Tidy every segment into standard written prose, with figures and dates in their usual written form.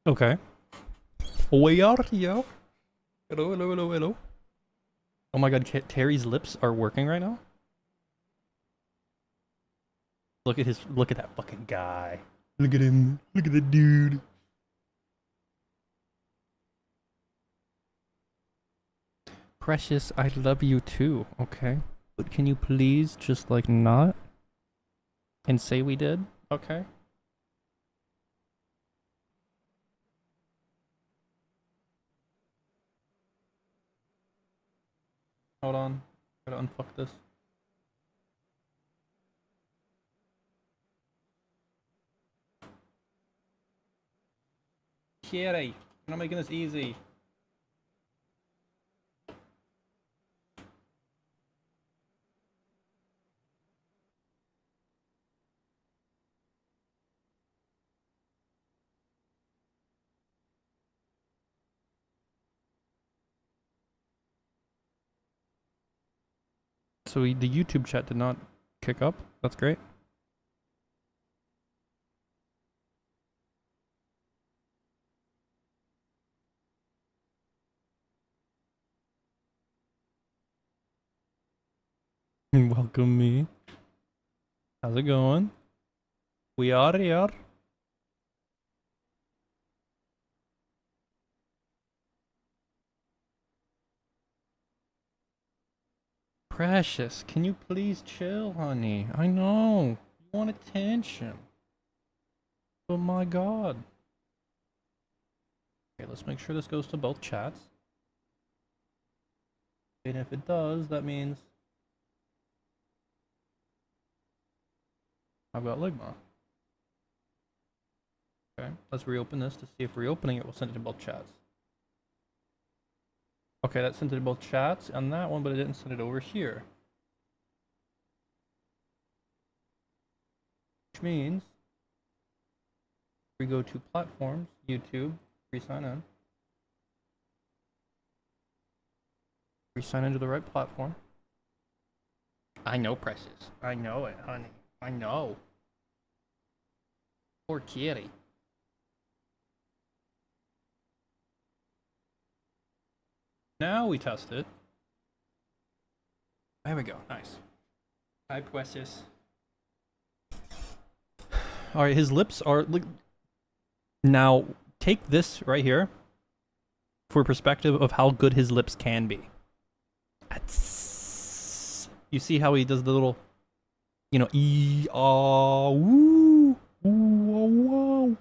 Okay. We are here. Hello, hello, hello, hello. Oh my god, Terry's lips are working right now? Look at that fucking guy. Look at him. Look at the dude. Precious, I love you too, okay? But can you please just like not? And say we did? Okay. Hold on. Gotta unfuck this. Kitty, I'm not making this easy. So the YouTube chat did not kick up. That's great. Welcome me. How's it going? We are here. Precious, can you please chill, honey? I know. You want attention. Oh my god. Okay, let's make sure this goes to both chats. And if it does, that means I've got Ligma. Okay, let's reopen this to see if reopening it will send it to both chats. Okay, that sent it to both chats on that one, but it didn't send it over here. Which means we go to platforms, YouTube, re-sign in. Re-sign into the right platform. I know, Precious. I know it, honey. I know. Poor kitty. Now we test it. There we go. Nice. Hi, Precious. Alright, his lips are... Now, take this right here for perspective of how good his lips can be. You see how he does the little... You know, woo, wow,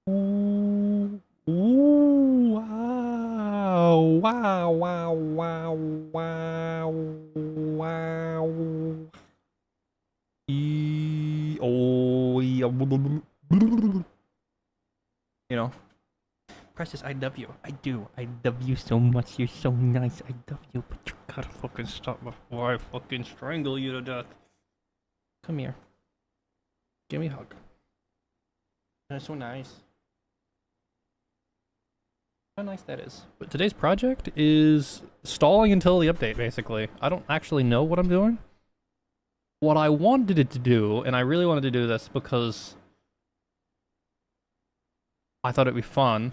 ooh, ooh, wow, wow, wow, wow, wow, wow, oh, yeah, you know, Precious, I love you. I do. I love you so much. You're so nice. I love you, but you gotta fucking stop before I fucking strangle you to death. Come here. Give me a hug. That's so nice. How nice that is. But today's project is stalling until the update, basically. I don't actually know what I'm doing. What I wanted it to do, and I really wanted to do this because I thought it'd be fun,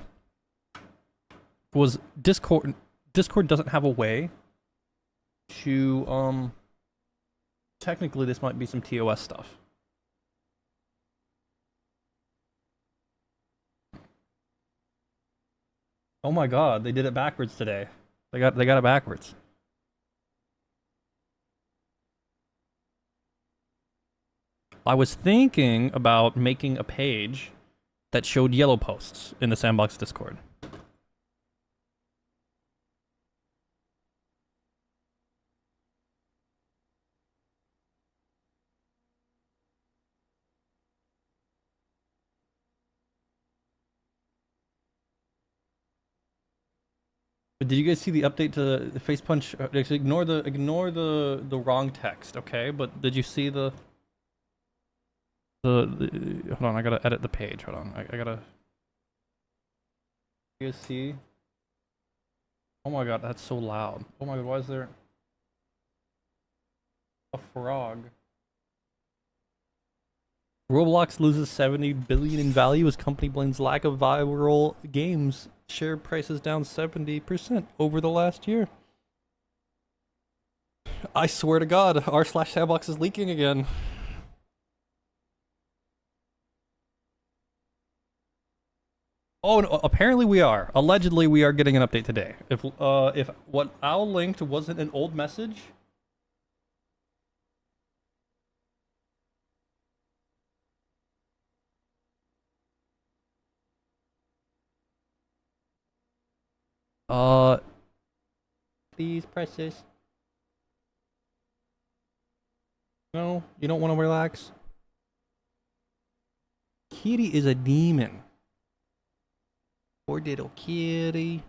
was Discord. Discord doesn't have a way to, technically this might be some TOS stuff. Oh my god, they did it backwards today. They got it backwards. I was thinking about making a page that showed yellow posts in the S&box Discord. But did you guys see the update to the face punch? Ignore the wrong text, okay? But did you see the hold on, I gotta edit the page. Hold on, I gotta. You guys see? Oh my god, that's so loud. Oh my god, why is there a frog? Roblox loses 70 billion in value as company blames lack of viral games. Share prices down 70% over the last year. I swear to God, r/S&box is leaking again. Oh, no, apparently we are. Allegedly, we are getting an update today. If what Al linked wasn't an old message. Please press this. No, you don't want to relax. Kitty is a demon. Poor little kitty.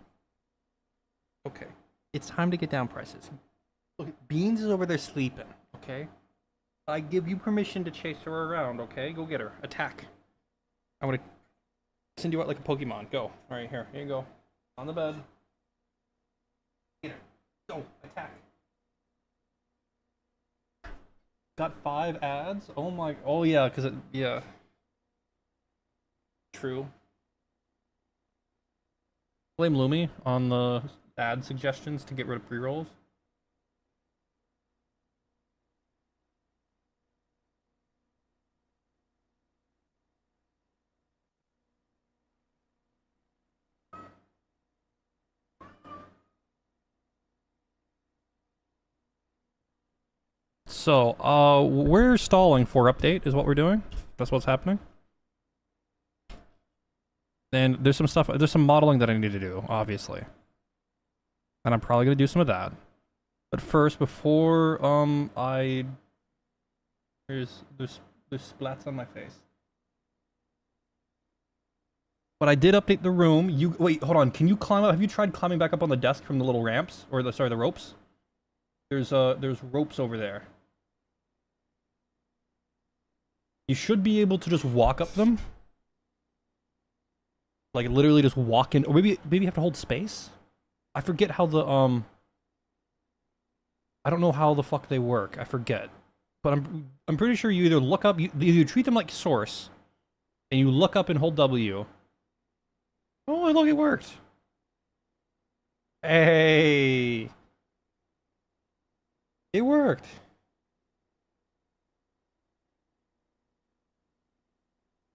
Okay, it's time to get down, Prices. Look, Beans is over there sleeping. Okay, I give you permission to chase her around. Okay, go get her. Attack. I want to send you out like a Pokemon. Go. All right, here you go. On the bed. Get her. Go. Attack. Got 5 ads. Oh my. Oh yeah, because yeah. True. Blame Lumi on the ad suggestions to get rid of pre-rolls. So, we're stalling for update is what we're doing. That's what's happening. And there's some stuff, there's some modeling that I need to do, obviously. And I'm probably gonna do some of that. But first, before there's splats on my face. But I did update the room. You wait, hold on. Can you climb up? Have you tried climbing back up on the desk from the little ramps or the ropes? There's ropes over there. You should be able to just walk up them. Like literally just walk in, or maybe you have to hold space. I forget how the I don't know how the fuck they work. I forget, but I'm pretty sure you either look up, you treat them like source, and you look up and hold W. Oh look, it worked. Hey, it worked.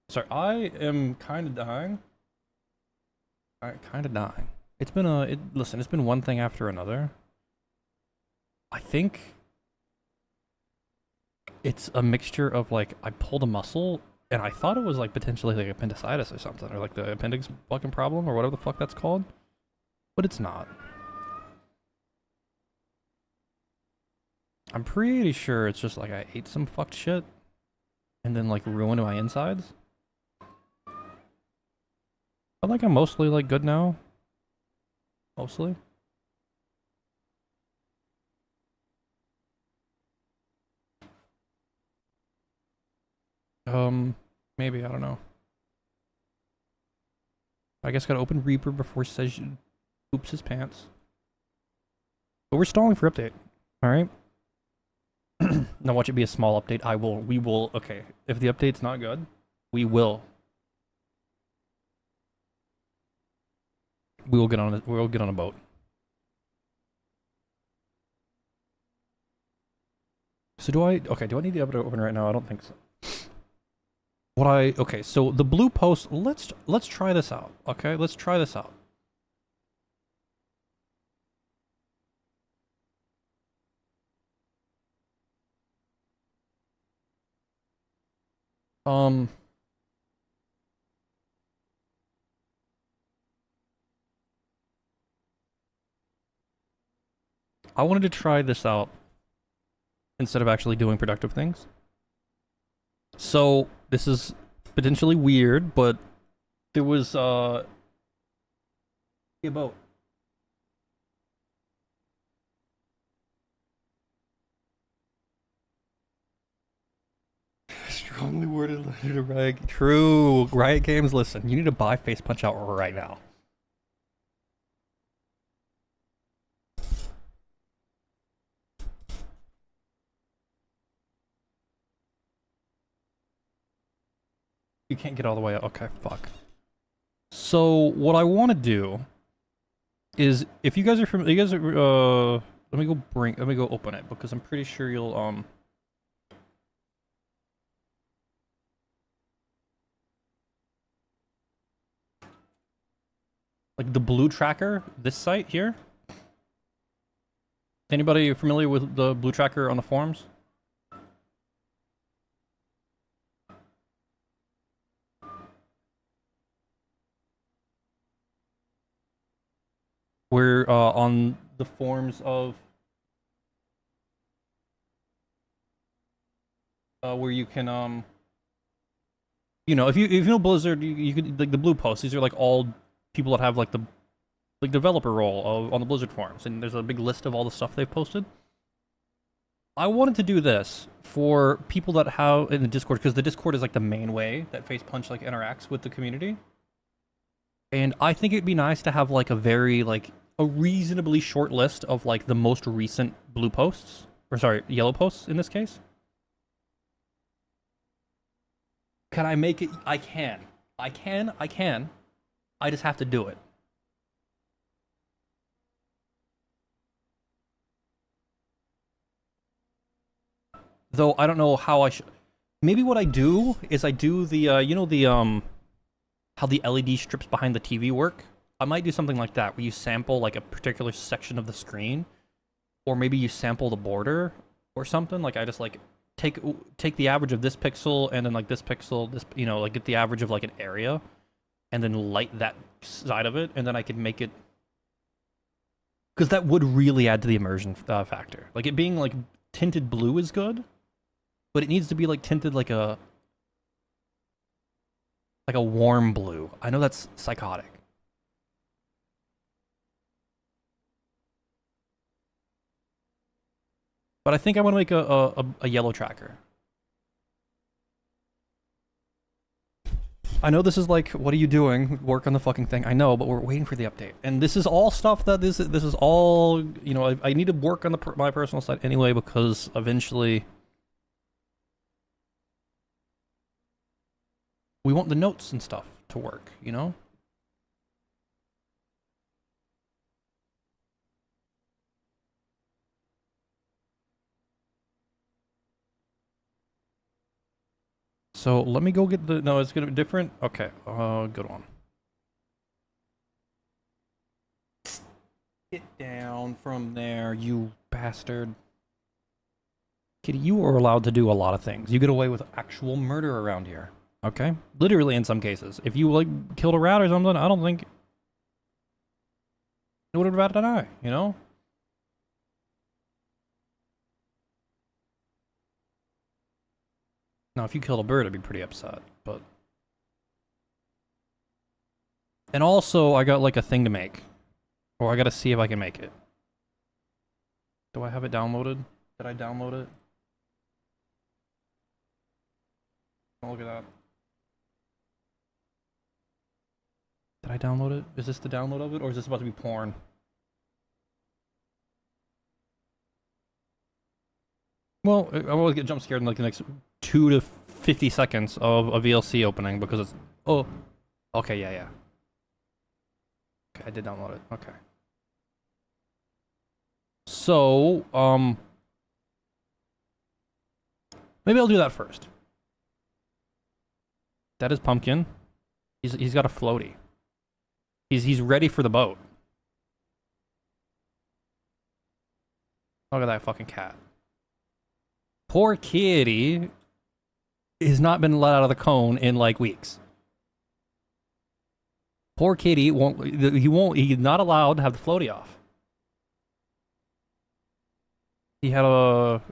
Sorry, I am kind of dying. Kind of dying. It's been listen, it's been one thing after another. I think it's a mixture of like I pulled a muscle and I thought it was like potentially like appendicitis or something, or like the appendix fucking problem or whatever the fuck that's called, but it's not. I'm pretty sure it's just like I ate some fucked shit and then like ruined my insides. But like I'm mostly like good now. Mostly. Maybe, I don't know. I guess gotta open Reaper before Sej poops his pants. But we're stalling for update. Alright? Now watch it be a small update. We will, okay. If the update's not good, we will get on a boat. So do I need the update open right now? I don't think so. Okay, so the blue post, let's try this out. Okay, let's try this out. I wanted to try this out instead of actually doing productive things. So this is potentially weird, but there was a boat. Strongly worded letter to Riot. True. Riot Games, listen, you need to buy Face Punch Out right now. You can't get all the way up. Okay, fuck. So what I want to do is, if you guys are from, you guys are, let me go open it because I'm pretty sure you'll like the blue tracker, this site here. Anybody familiar with the blue tracker on the forums? We're on the forms of where you can you know, if you know Blizzard, you could, like, the blue posts, these are like all people that have like the developer role on the Blizzard forums, and there's a big list of all the stuff they've posted. I wanted to do this for people that have in the Discord, because the Discord is like the main way that FacePunch like interacts with the community. And I think it'd be nice to have like a reasonably short list of like the most recent blue posts, or sorry, yellow posts in this case. Can I make it? I can. I just have to do it. Though I don't know how I should. Maybe what I do is I do the you know the how the LED strips behind the TV work. I might do something like that where you sample like a particular section of the screen, or maybe you sample the border or something. Like I just like take the average of this pixel and then like this pixel, this, you know, like get the average of like an area, and then light that side of it, and then I could make it, because that would really add to the immersion factor. Like it being like tinted blue is good, but it needs to be like tinted like a warm blue. I know that's psychotic. But I think I want to make a yellow tracker. I know this is like, what are you doing? Work on the fucking thing. I know, but we're waiting for the update. And this is all stuff that this is all, you know, I need to work on my personal side anyway, because eventually we want the notes and stuff to work, you know? So let me go get the, no, it's gonna be different. Okay, good one. Get down from there, you bastard. Kitty, you are allowed to do a lot of things. You get away with actual murder around here. Okay? Literally in some cases. If you, like, killed a rat or something, I don't think it would have batted an eye, you know? Now, if you killed a bird, I'd be pretty upset, but... And also, I got, like, a thing to make. Or I gotta see if I can make it. Do I have it downloaded? Did I download it? Oh, look at that. Did I download it? Is this the download of it, or is this about to be porn? Well, I always get jump scared in like the next 2 to 50 seconds of a VLC opening because it's... Oh. Okay, yeah. Okay, I did download it. Okay. So, maybe I'll do that first. That is Pumpkin. He's got a floaty. He's ready for the boat. Look at that fucking cat. Poor kitty has not been let out of the cone in like weeks. Poor kitty he's not allowed to have the floaty off. He had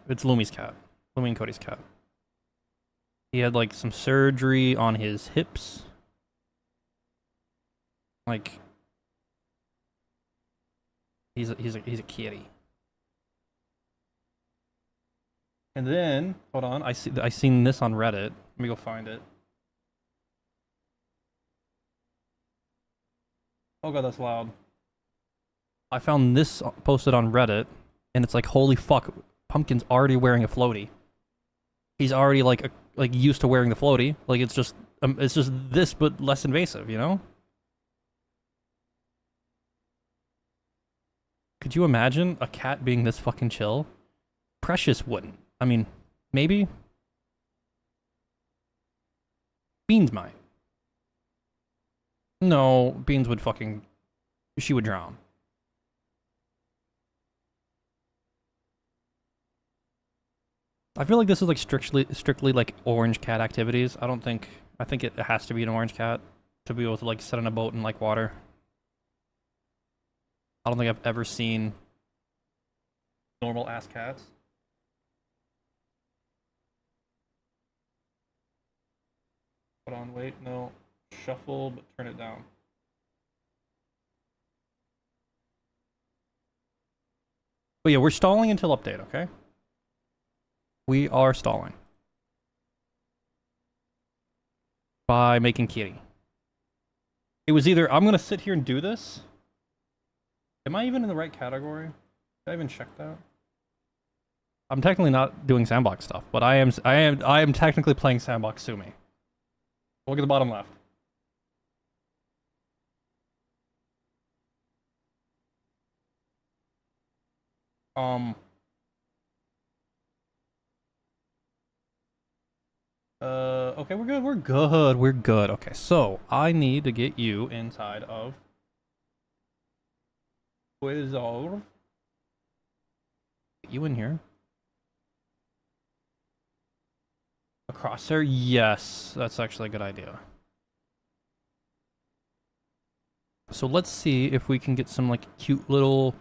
it's Lumi's cat. Lumi and Cody's cat. He had like some surgery on his hips. Like, he's a kitty. And then, hold on, I seen this on Reddit. Let me go find it. Oh god, that's loud. I found this posted on Reddit, and it's like, holy fuck, Pumpkin's already wearing a floaty. He's already like used to wearing the floaty. Like, it's just It's just this, but less invasive, you know? Could you imagine a cat being this fucking chill? Precious wouldn't. I mean, maybe. Beans might. No, Beans would fucking... She would drown. I feel like this is like strictly like orange cat activities. I think it has to be an orange cat to be able to like sit on a boat and like water. I don't think I've ever seen normal ass cats. Hold on, wait, no. Shuffle, but turn it down. But yeah, we're stalling until update, okay? We are stalling. By making Kitty. It was either I'm gonna sit here and do this. Am I even in the right category? Did I even check that? I'm technically not doing S&box stuff, but I am technically playing S&box Sumi. Look at the bottom left. Okay, we're good. Okay, so I need to get you inside of Wizard. Get you in here. A crosshair? Yes, that's actually a good idea. So let's see if we can get some like cute little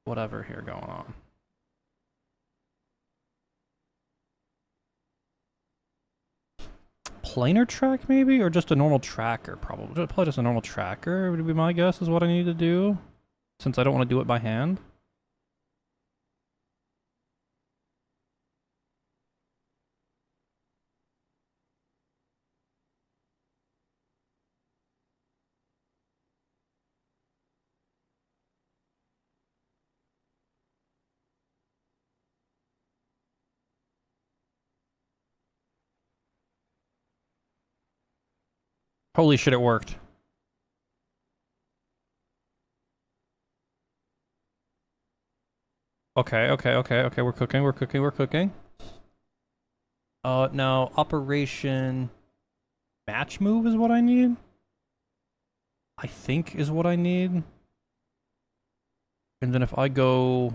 whatever here going on. Planar track maybe, or just a normal tracker? Probably just a normal tracker would be my guess is what I need to do, since I don't want to do it by hand. Holy shit, it worked. Okay, we're cooking. Now, Operation Match Move is what I need? I think is what I need. And then if I go...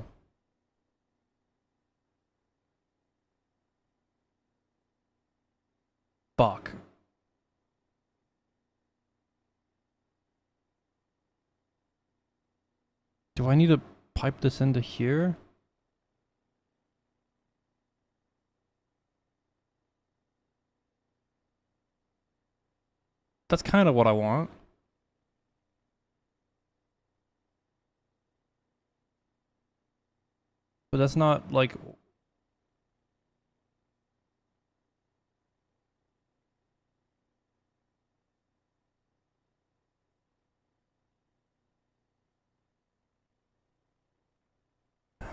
Fuck. Do I need to pipe this into here? That's kind of what I want. But that's not like...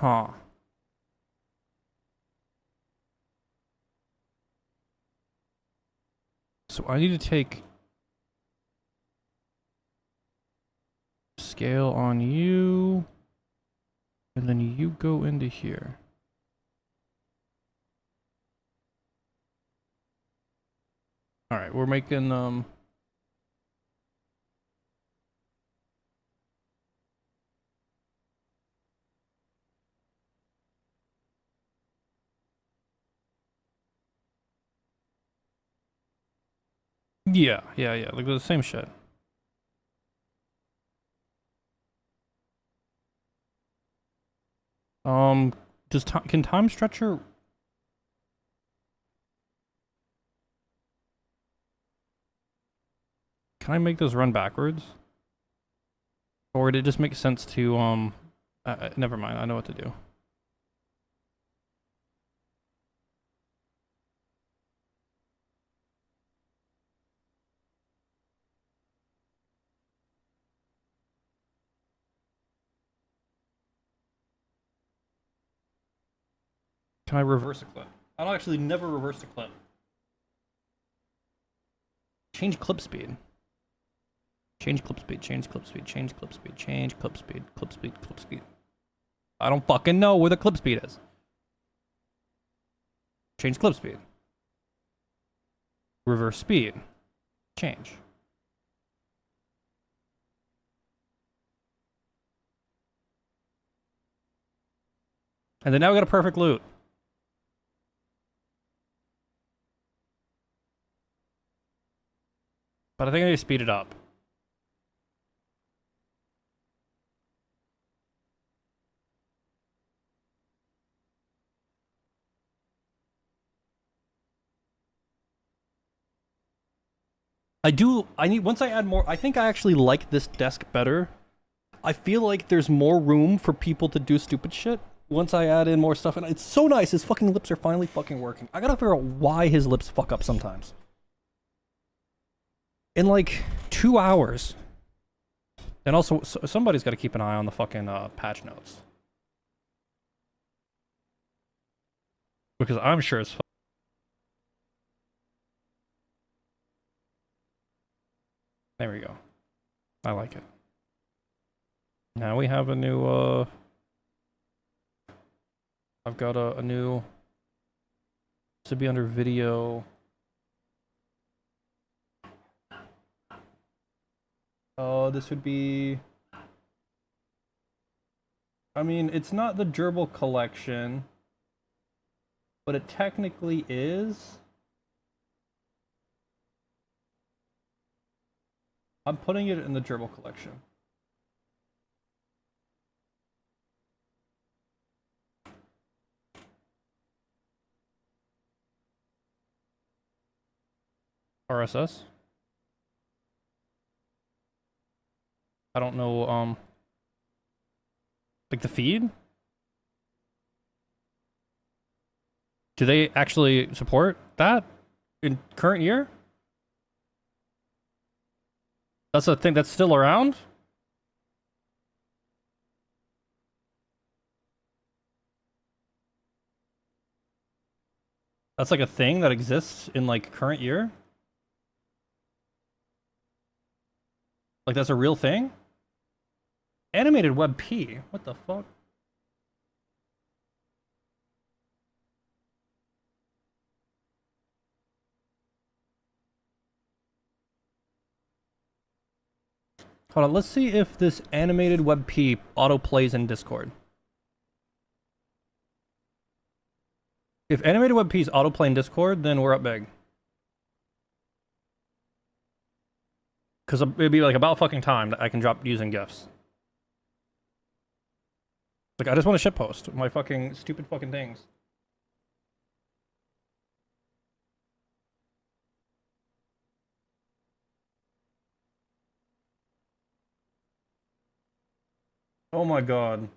Huh. So I need to take... Scale on you. And then you go into here. Alright, we're making, yeah, like the same shit. Can time stretcher... Can I make this run backwards? Or did it just make sense to, never mind, I know what to do. Can I reverse a clip? I don't actually never reverse a clip. Change clip speed. Change clip speed, change clip speed, change clip speed, change clip speed, clip speed, clip speed. I don't fucking know where the clip speed is. Change clip speed. Reverse speed. Change. And then now we got a perfect loot. But I think I need to speed it up. Once I add more, I think I actually like this desk better. I feel like there's more room for people to do stupid shit once I add in more stuff, and it's so nice. His fucking lips are finally fucking working. I gotta figure out why his lips fuck up sometimes. In like 2 hours. And also, somebody's gotta keep an eye on the fucking patch notes. Because I'm sure it's there we go. I like it. Now we have a new, I've got a new, this would be under video. This would be, I mean, it's not the gerbil collection, but it technically is. I'm putting it in the gerbil collection. RSS. I don't know, like the feed? Do they actually support that in current year? That's a thing that's still around? That's like a thing that exists in like current year? Like that's a real thing? Animated Web P? What the fuck? Hold on, let's see if this animated Web P auto plays in Discord. If animated Web P is autoplay in Discord, then we're up big. Because it'd be like about fucking time that I can drop using GIFs. Like, I just want to shitpost my fucking stupid fucking things. Oh my god.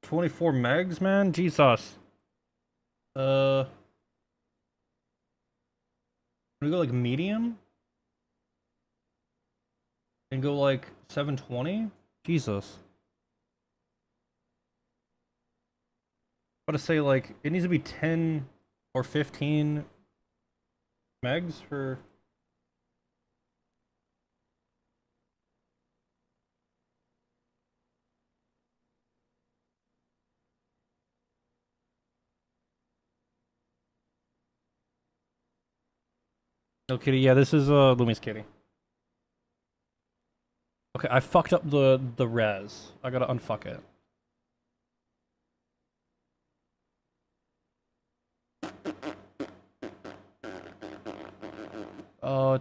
24 megs, man? Jesus. We go like medium? And go like 720? Jesus. I'm about to say like, it needs to be 10 or 15 megs for... No, Kitty, yeah, this is Lumi's Kitty. Okay, I fucked up the res. I gotta unfuck it.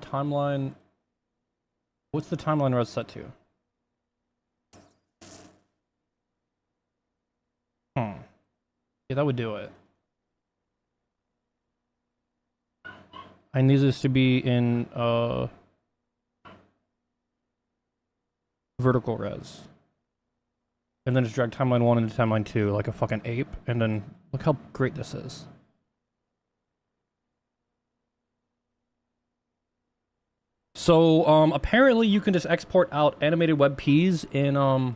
Timeline. What's the timeline res set to? Yeah, that would do it. I need this to be in vertical res. And then just drag timeline 1 into timeline 2 like a fucking ape, and then look how great this is. So, apparently you can just export out animated web Ps in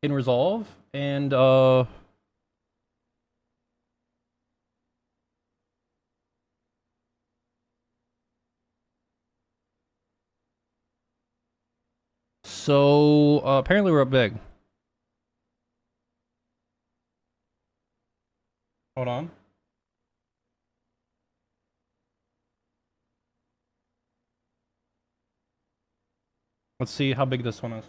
Resolve, and So, apparently we're up big. Hold on. Let's see how big this one is.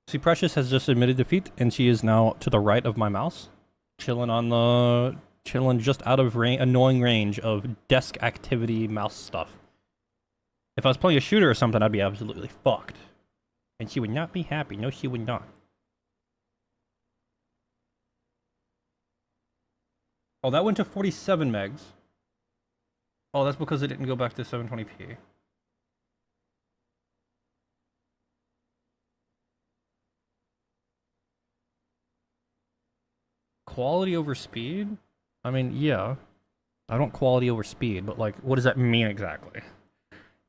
See, Precious has just admitted defeat, and she is now to the right of my mouse. Chilling just out of annoying range of desk activity mouse stuff. If I was playing a shooter or something, I'd be absolutely fucked. And she would not be happy. No, she would not. Oh, that went to 47 megs. Oh, that's because it didn't go back to 720p. Quality over speed? I mean, yeah. I don't quality over speed, but like, what does that mean exactly?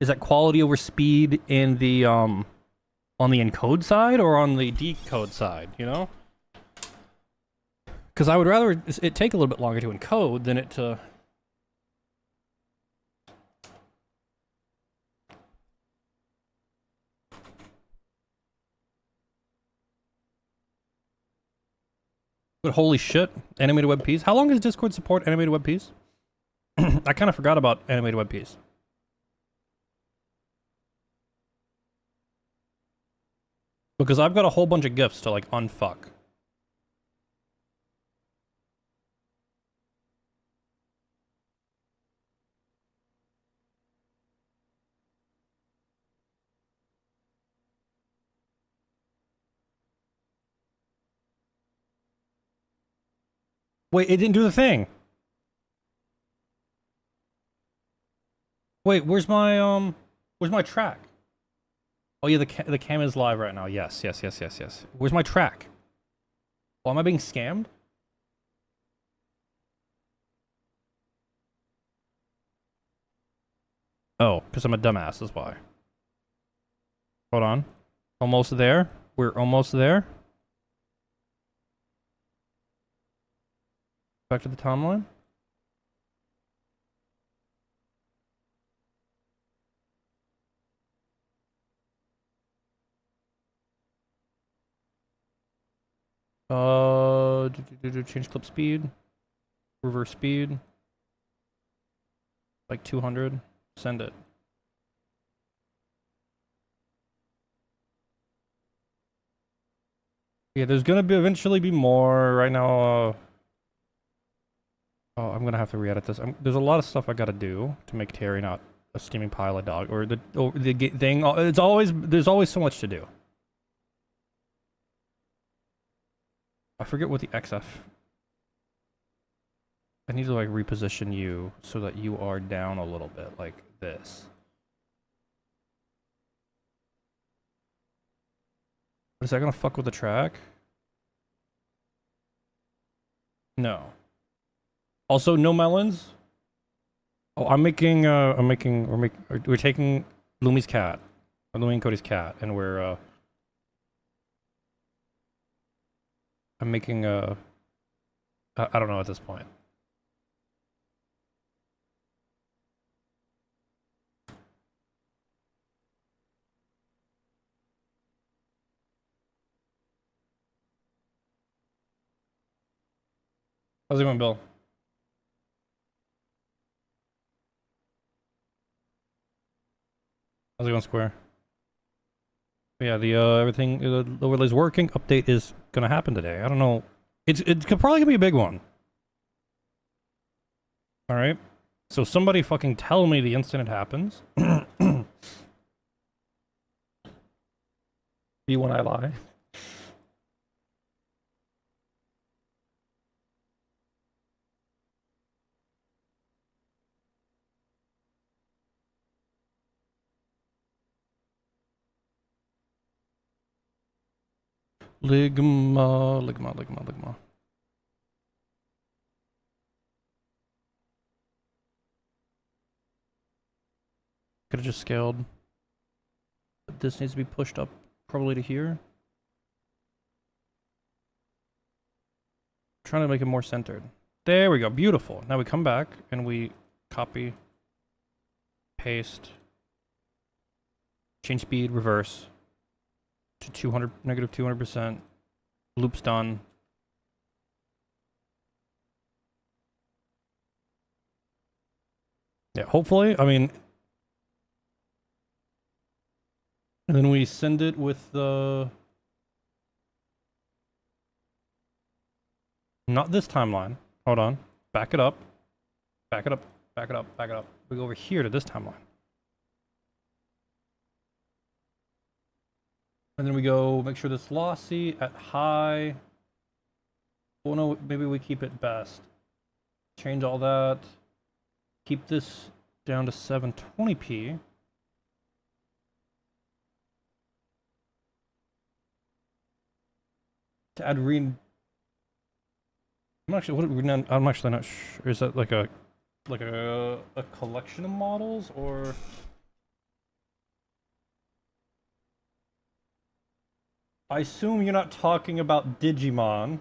Is that quality over speed in the, on the encode side or on the decode side, you know? Because I would rather it take a little bit longer to encode than it to... But holy shit, animated web piece. How long does Discord support animated web piece? I kind of forgot about animated web piece. Because I've got a whole bunch of GIFs to like unfuck. Wait, it didn't do the thing. Wait, where's my track? Oh yeah, the cam is live right now. Yes. Where's my track? Oh, am I being scammed? Oh, because I'm a dumbass, that's why. Hold on. Almost there. We're almost there. Back to the timeline. Change clip speed. Reverse speed. Like 200. Send it. Yeah, there's gonna be eventually be more. Right now, oh, I'm gonna have to re-edit this. There's a lot of stuff I gotta do to make Terry not a steaming pile of dog, or the thing. There's always so much to do. I forget what the XF. I need to like reposition you so that you are down a little bit, like this. Is that gonna fuck with the track? No. Also, no melons. Oh, we're taking Lumi's cat, or Lumi and Cody's cat, and we're I'm making I don't know at this point. How's it going, Bill? How's it going, Square? Yeah, the everything, the overlay's working. Update is gonna happen today. I don't know. It's probably gonna be a big one. All right. So somebody fucking tell me the instant it happens. Be when I lie. Ligma. Could have just scaled. But this needs to be pushed up probably to here. Trying to make it more centered. There we go. Beautiful. Now we come back and we copy, paste. Change speed, reverse to 200, negative 200%. Loop's done. Yeah, hopefully, I mean, and then we send it with the, not this timeline. Hold on, back it up, back it up, back it up, back it up. We go over here to this timeline. And then we go make sure this lossy at high. Oh no, maybe we keep it best. Change all that. Keep this down to 720p. To add I'm actually not sure. Is that like a collection of models or? I assume you're not talking about Digimon.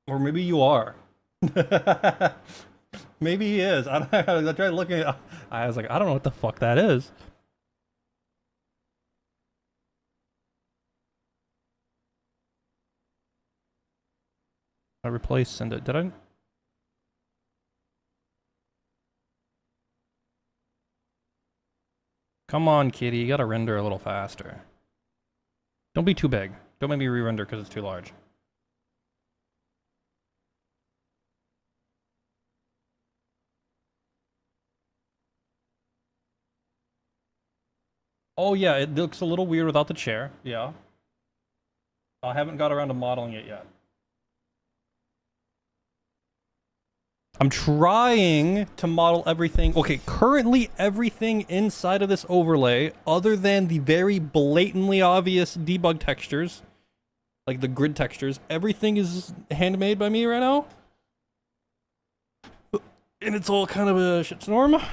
Or maybe you are. Maybe he is. I tried looking at. I was like, I don't know what the fuck that is. I replace send it. Did I? Come on, kitty. You gotta render a little faster. Don't be too big. Don't make me re-render because it's too large. Oh yeah, it looks a little weird without the chair. Yeah. I haven't got around to modeling it yet. I'm trying to model everything. Okay, currently everything inside of this overlay, other than the very blatantly obvious debug textures, like the grid textures, everything is handmade by me right now. And it's all kind of a shitstorm.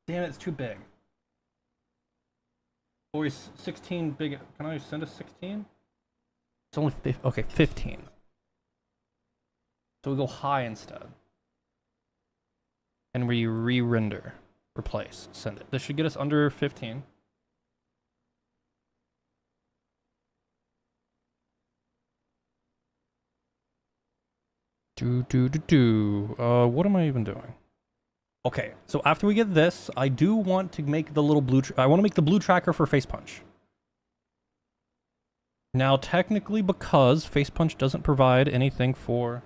Damn it, it's too big. Or is 16 big? Can I send a 16? It's only 15. So we go high instead. And we re-render. Replace. Send it. This should get us under 15. What am I even doing? Okay, so after we get this, I do want to make the little blue... I want to make the blue tracker for Face Punch. Now, technically, because Face Punch doesn't provide anything for...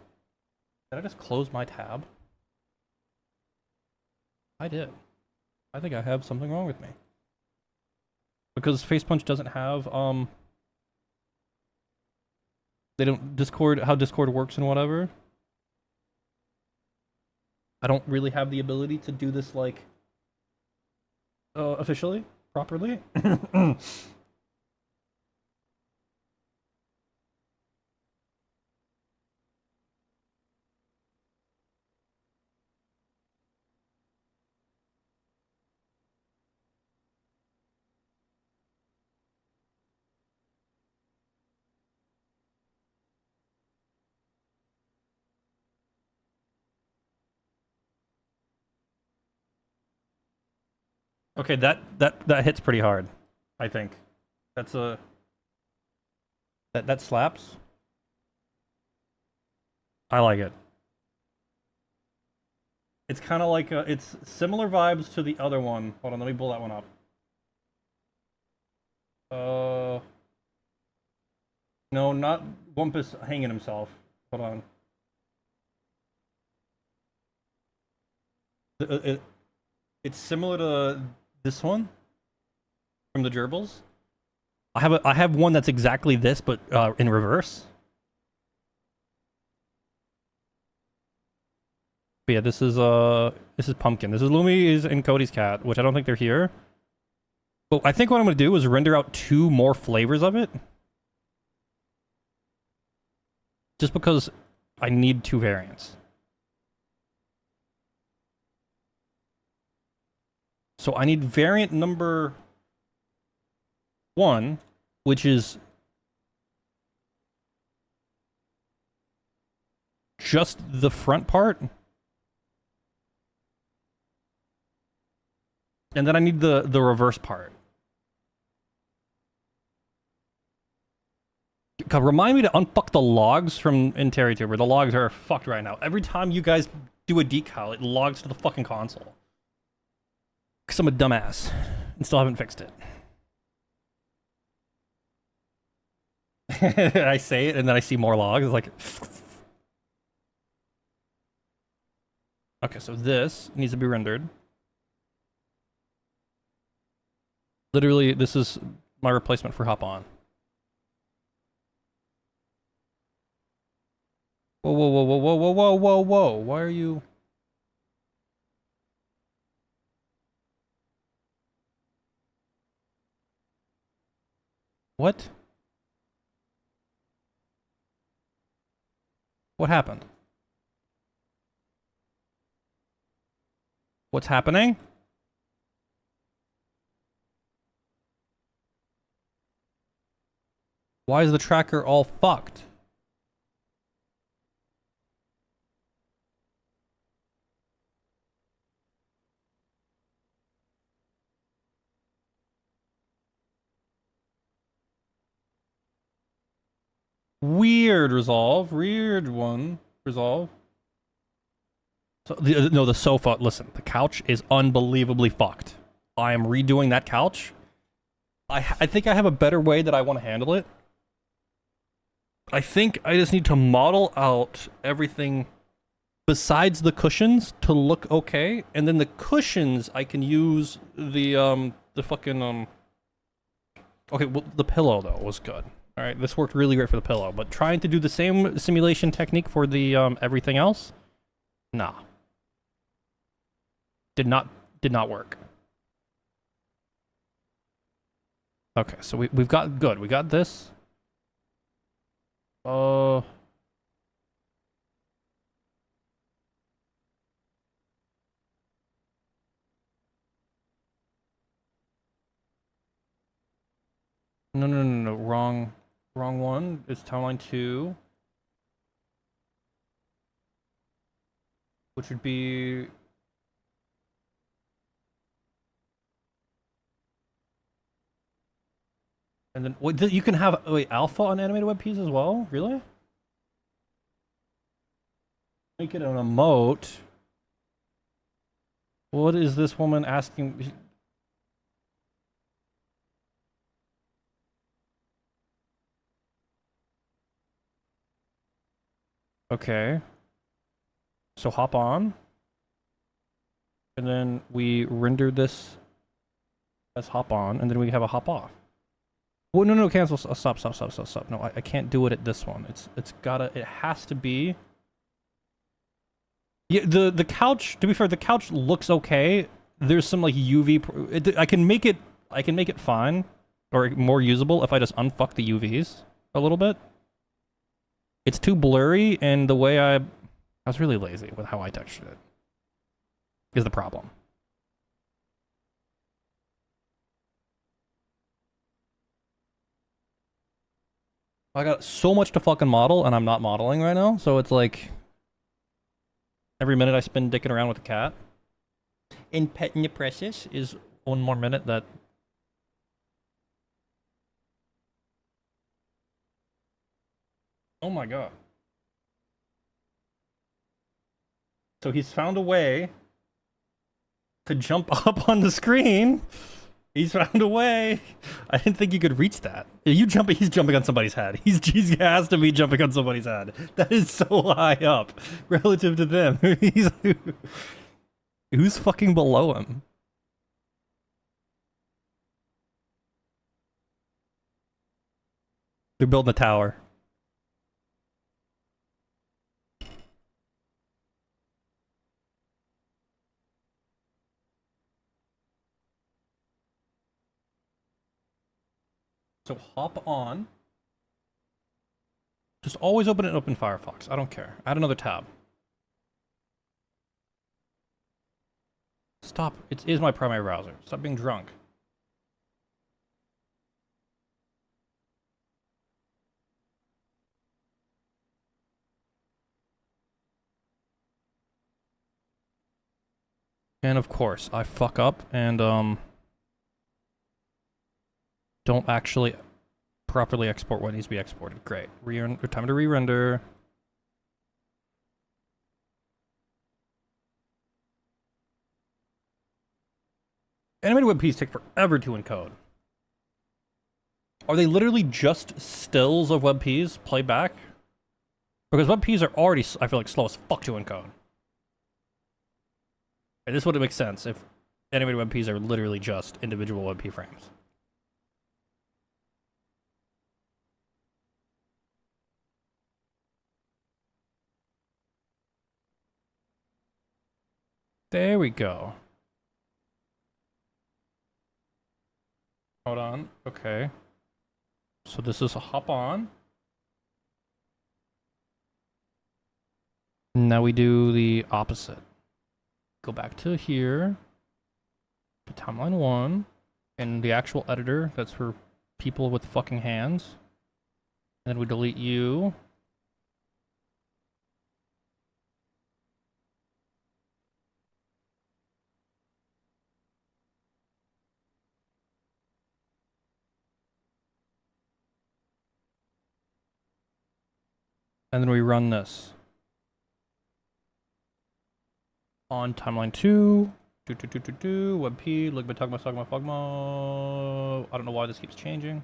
Did I just close my tab? I did. I think I have something wrong with me. Because Face Punch doesn't have, they don't... Discord... How Discord works and whatever. I don't really have the ability to do this, like, officially, properly. Okay, that hits pretty hard, I think. That's a... That slaps. I like it. It's kind of like it's similar vibes to the other one. Hold on, let me pull that one up. No, not Wumpus hanging himself. Hold on. It's similar to this one from the gerbils. I have one that's exactly this, but in reverse. But yeah, this is Pumpkin. This is Lumi's and Cody's cat, which I don't think they're here. But I think what I'm gonna do is render out 2 more flavors of it. Just because I need 2 variants. So I need variant number 1, which is just the front part. And then I need the reverse part. God, remind me to unfuck the logs from InterriTuber. The logs are fucked right now. Every time you guys do a decal, it logs to the fucking console. Because I'm a dumbass and still haven't fixed it. I say it and then I see more logs. It's like... Okay, so this needs to be rendered. Literally, this is my replacement for Hop On. Whoa, whoa, whoa, whoa, whoa, whoa, whoa, whoa, whoa. Why are you... What? What happened? What's happening? Why is the tracker all fucked? Weird resolve. Weird one. Resolve. So no, the sofa. Listen, the couch is unbelievably fucked. I am redoing that couch. I think I have a better way that I want to handle it. I think I just need to model out everything besides the cushions to look okay, and then the cushions I can use the fucking Okay, well, the pillow though was good. All right, this worked really great for the pillow, but trying to do the same simulation technique for the everything else, nah, did not work. Okay, so we've got good. We got this. No, wrong one. It's timeline 2, which would be and then wait, you can have alpha on animated web pieces as well. Really? Make it an emote. What is this woman asking? Okay. So hop on. And then we render this as hop on, and then we have a hop off. Well, no, cancel. Stop. No, I can't do it at this one. It has to be. Yeah, the couch, to be fair, the couch looks okay. There's some like UV, I can make it fine, or more usable if I just unfuck the UVs a little bit. It's too blurry, and the way I was really lazy with how I textured it is the problem. I got so much to fucking model, and I'm not modeling right now, so it's like every minute I spend dicking around with the cat. And petting the precious is one more minute that... Oh my god. So he's found a way to jump up on the screen. He's found a way. I didn't think you could reach that. He's jumping on somebody's head. He has to be jumping on somebody's head. That is so high up relative to them. Who's fucking below him? They're building a tower. So hop on. Just always open Firefox. I don't care. Add another tab. Stop. It is my primary browser. Stop being drunk. And of course, I fuck up and don't actually properly export what needs to be exported. Great. Time to re-render. Animated WebPs take forever to encode. Are they literally just stills of WebPs played back? Because WebPs are already, I feel like, slow as fuck to encode. And this wouldn't make sense if animated WebPs are literally just individual WebP frames. There we go. Hold on. Okay. So this is a hop on. Now we do the opposite. Go back to here. To timeline 1. And the actual editor, that's for people with fucking hands. And then we delete you. And then we run this. On timeline 2. WebP, look, Tugma, Fugma. I don't know why this keeps changing.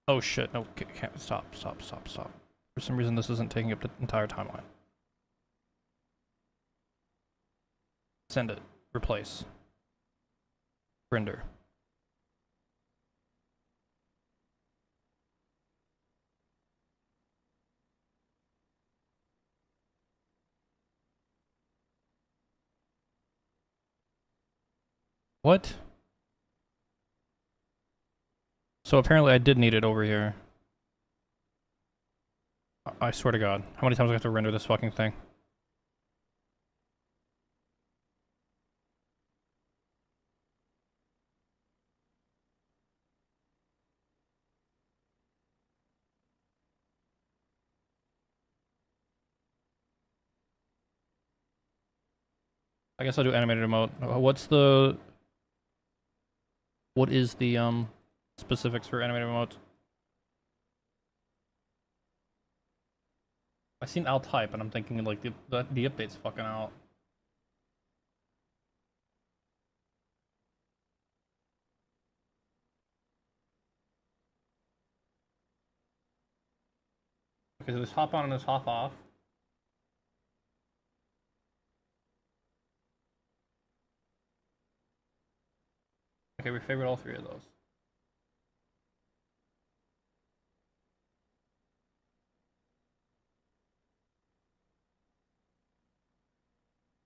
Oh shit, no, can't, stop. For some reason this isn't taking up the entire timeline. Send it. Replace. Render. What? So apparently I did need it over here. I swear to God. How many times do I have to render this fucking thing? I guess I'll do animated remote. What is the specifics for animated remote? I seen I'll type and I'm thinking like the update's fucking out. Okay, so this hop on and this hop off. Okay, we favored all three of those.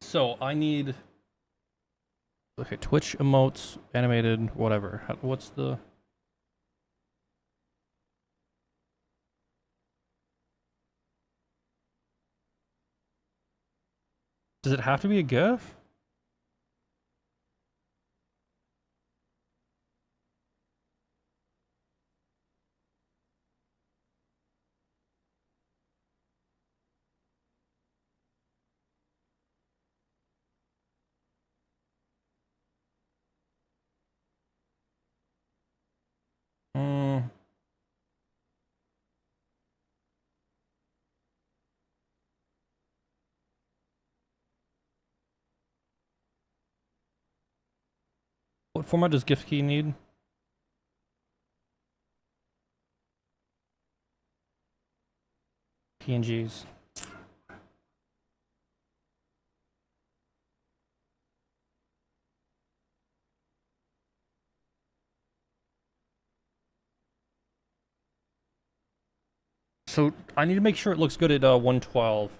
So I need. Okay, Twitch emotes, animated, whatever. What's the? Does it have to be a GIF? Hmm. What format does GIF key need? PNGs. So I need to make sure it looks good at 112.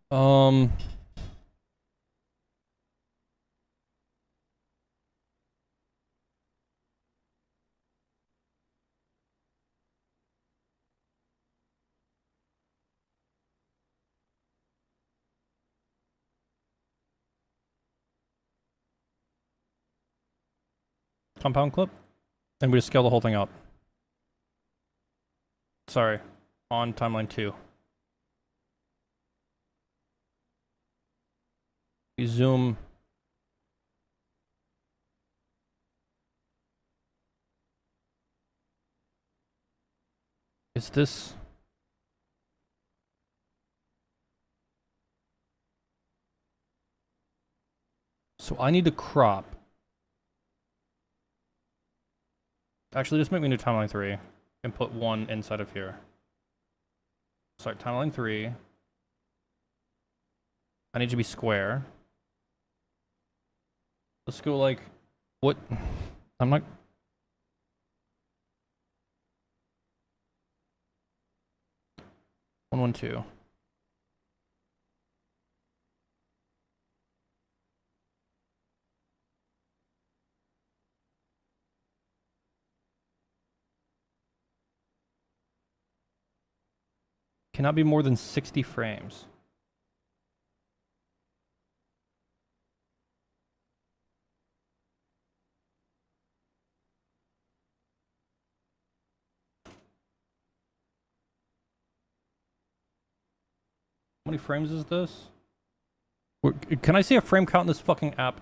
Um. compound clip, and we just scale the whole thing up. Sorry, on timeline 2. We zoom. Is this? So I need to crop. Actually, just make me new timeline 3 and put 1 inside of here. Sorry, timeline 3. I need to be square. Let's go like, what? I'm not. One, 1, 2. Cannot be more than 60 frames. How many frames is this? Can I see a frame count in this fucking app?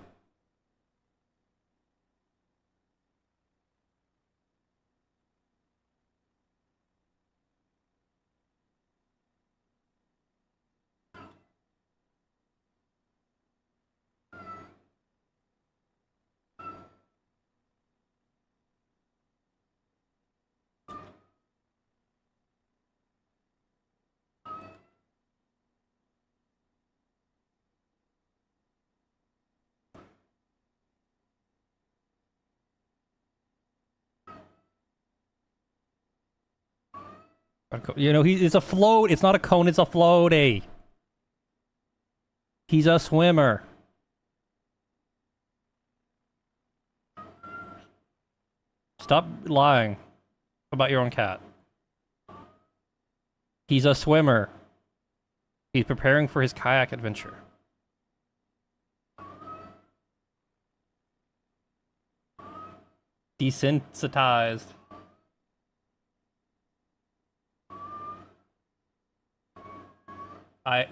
You know, it's a float. It's not a cone. It's a floaty. He's a swimmer. Stop lying about your own cat. He's a swimmer. He's preparing for his kayak adventure. Desensitized. I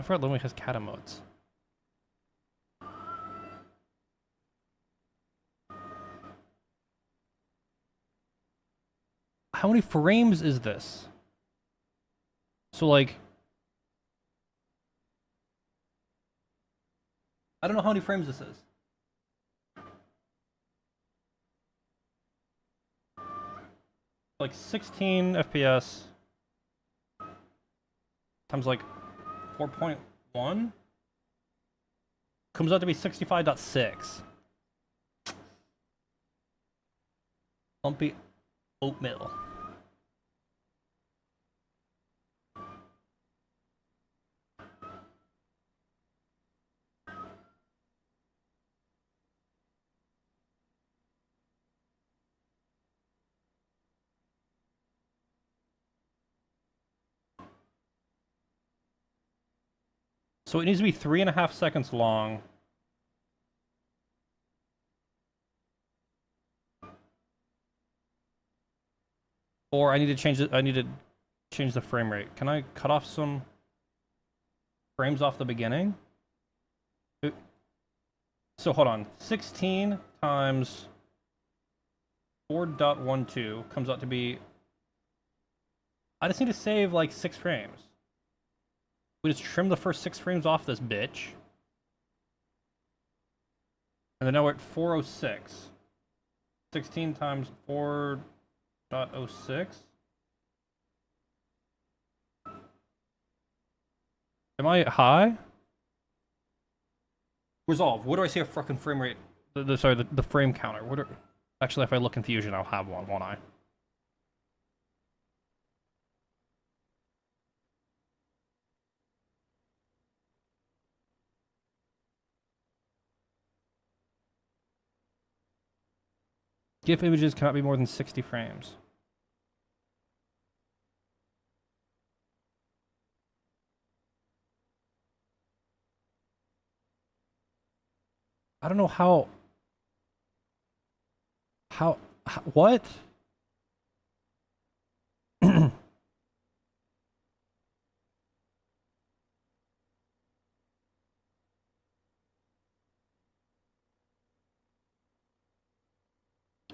forgot Lumik has cat emotes. How many frames is this? So like, I don't know how many frames this is. Like 16 FPS times like 4.1 comes out to be 65.6. Lumpy oatmeal. So it needs to be 3.5 seconds long. Or I need to change it. I need to change the frame rate. Can I cut off some frames off the beginning? So hold on. 16 times 4.12 comes out to be. I just need to save like 6 frames. We just trim the first 6 frames off this bitch. And then now we're at 406. 16 times 4.06. Am I high? Resolve. What do I see a fucking frame rate? Sorry, the frame counter. What are... Actually, if I look in Fusion, I'll have one, won't I? GIF images cannot be more than 60 frames. I don't know how what?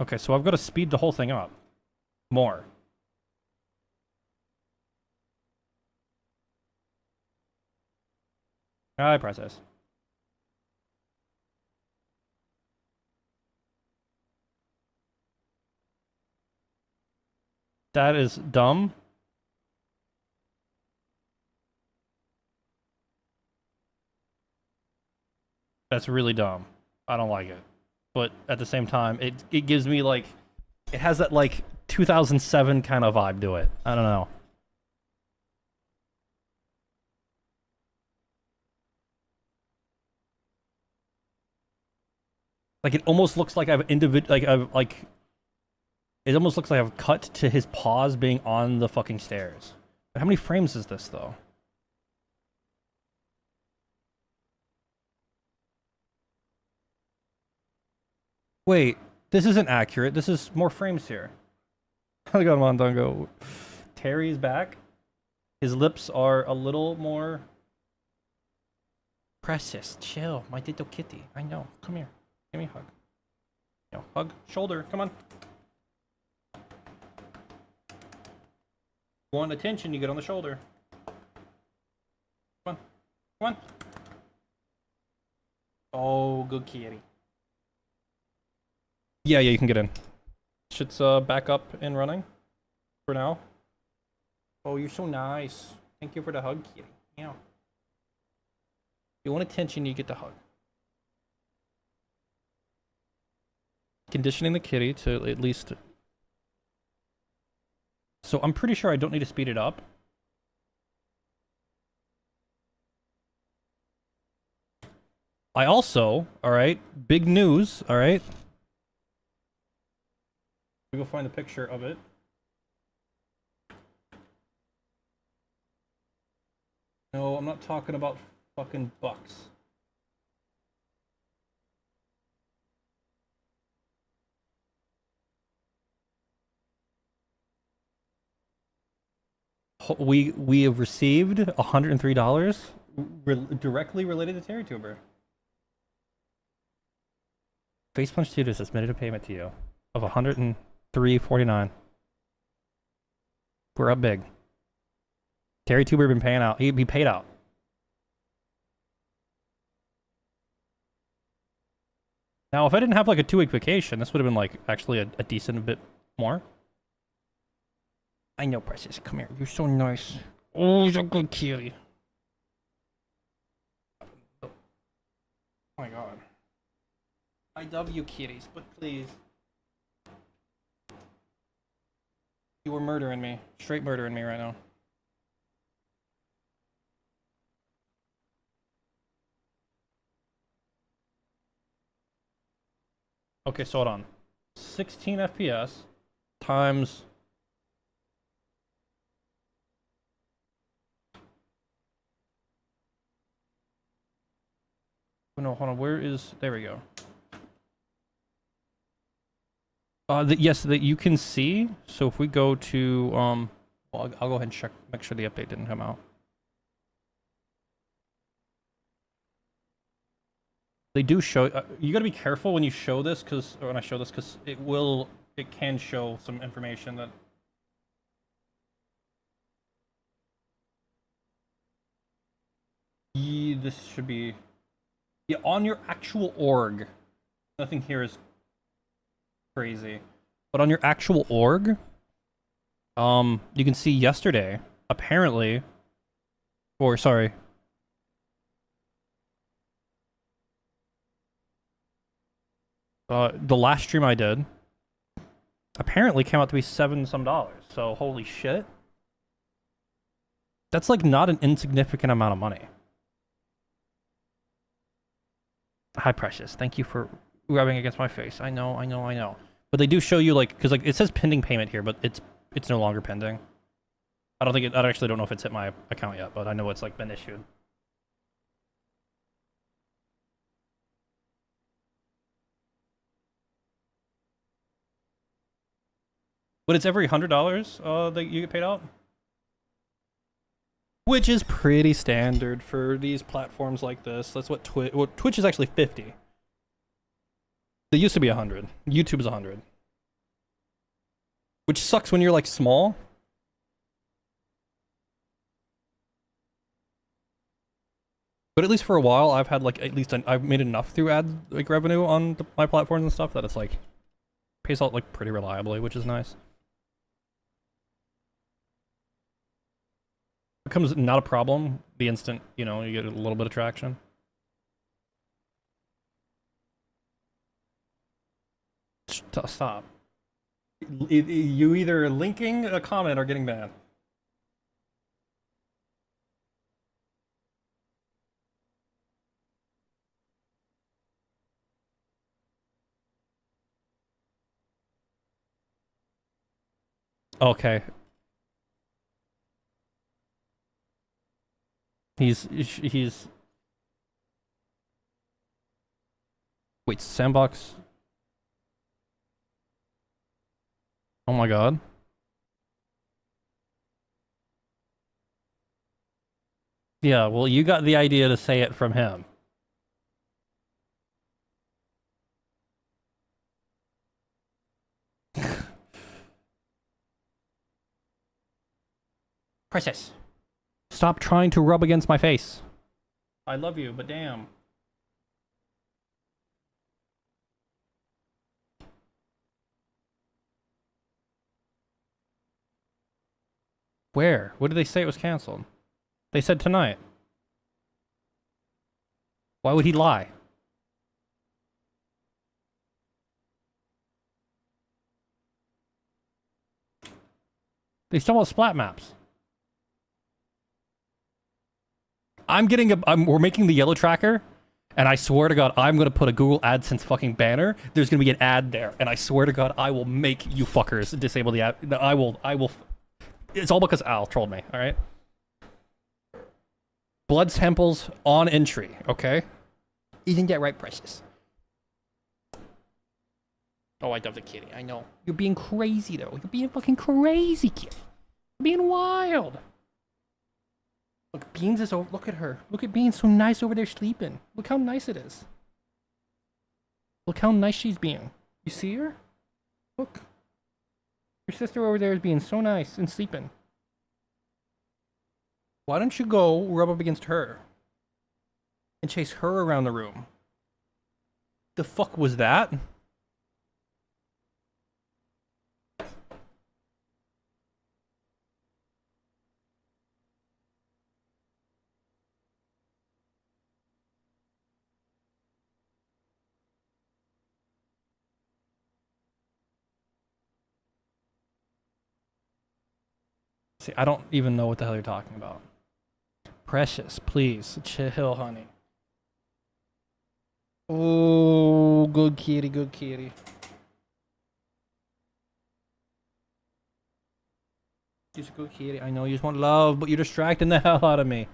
Okay, so I've got to speed the whole thing up more. I process. That is dumb. That's really dumb. I don't like it. But at the same time, it gives me like, it has that like 2007 kind of vibe to it. I don't know. Like it almost looks like I've it almost looks like I've cut to his paws being on the fucking stairs. But how many frames is this though? Wait, this isn't accurate. This is more frames here. I got Mondongo. Terry's back. His lips are a little more precious. Chill, my little kitty. I know. Come here. Give me a hug. No, hug. Shoulder. Come on. You want attention, you get on the shoulder. Come on. Come on. Oh, good kitty. Yeah, you can get in. Shit's back up and running for now. Oh, you're so nice. Thank you for the hug, kitty. Yeah. You want attention, you get the hug. Conditioning the kitty to at least... So I'm pretty sure I don't need to speed it up. I also, alright, big news, alright? We go find the picture of it. No, I'm not talking about fucking bucks. We have received $103 directly related to TerryTuber. Facepunch Studios has submitted a payment to you of $103.49. We're up big. TerryTuber been paying out. He'd be paid out. Now, if I didn't have like a 2-week vacation, this would have been like actually a decent bit more. I know, Precious. Come here. You're so nice. Oh, you're a good kitty. Oh my god. I love you, kitties, but please. You were murdering me. Straight murdering me right now. Okay, so hold on. 16 FPS times... Oh, no, hold on. Where is... There we go. Yes, that you can see. So if we go to... Well, I'll go ahead and check, make sure the update didn't come out. They do show... you gotta be careful when you show this, because... Or when I show this, because it can show some information that... This should be... Yeah, on your actual org. Nothing here is crazy. But on your actual org, you can see yesterday, apparently... Or, sorry... the last stream I did apparently came out to be $7 some. So holy shit. That's like not an insignificant amount of money. Hi, Precious. Thank you for rubbing against my face. I know. But they do show you like, because like it says pending payment here, but it's no longer pending. I actually don't know if it's hit my account yet, but I know it's like been issued. But it's every $100 that you get paid out, which is pretty standard for these platforms like this. That's what Twitch is actually 50. They used to be 100. YouTube is 100, which sucks when you're like small. But at least for a while, I've had like I've made enough through ad like revenue on my platforms and stuff that it's like pays out like pretty reliably, which is nice. Becomes not a problem the instant, you know, you get a little bit of traction. Stop. You either linking a comment or getting banned. Okay. He's wait, S&box. Oh my god. Yeah, well, you got the idea to say it from him. Princess, stop trying to rub against my face. I love you, but damn. Where? What did they say it was canceled? They said tonight. Why would he lie? They still want splat maps. we're making the yellow tracker, and I swear to God, I'm gonna put a Google AdSense fucking banner. There's gonna be an ad there, and I swear to God, I will make you fuckers disable the ad. I will. It's all because Al trolled me, alright? Blood samples on entry, okay? Isn't that right, Precious? Oh, I love the kitty, I know. You're being crazy, though. You're being fucking crazy, kid. You're being wild. Look, Beans is over. Look at her. Look at Beans, so nice over there sleeping. Look how nice it is. Look how nice she's being. You see her? Look. Your sister over there is being so nice and sleeping. Why don't you go rub up against her and chase her around the room? The fuck was that? See, I don't even know what the hell you're talking about. Precious, please, chill, honey. Oh, good kitty, good kitty. You're a good kitty. I know you just want love, but you're distracting the hell out of me.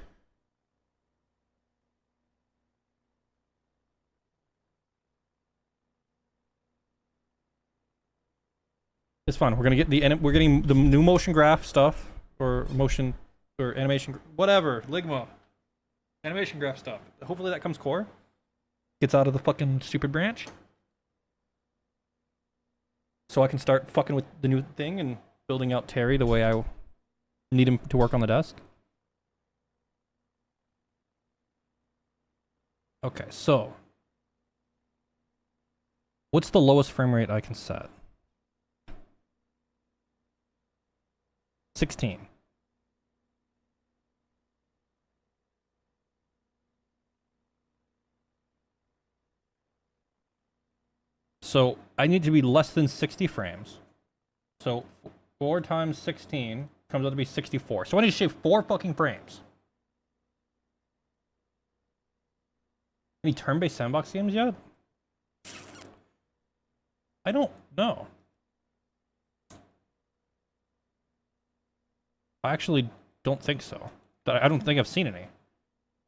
It's fun. We're getting the new motion graph stuff, or motion, or animation, whatever, Ligma. Animation graph stuff. Hopefully that comes core. Gets out of the fucking stupid branch. So I can start fucking with the new thing and building out Terry the way I need him to work on the desk. Okay, so. What's the lowest frame rate I can set? 16. So I need to be less than 60 frames. So 4 times 16 comes out to be 64. So I need to shave 4 fucking frames. Any turn-based S&box games yet? I don't know. I actually don't think so. I don't think I've seen any.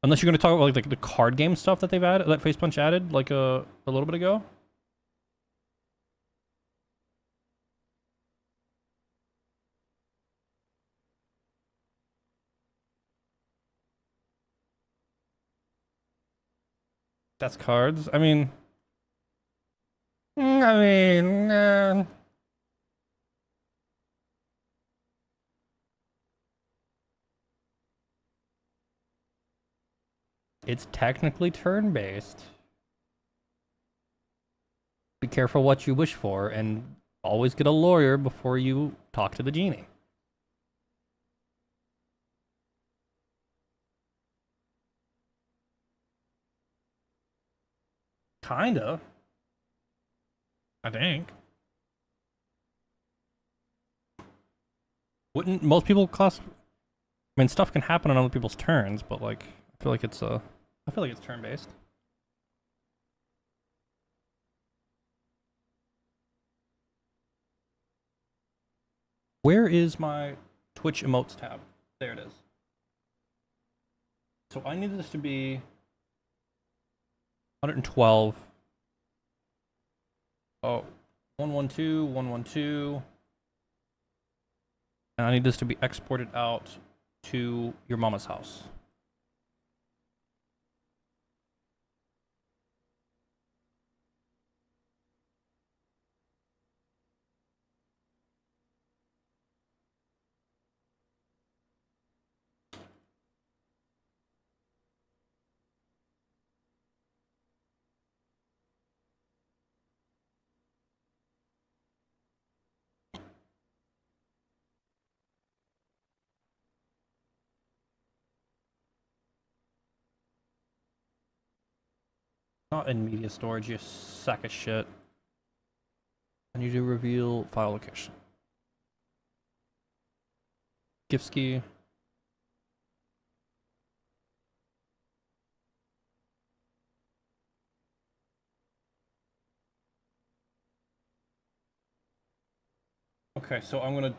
Unless you're going to talk about like the card game stuff that they've added, that Facepunch added like a little bit ago. That's cards. I mean, I mean, it's technically turn-based. Be careful what you wish for, and always get a lawyer before you talk to the genie. Kinda. I think. Wouldn't most people cost? I mean, stuff can happen on other people's turns, but like, I feel like it's turn-based. Where is my Twitch emotes tab? There it is. So I need this to be 112. Oh, 112, 112. And I need this to be exported out to your mama's house. Not in media storage, you sack of shit. I need to reveal file location. Gift key. Okay, so I'm gonna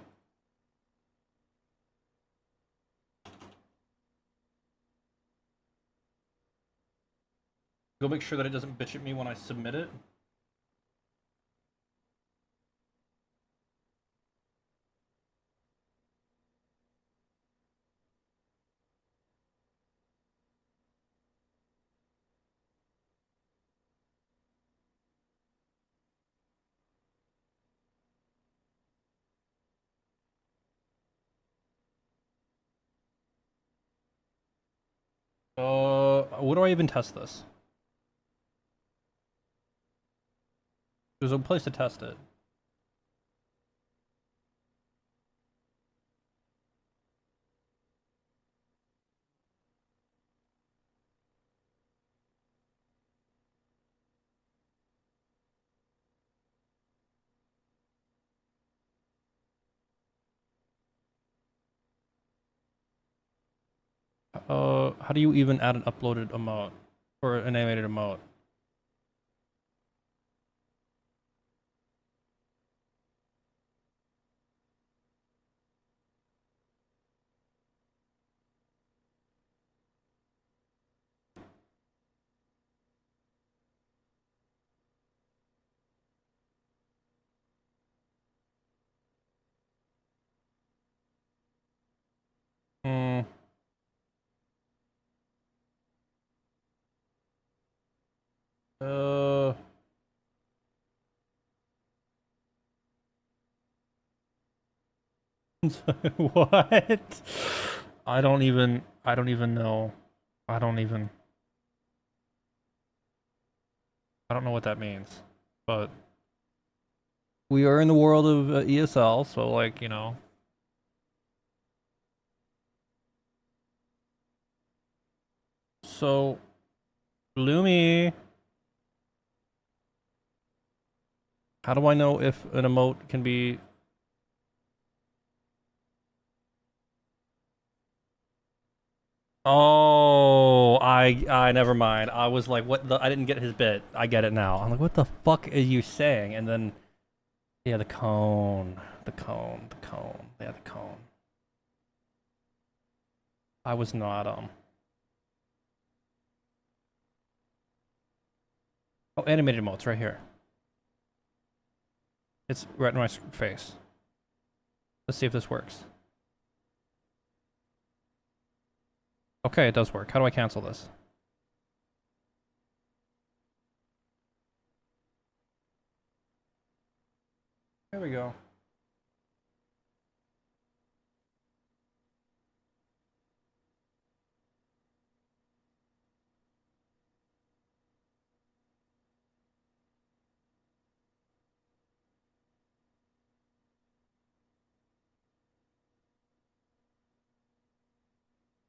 go make sure that it doesn't bitch at me when I submit it. Where do I even test this? There's a place to test it. How do you even add an uploaded emote or an animated emote? Hmm. Uh. What? I don't even know. I don't even, I don't know what that means. But we are in the world of ESL, so like, you know. So, Bloomy, how do I know if an emote can be? Oh, I never mind. I was like, what the? I didn't get his bit. I get it now. I'm like, what the fuck are you saying? And then, yeah, the cone, the cone, the cone, yeah, the cone. I was not Oh, animated emotes right here. It's right in my face. Let's see if this works. Okay, it does work. How do I cancel this? There we go.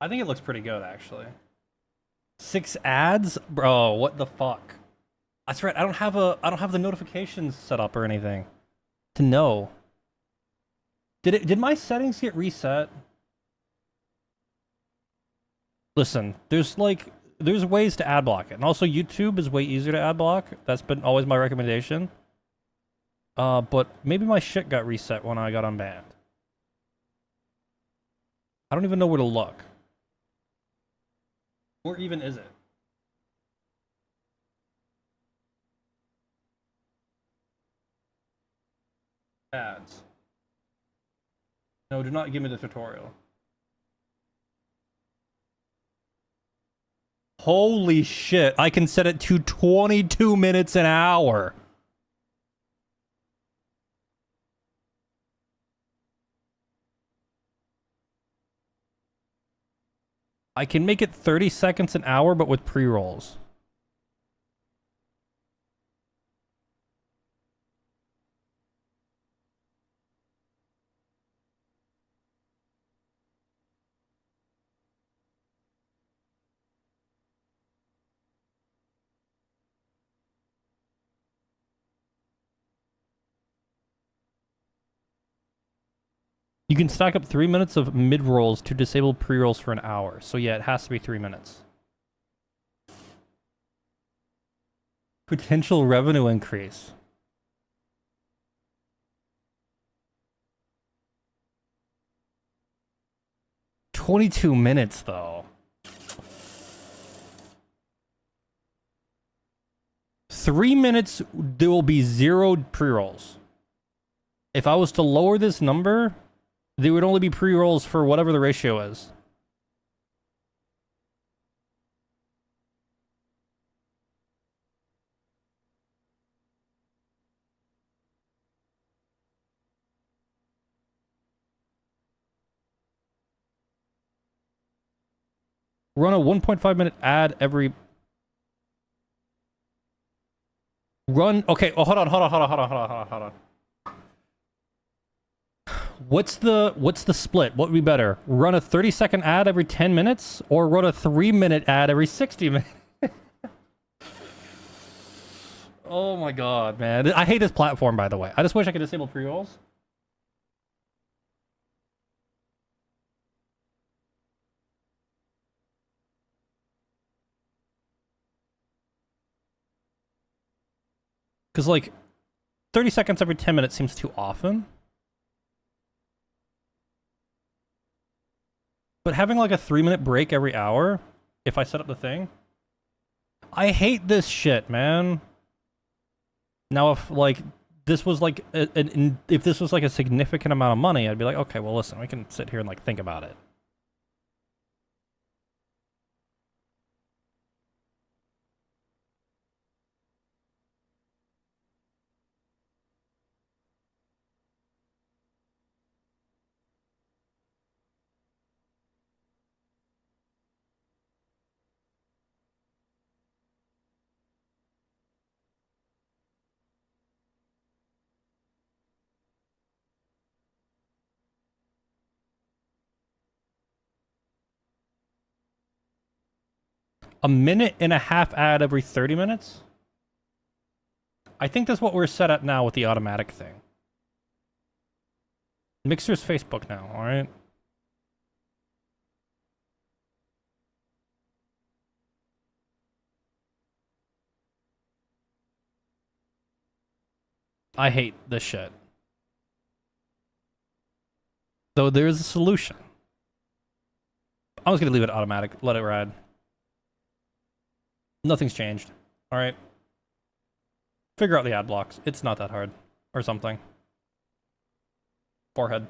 I think it looks pretty good, actually. 6 ads? Bro, what the fuck? That's right, I don't have the notifications set up or anything to know. Did my settings get reset? Listen, there's ways to ad block it. And also YouTube is way easier to ad block. That's been always my recommendation. But maybe my shit got reset when I got unbanned. I don't even know where to look. Or even is it? Ads. No, do not give me the tutorial. Holy shit, I can set it to 22 minutes an hour. I can make it 30 seconds an hour, but with pre-rolls. You can stack up 3 minutes of mid-rolls to disable pre-rolls for an hour. So yeah, it has to be 3 minutes. Potential revenue increase. $22 minutes, though. 3 minutes, there will be 0 pre-rolls. If I was to lower this number, there would only be pre-rolls for whatever the ratio is. Run a 1.5 minute ad every... Run... Okay, oh, hold on. What's the split? What would be better? Run a 30-second ad every 10 minutes or run a 3-minute ad every 60 minutes? Oh my god, man. I hate this platform, by the way. I just wish I could disable pre-rolls. Because, like, 30 seconds every 10 minutes seems too often. But having, like, a 3-minute break every hour, if I set up the thing... I hate this shit, man. Now, if, like, this was, like, if this was, like, a significant amount of money, I'd be like, okay, well, listen, we can sit here and, like, think about it. A minute and a half ad every 30 minutes? I think that's what we're set at now with the automatic thing. Mixer's Facebook now, alright? I hate this shit. Though there's a solution. I was gonna leave it automatic, let it ride. Nothing's changed. Alright. Figure out the ad blocks. It's not that hard. Or something. Forehead.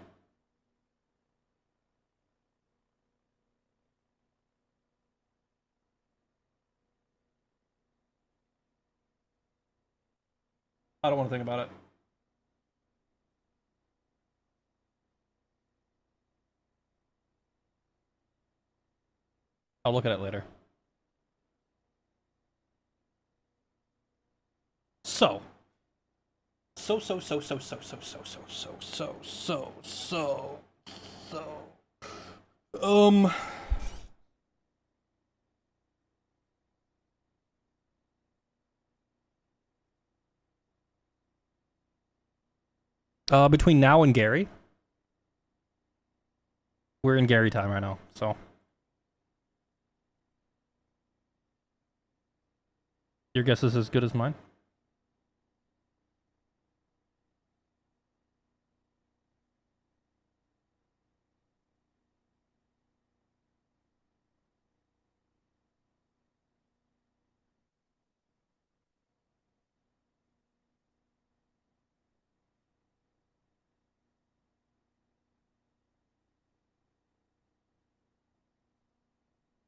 I don't want to think about it. I'll look at it later. So. Um. Between now and Gary, we're in Gary time right now, so. Your guess is as good as mine?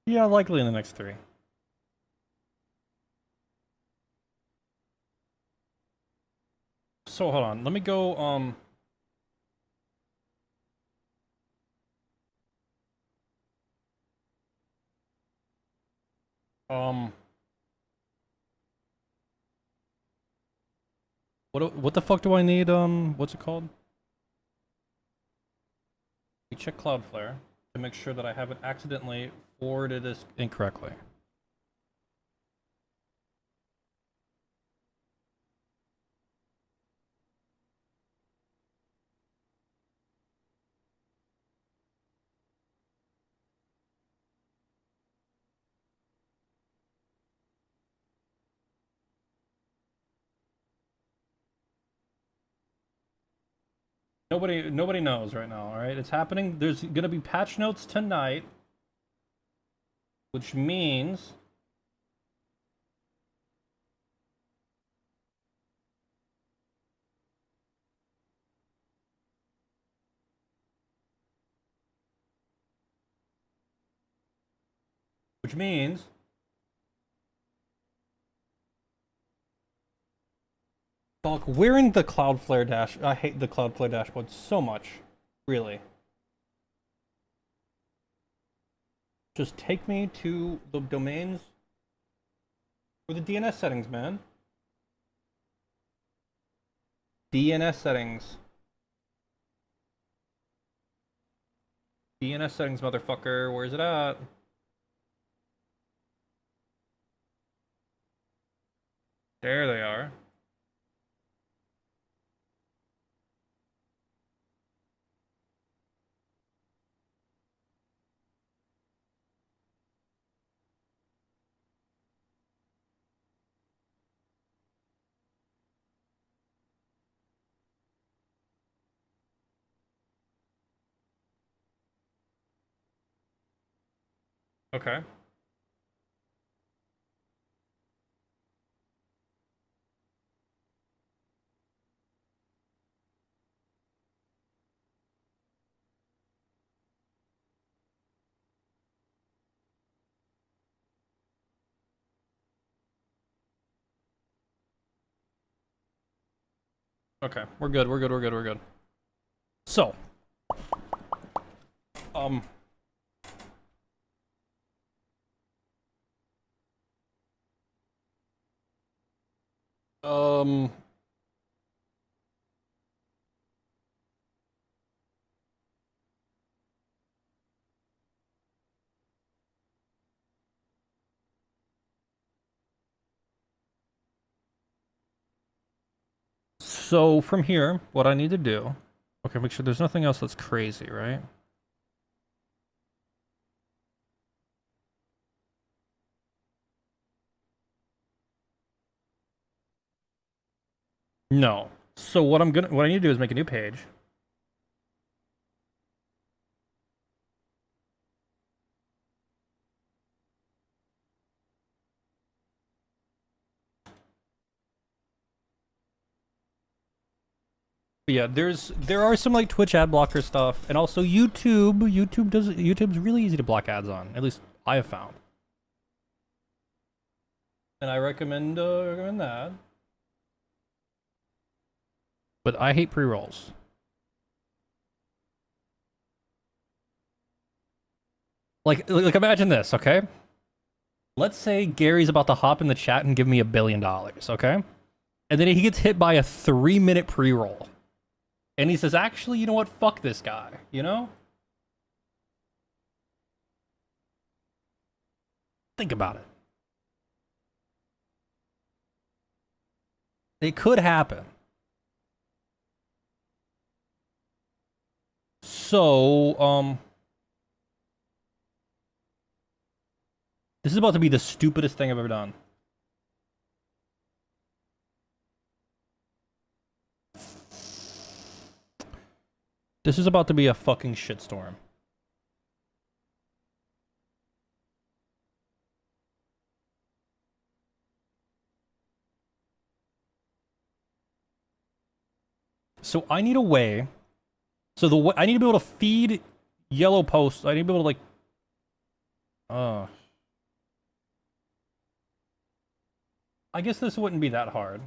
Yeah, likely in the next 3. So hold on, let me go, um, what the fuck do I need, what's it called? We check Cloudflare to make sure that I haven't accidentally forwarded this incorrectly. Nobody knows right now, alright? It's happening. There's gonna be patch notes tonight, which means fuck, wearing the Cloudflare dash. I hate the Cloudflare dashboard so much. Really. Just take me to the domains or the DNS settings, man. DNS settings. DNS settings, motherfucker. Where's it at? There they are. Okay. Okay. We're good. We're good. We're good. We're good. So. Um. Um. So from here, what I need to do. Okay, make sure there's nothing else that's crazy, right? No. So what I need to do is make a new page. But yeah, there are some like Twitch ad blocker stuff, and also YouTube. YouTube's really easy to block ads on. At least I have found, and I recommend that. But I hate pre-rolls. Like imagine this, okay? Let's say Gary's about to hop in the chat and give me $1 billion, okay? And then he gets hit by a 3-minute pre-roll. And he says, actually, you know what? Fuck this guy, you know? Think about it. It could happen. So, this is about to be the stupidest thing I've ever done. This is about to be a fucking shitstorm. So I need a way. So I need to be able to feed yellow posts. I need to be able to like. I guess this wouldn't be that hard.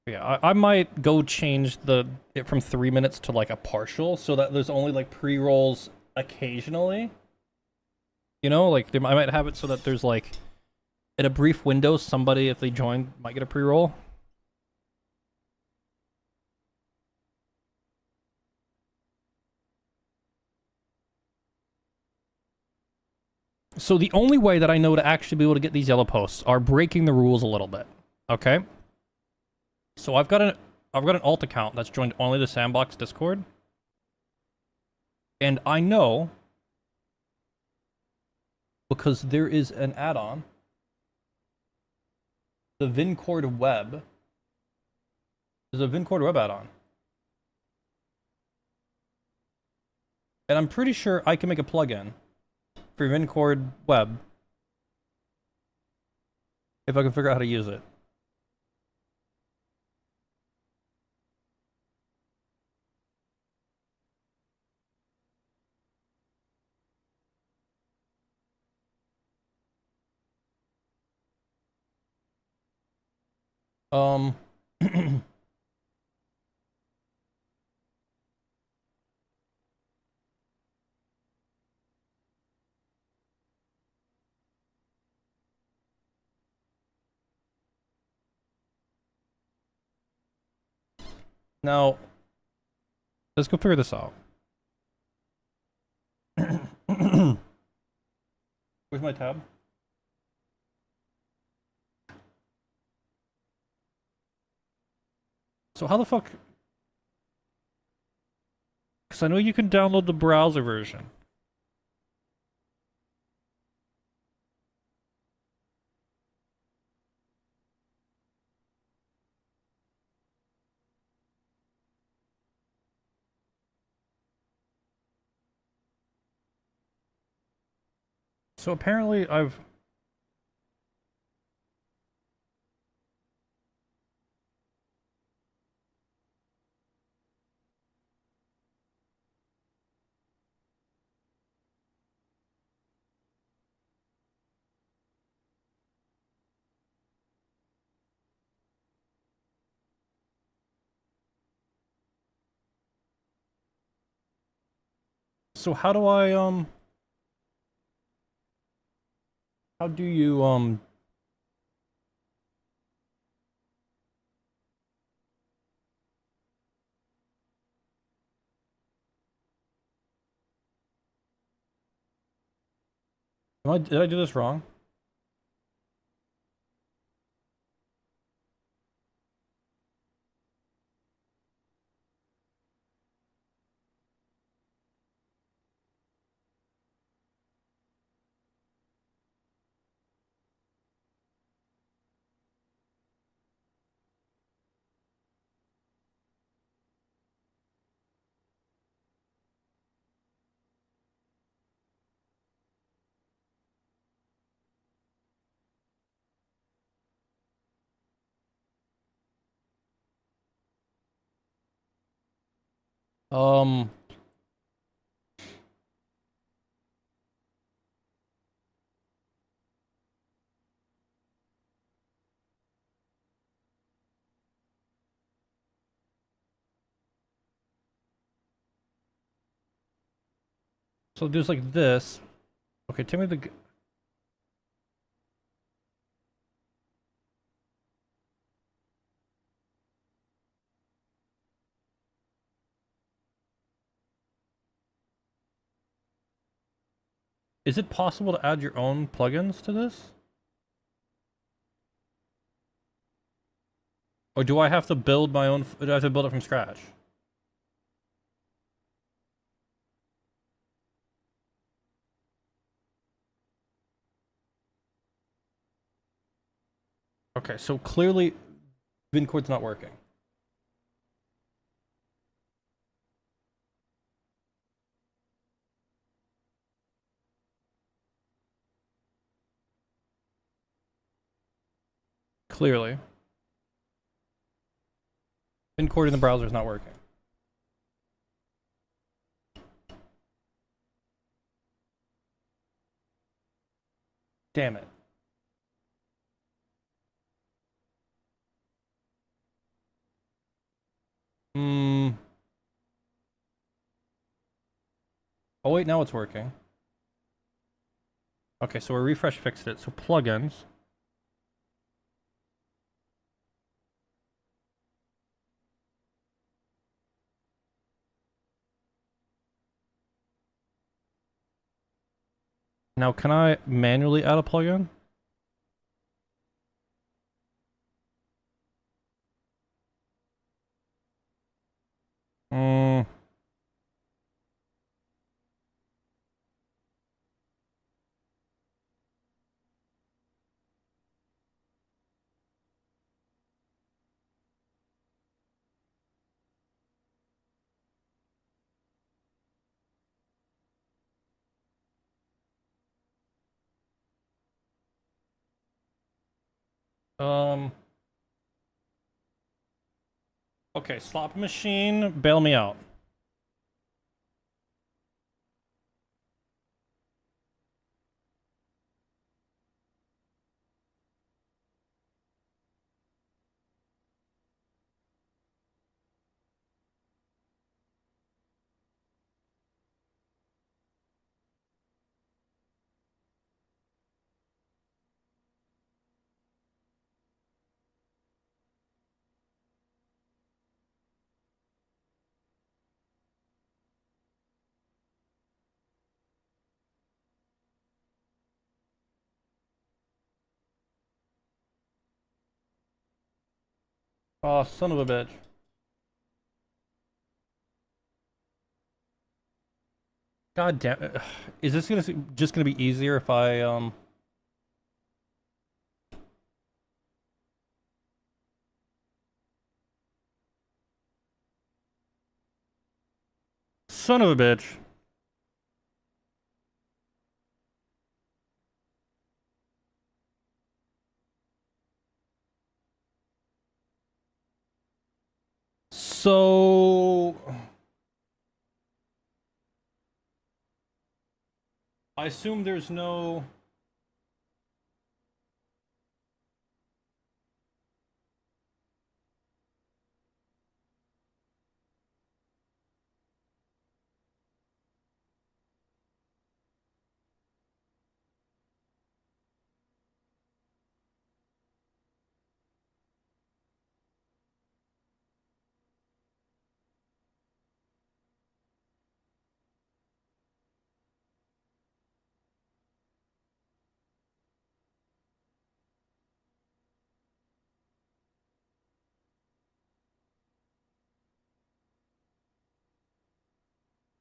Yeah, I might go change it from 3 minutes to like a partial, so that there's only like pre-rolls occasionally. You know, like I might have it so that there's like in a brief window, somebody if they join might get a pre-roll. So the only way that I know to actually be able to get these yellow posts are breaking the rules a little bit. Okay. So I've got an alt account that's joined only the S&box Discord. And I know because there is an add-on, the Vincord Web. There's a Vincord Web add-on. And I'm pretty sure I can make a plugin for Vincord Web if I can figure out how to use it. Now, let's go figure this out. Where's my tab? So how the fuck? Because I know you can download the browser version. So apparently I've... So how do I, how do you, did I do this wrong? Um, So there's like this. Okay, tell me the. Is it possible to add your own plugins to this? Or do I have to build my own? Do I have to build it from scratch? Okay, so clearly Vincord's not working. Clearly. Vincord in the browser is not working. Damn it. Hmm. Oh wait, now it's working. Okay, so a refresh fixed it. So plugins. Now, can I manually add a plugin? Hmm. Um. Okay, slot machine, bail me out. Oh, son of a bitch. God damn it. Is this just gonna be easier if I Son of a bitch. So I assume there's no.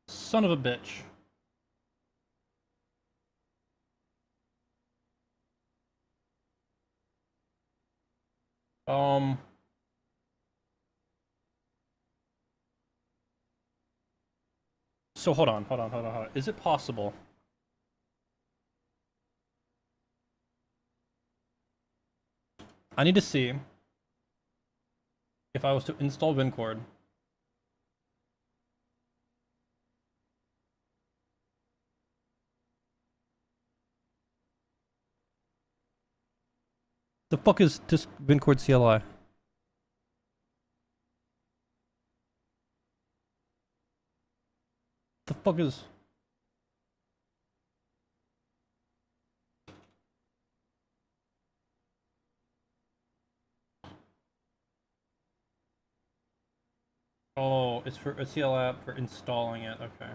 Son of a bitch. Um. So hold on. Is it possible? I need to see if I was to install Vincord. The fuck is this Vincord CLI? The fuck is? Oh, it's for a CL app for installing it. Okay.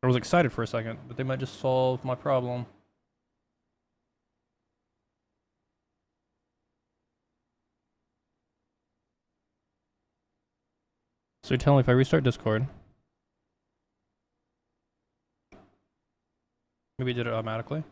I was excited for a second, but they might just solve my problem. So you're telling me if I restart Discord, maybe it did it automatically?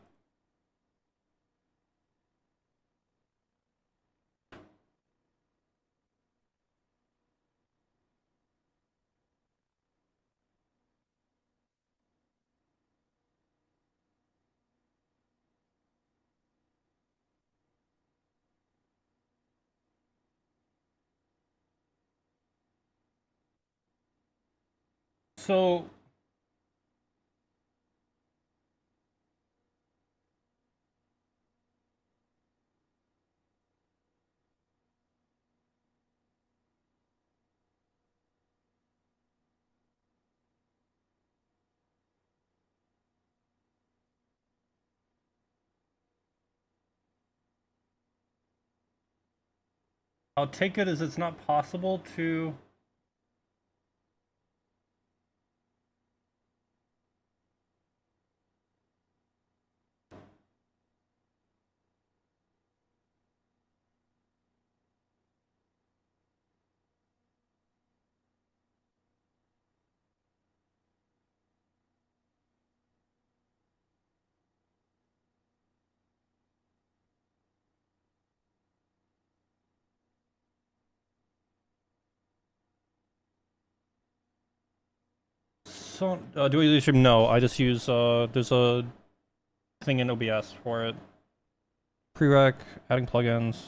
So I'll take it as it's not possible to. So do we use? No, I just use there's a thing in OBS for it. Prereq, adding plugins.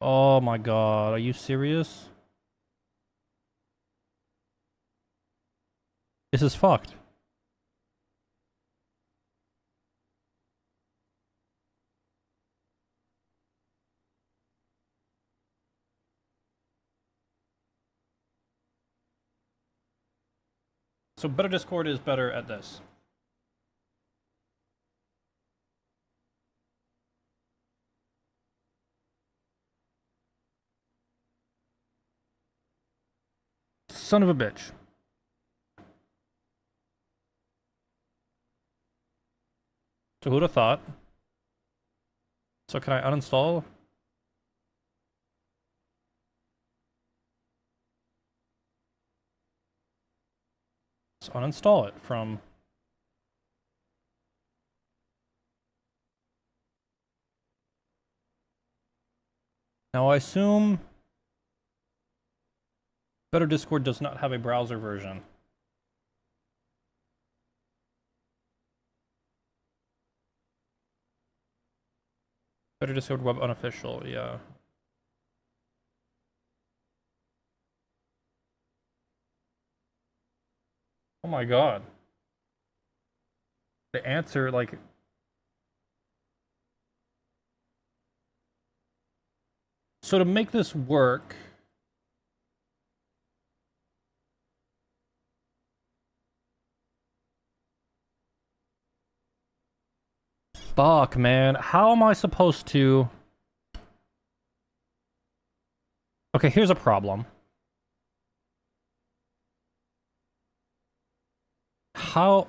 Oh my god, are you serious? This is fucked. So better Discord is better at this. Son of a bitch. So who'd have thought? So can I uninstall? Let's uninstall it from. Now I assume Better Discord does not have a browser version. Better Discord web unofficial, yeah. Oh my god. The answer, like... So to make this work... Fuck, man. How am I supposed to... Okay, here's a problem. How...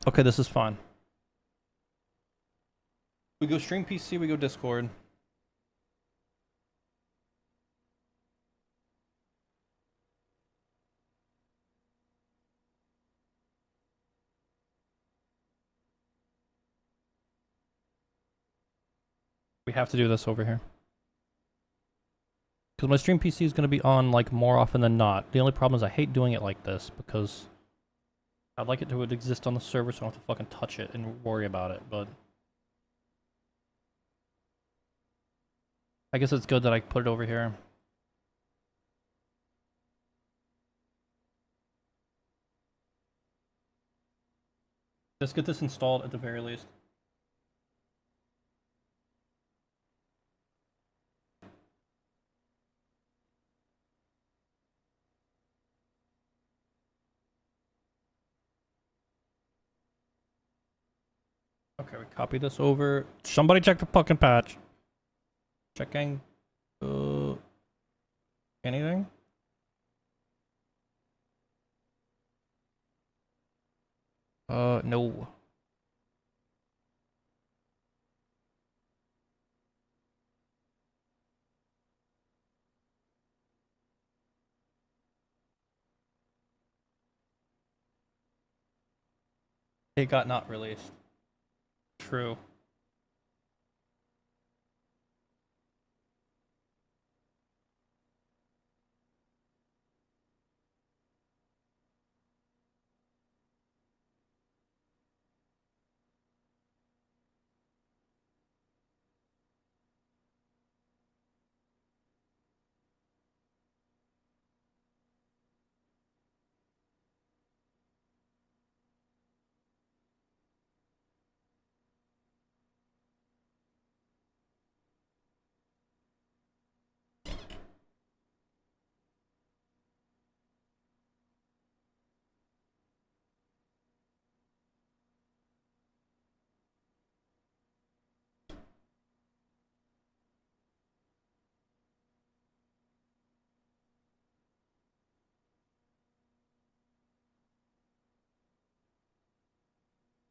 Okay, this is fine. We go stream PC, we go Discord. We have to do this over here. Because my stream PC is going to be on, like, more often than not. The only problem is I hate doing it like this, because I'd like it to exist on the server so I don't have to fucking touch it and worry about it, but... I guess it's good that I put it over here. Let's get this installed at the very least. Okay, we copy this over. Somebody check the fucking patch. Checking. Anything? No. It got not released. True.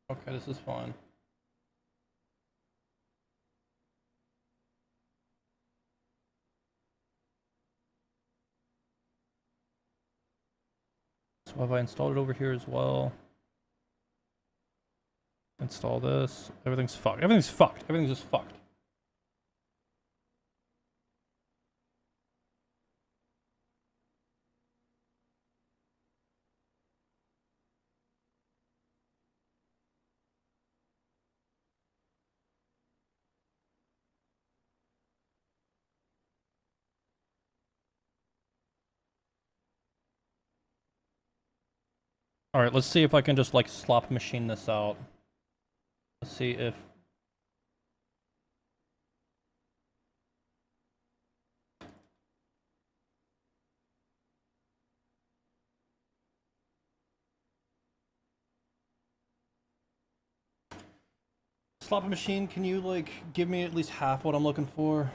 Okay, this is fine. So have I installed it over here as well? Install this. Everything's fucked. Everything's fucked. Everything's just fucked. Alright, let's see if I can just like slot machine this out. Let's see if... Slot machine, can you like give me at least half what I'm looking for?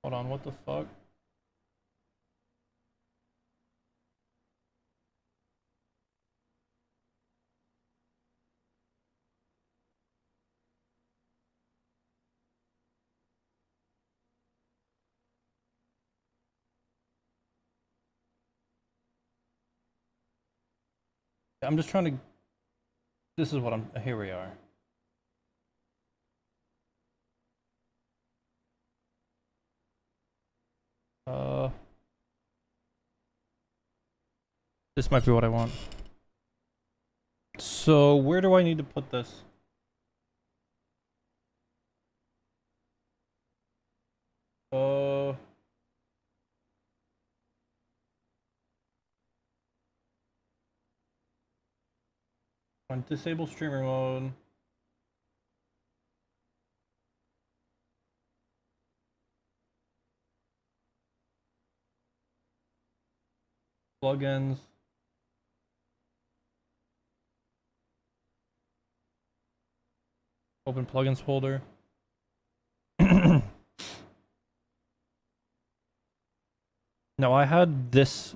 Hold on, what the fuck? I'm just trying to... This is what I'm... Here we are. This might be what I want. So, where do I need to put this? On disable streamer mode. Plugins. Open plugins folder. No, I had this.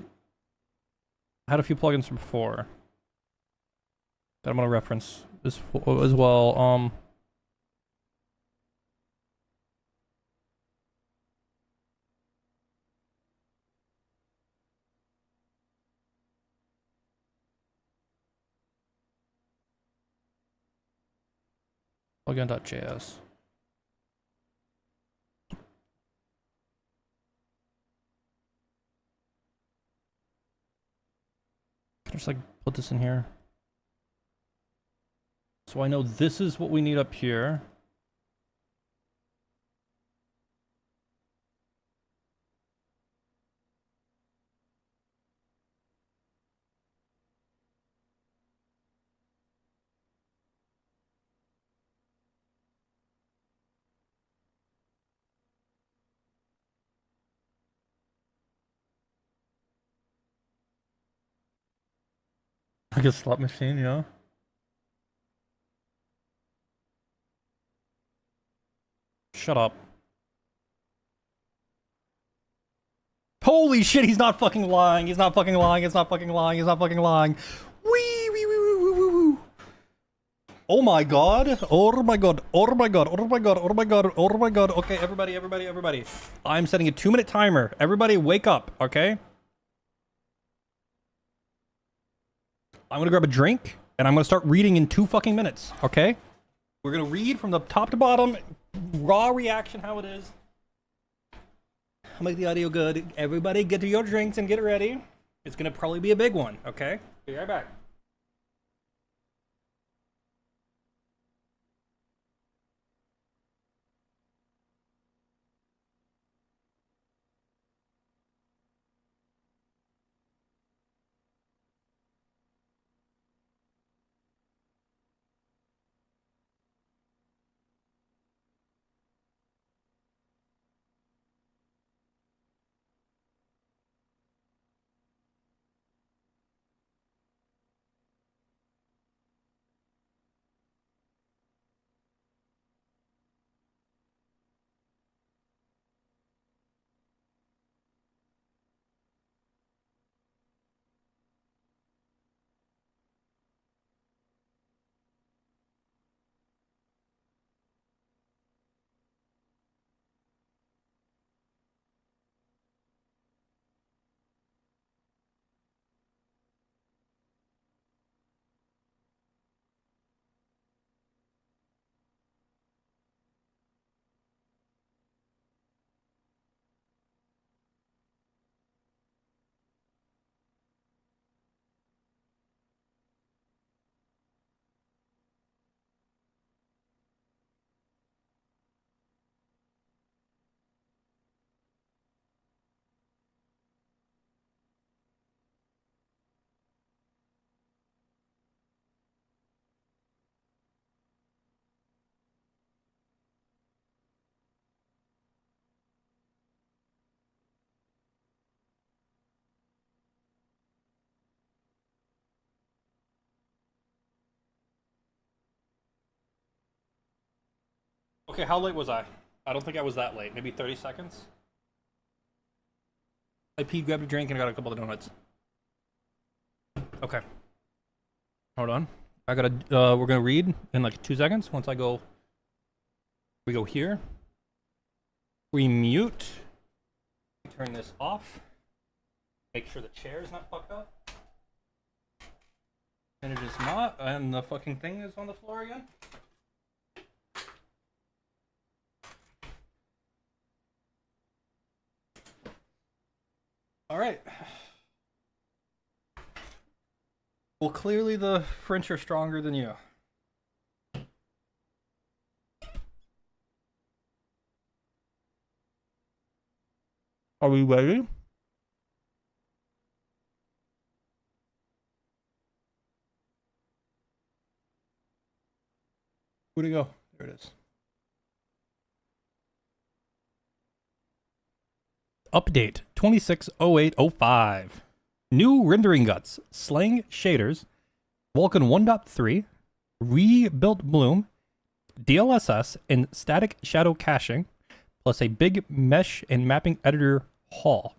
I had a few plugins before that I'm gonna reference as well. Plugin.js. Can I just like put this in here? So I know this is what we need up here. Like a slot machine, yeah. Shut up. Holy shit, he's not fucking lying. He's not fucking lying. He's not fucking lying. He's not fucking lying. Wee, wee, wee, wee, wee, wee, wee. Oh my god. Oh my god. Oh my god. Oh my god. Oh my god. Oh my god. Okay, everybody. I'm setting a 2-minute timer. Everybody wake up, okay? I'm gonna grab a drink and I'm gonna start reading in 2 fucking minutes, okay? We're gonna read from the top to bottom, raw reaction, how it is. I'll make the audio good. Everybody get to your drinks and get ready. It's gonna probably be a big one, okay? Be right back. Okay, how late was I? I don't think I was that late. Maybe 30 seconds? I peed, grabbed a drink, and I got a couple of donuts. Okay. Hold on. I gotta, we're gonna read in like 2 seconds. Once I go, we go here. We mute. Turn this off. Make sure the chair is not fucked up. And it is not, and the fucking thing is on the floor again. All right. Well, clearly the French are stronger than you. Are we ready? Where'd it go? There it is. Update 260805. New rendering guts, slang shaders, Vulkan 1.3, rebuilt bloom, DLSS, and static shadow caching, plus a big mesh and mapping editor haul.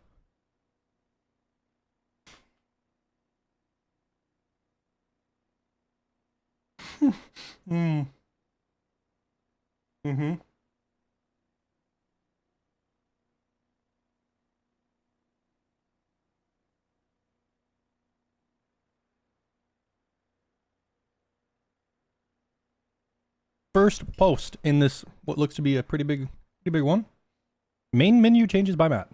Mm-hmm. First post in this, what looks to be a pretty big one. Main menu changes by Matt.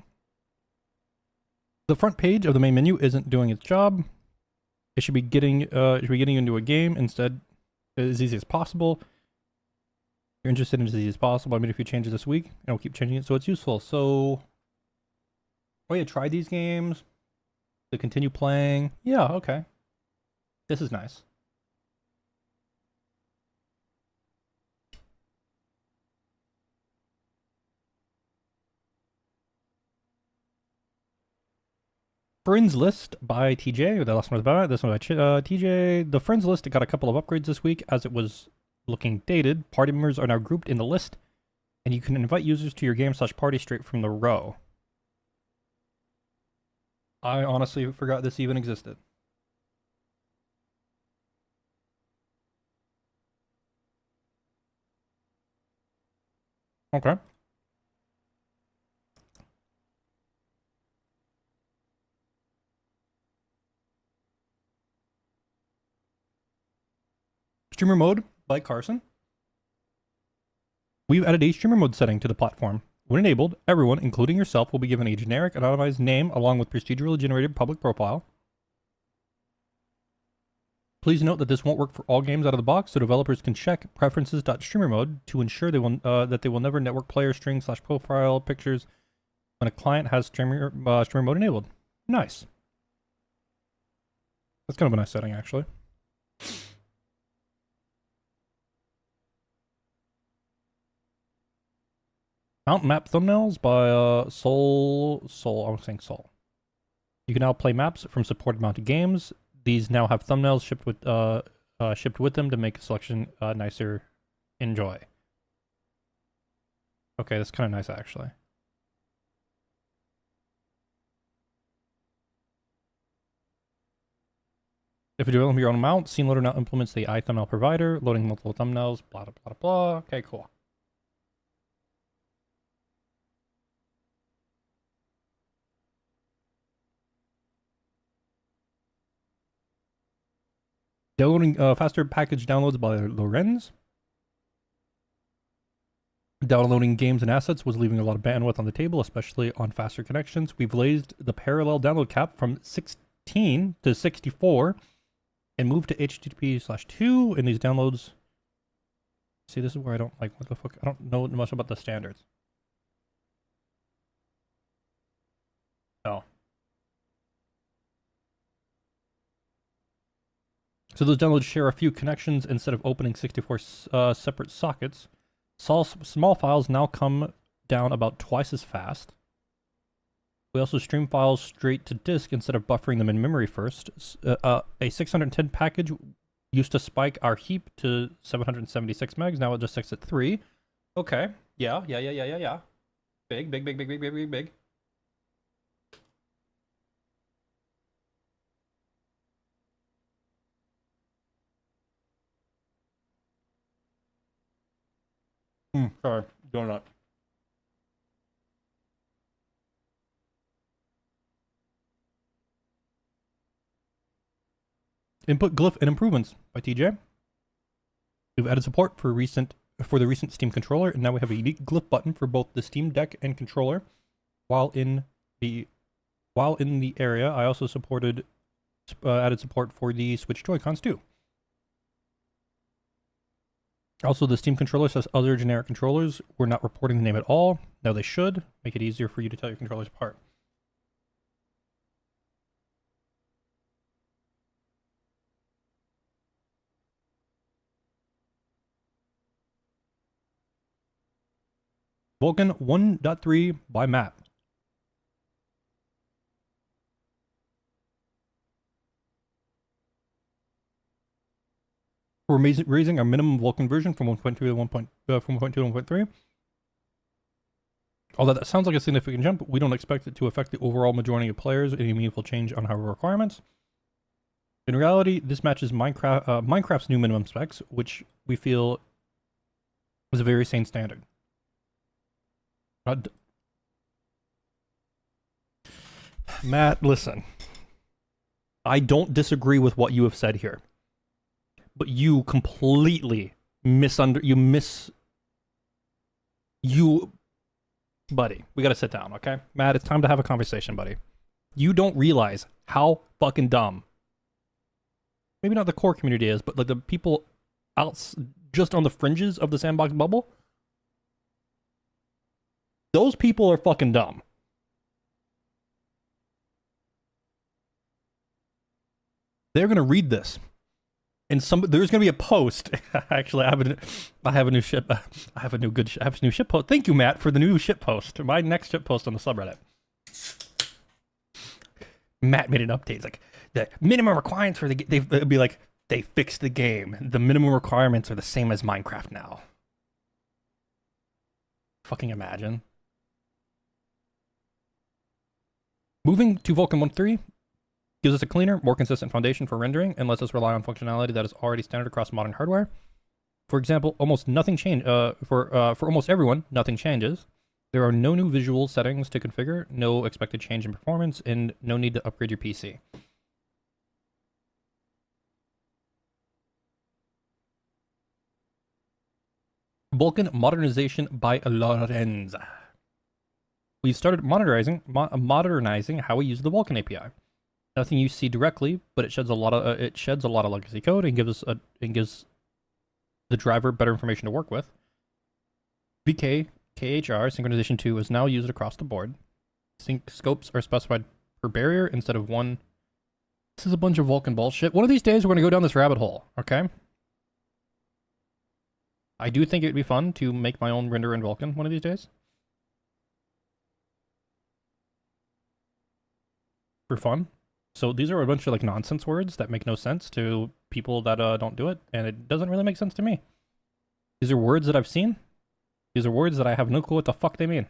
The front page of the main menu isn't doing its job. It should be getting you into a game instead. as easy as possible. You're interested in as easy as possible. I mean, if you change it this week, and we'll keep changing it so it's useful. So, oh yeah, try these games to continue playing. Yeah, okay. This is nice. Friends list by TJ. The last one was about it. This one by TJ. The friends list got a couple of upgrades this week as it was looking dated. Party members are now grouped in the list, and you can invite users to your game/party straight from the row. I honestly forgot this even existed. Okay. Streamer mode by Carson. We've added a streamer mode setting to the platform. When enabled, everyone, including yourself, will be given a generic anonymized name along with procedurally generated public profile. Please note that this won't work for all games out of the box, so developers can check preferences.streamer mode to ensure that they will never network player string/profile pictures when a client has streamer mode enabled. Nice. That's kind of a nice setting, actually. Mount map thumbnails by Soul. I'm saying Soul. You can now play maps from supported mounted games. These now have thumbnails shipped with them to make a selection nicer. Enjoy. Okay, that's kind of nice actually. If you develop your own mount, Scene Loader now implements the iThumbnail provider, loading multiple thumbnails. Blah blah blah blah. Okay, cool. Downloading faster package downloads by Lorenz. Downloading games and assets was leaving a lot of bandwidth on the table, especially on faster connections. We've raised the parallel download cap from 16 to 64 and moved to HTTP/2 in these downloads. See, this is where I don't like, what the fuck? I don't know much about the standards. Oh. So those downloads share a few connections instead of opening 64 separate sockets. Small files now come down about twice as fast. We also stream files straight to disk instead of buffering them in memory first. A 610 package used to spike our heap to 776 megs. Now it just sits at 3. Okay. Yeah. Big. Sorry, donut. Input glyph and improvements by TJ. We've added support for the recent Steam controller, and now we have a unique glyph button for both the Steam Deck and controller. While in the area, I also added support for the Switch Joy-Cons too. Also, the Steam controller says other generic controllers. We're not reporting the name at all. Now they should. Make it easier for you to tell your controllers apart. Vulkan 1.3 by Matt. We're raising our minimum Vulkan version from 1.2 to 1.3. Although that sounds like a significant jump, we don't expect it to affect the overall majority of players any meaningful change on our requirements. In reality, this matches Minecraft's new minimum specs, which we feel is a very sane standard. Matt, listen. I don't disagree with what you have said here. But you completely buddy, we gotta sit down, okay? Matt, it's time to have a conversation, buddy. You don't realize how fucking dumb, maybe not the core community is, but like the people just on the fringes of the sandbox bubble, those people are fucking dumb. They're gonna read this, and there's gonna be a post. Actually, I have a new ship post. Thank you, Matt, for the new ship post. My next ship post on the subreddit. Matt made an update. It's like the minimum requirements for they'd be like, they fixed the game. The minimum requirements are the same as Minecraft now. Fucking imagine. Moving to Vulkan 1.3 gives us a cleaner, more consistent foundation for rendering and lets us rely on functionality that is already standard across modern hardware. For example, almost nothing for almost everyone, nothing changes. There are no new visual settings to configure, no expected change in performance, and no need to upgrade your PC. Vulkan modernization by Lorenz. We started modernizing how we use the Vulkan API. Nothing you see directly, but it sheds a lot of legacy code and gives the driver better information to work with. VK KHR synchronization 2 is now used across the board. Sync scopes are specified per barrier instead of one. This is a bunch of Vulkan bullshit. One of these days, we're going to go down this rabbit hole, okay? I do think it would be fun to make my own render in Vulkan one of these days. For fun. So these are a bunch of like nonsense words that make no sense to people that don't do it, and it doesn't really make sense to me. These are words that I've seen. These are words that I have no clue what the fuck they mean.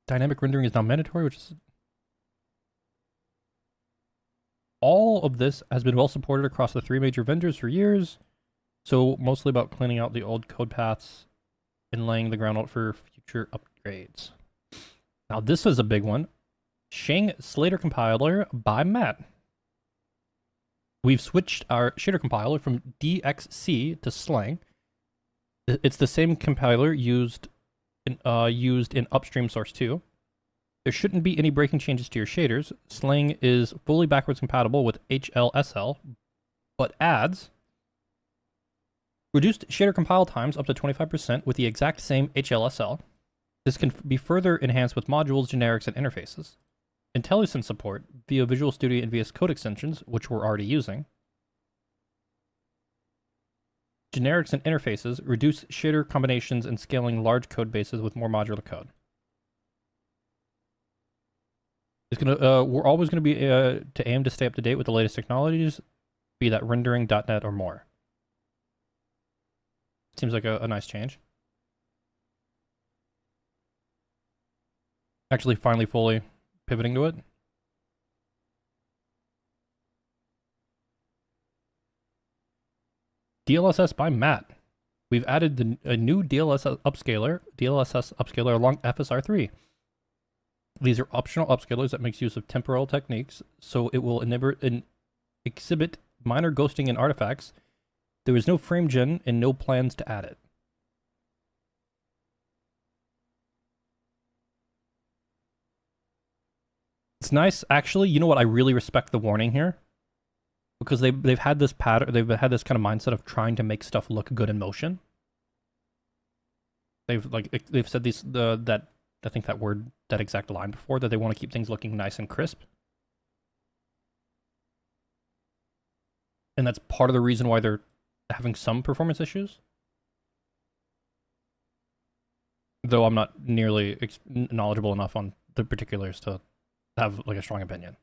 Dynamic rendering is now mandatory, which is... All of this has been well supported across the 3 major vendors for years, so mostly about cleaning out the old code paths and laying the groundwork for future upgrades. Now this is a big one. Shang Slater compiler by Matt. We've switched our shader compiler from DXC to Slang. It's the same compiler used in upstream source 2. There shouldn't be any breaking changes to your shaders. Slang is fully backwards compatible with HLSL, but adds reduced shader compile times up to 25% with the exact same HLSL. This can be further enhanced with modules, generics, and interfaces. IntelliSense support via Visual Studio and VS Code extensions, which we're already using. Generics and interfaces reduce shader combinations and scaling large code bases with more modular code. We're always going to be to aim to stay up to date with the latest technologies, be that rendering, .NET, or more. Seems like a nice change. Actually, finally fully pivoting to it. DLSS by Matt. We've added a new DLSS upscaler along FSR3. These are optional upscalers that makes use of temporal techniques, so it will exhibit minor ghosting and artifacts. There is no frame gen and no plans to add it. It's nice, actually. You know what? I really respect the warning here, because they've had this pattern. They've had this kind of mindset of trying to make stuff look good in motion. They've said that I think that exact line before, that they want to keep things looking nice and crisp. And that's part of the reason why they're having some performance issues. Though I'm not nearly knowledgeable enough on the particulars to have like a strong opinion.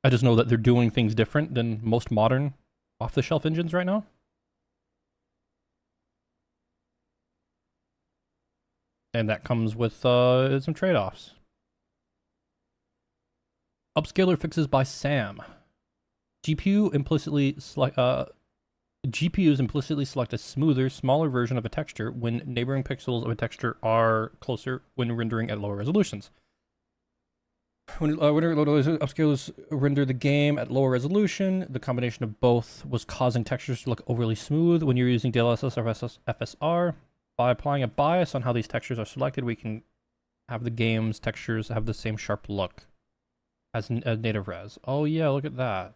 I just know that they're doing things different than most modern off-the-shelf engines right now. And that comes with some trade-offs. Upscaler fixes by Sam. GPUs implicitly select a smoother, smaller version of a texture when neighboring pixels of a texture are closer when rendering at lower resolutions. When upscalers render the game at lower resolution, the combination of both was causing textures to look overly smooth when you're using DLSS or FSR. By applying a bias on how these textures are selected, we can have the game's textures have the same sharp look as native res. Oh yeah, look at that.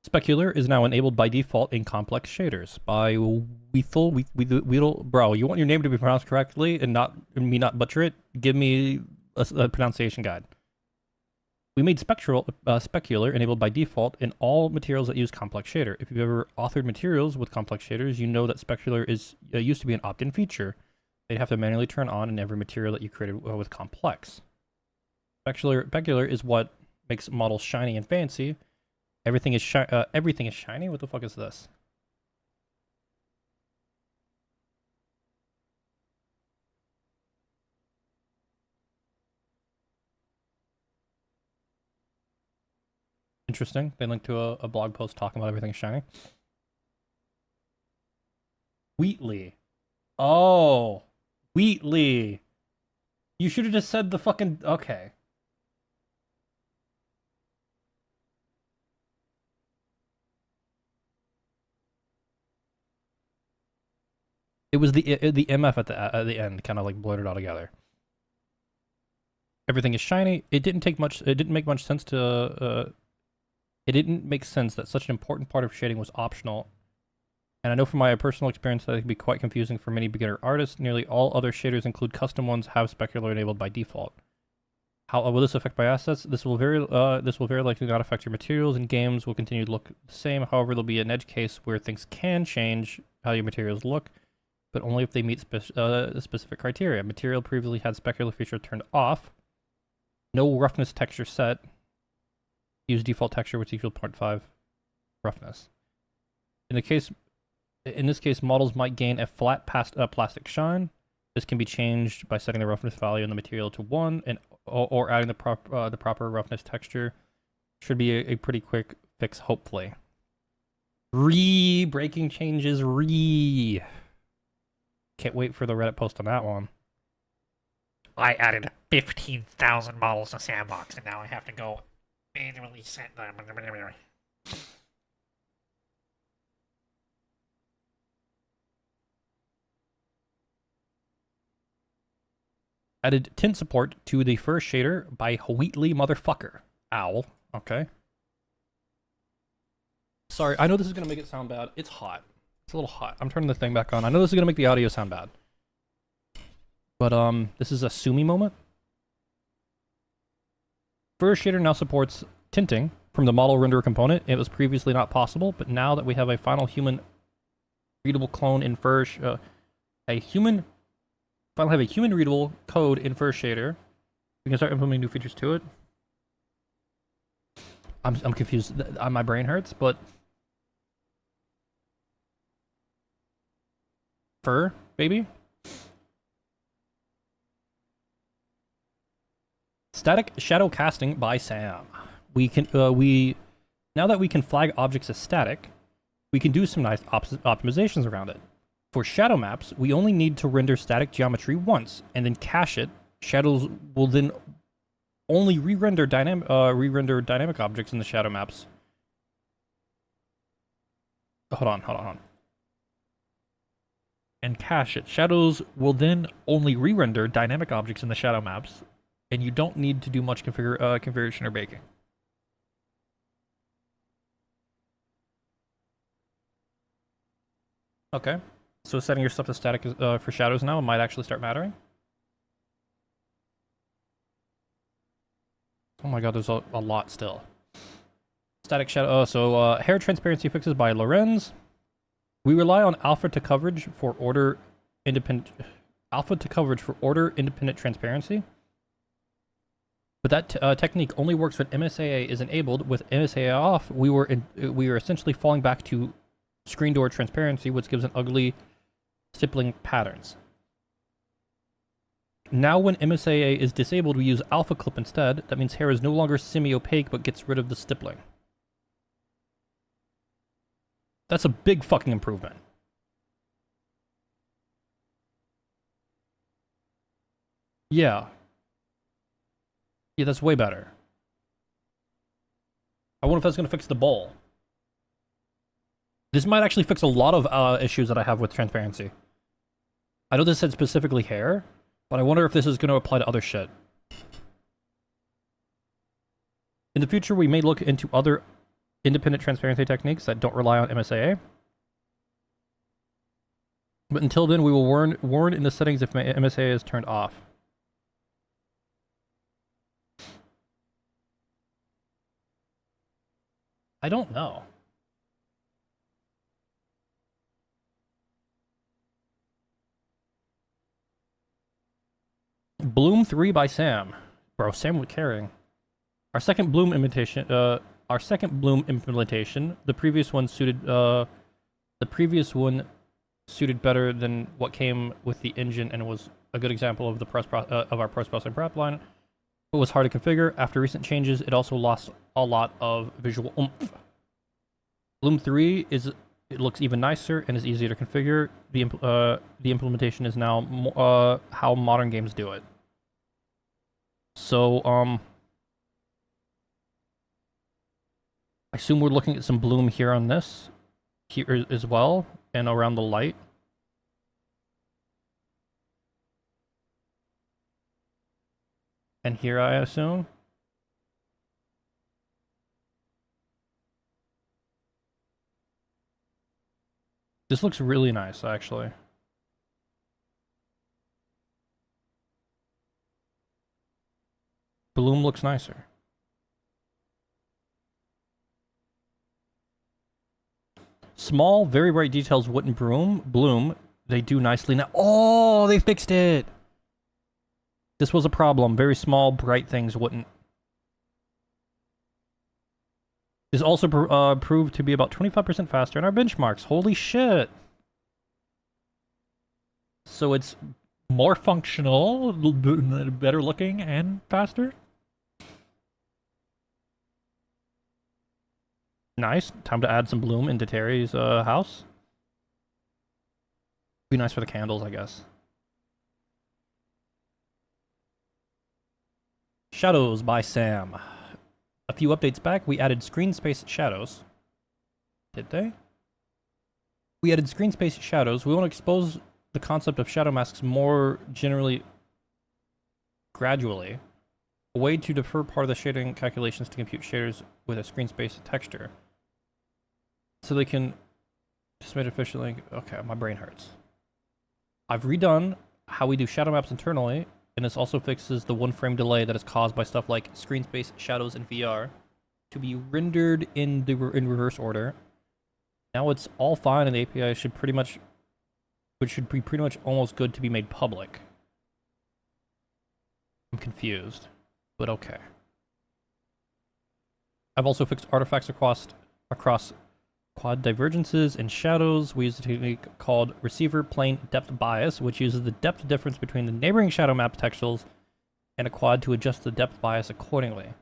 Specular is now enabled by default in complex shaders by Weedle. Bro, you want your name to be pronounced correctly and me not butcher it? Give me a pronunciation guide. We made Specular enabled by default in all materials that use complex shader. If you've ever authored materials with complex shaders, you know that Specular used to be an opt-in feature. They'd have to manually turn on in every material that you created with complex. Specular is what makes models shiny and fancy. Everything is shiny? What the fuck is this? Interesting. They linked to a blog post talking about everything shiny. Wheatley. Oh. Wheatley. You should have just said the fucking... Okay. It was the MF at the end, kind of like blurred it all together. Everything is shiny. It didn't make much sense to... it didn't make sense that such an important part of shading was optional. And I know from my personal experience that it can be quite confusing for many beginner artists. Nearly all other shaders, include custom ones, have specular enabled by default. How will this affect my assets? This will very likely not affect your materials, and games will continue to look the same. However, there'll be an edge case where things can change how your materials look, but only if they meet specific criteria. Material previously had specular feature turned off. No roughness texture set. Use default texture, which equals 0.5 roughness. In this case, models might gain a flat plastic shine. This can be changed by setting the roughness value in the material to 1 or adding the proper roughness texture. Should be a pretty quick fix, hopefully. Breaking changes. Can't wait for the Reddit post on that one. I added 15,000 models to S&box, and now I have to go manually set them. Added tint support to the first shader by Wheatley motherfucker. Owl. Okay. Sorry, I know this is going to make it sound bad. It's hot. It's a little hot. I'm turning the thing back on. I know this is going to make the audio sound bad. But, this is a Sumi moment. First shader now supports tinting from the model renderer component. It was previously not possible, but now that we have a final human readable clone in first, finally have a human readable code in first shader, we can start implementing new features to it. I'm confused. My brain hurts, but fur, baby. Static shadow casting by Sam. Now that we can flag objects as static, we can do some nice optimizations around it. For shadow maps, we only need to render static geometry once and then cache it. Shadows will then only re-render dynamic objects in the shadow maps. Hold on. And cache it. Shadows will then only re-render dynamic objects in the shadow maps, and you don't need to do much configuration or baking. Okay. So setting your stuff to static for shadows now might actually start mattering. Oh my god, there's a lot still. Static shadow. Hair transparency fixes by Lorenz. We rely on alpha to coverage for order independent transparency. But that technique only works when MSAA is enabled. With MSAA off, we were essentially falling back to screen door transparency, which gives an ugly stippling patterns. Now when MSAA is disabled, we use alpha clip instead. That means hair is no longer semi-opaque, but gets rid of the stippling. That's a big fucking improvement. Yeah. Yeah, that's way better. I wonder if that's gonna fix the bowl. This might actually fix a lot of issues that I have with transparency. I know this said specifically hair, but I wonder if this is gonna apply to other shit. In the future, we may look into other independent transparency techniques that don't rely on MSAA. But until then, we will warn in the settings if MSAA is turned off. I don't know. Bloom 3 by Sam. Bro, Sam was caring. Our second Bloom implementation, the previous one suited better than what came with the engine and was a good example of the of our post-processing prep line. It was hard to configure. After recent changes, it also lost a lot of visual oomph. Bloom 3 it looks even nicer and is easier to configure. The implementation is now how modern games do it. So I assume we're looking at some bloom here on this, here as well, and around the light. And here, I assume. This looks really nice, actually. Bloom looks nicer. Small, very bright details wouldn't bloom. They do nicely now. Oh, they fixed it! This was a problem. Very small, bright things wouldn't. This also proved to be about 25% faster in our benchmarks. Holy shit! So it's more functional, better looking, and faster? Nice. Time to add some bloom into Terry's house. Be nice for the candles, I guess. Shadows by Sam. A few updates back, we added screen space shadows. Did they? We added screen space shadows. We want to expose the concept of shadow masks more generally, gradually. A way to defer part of the shading calculations to compute shaders with a screen space texture. So they can just make it efficiently. Okay, my brain hurts. I've redone how we do shadow maps internally, and this also fixes the one frame delay that is caused by stuff like screen space shadows in VR to be rendered in reverse order. Now it's all fine, and the API should be pretty much almost good to be made public. I'm confused, but okay. I've also fixed artifacts across quad divergences and shadows. We use a technique called receiver plane depth bias, which uses the depth difference between the neighboring shadow map textiles and a quad to adjust the depth bias accordingly.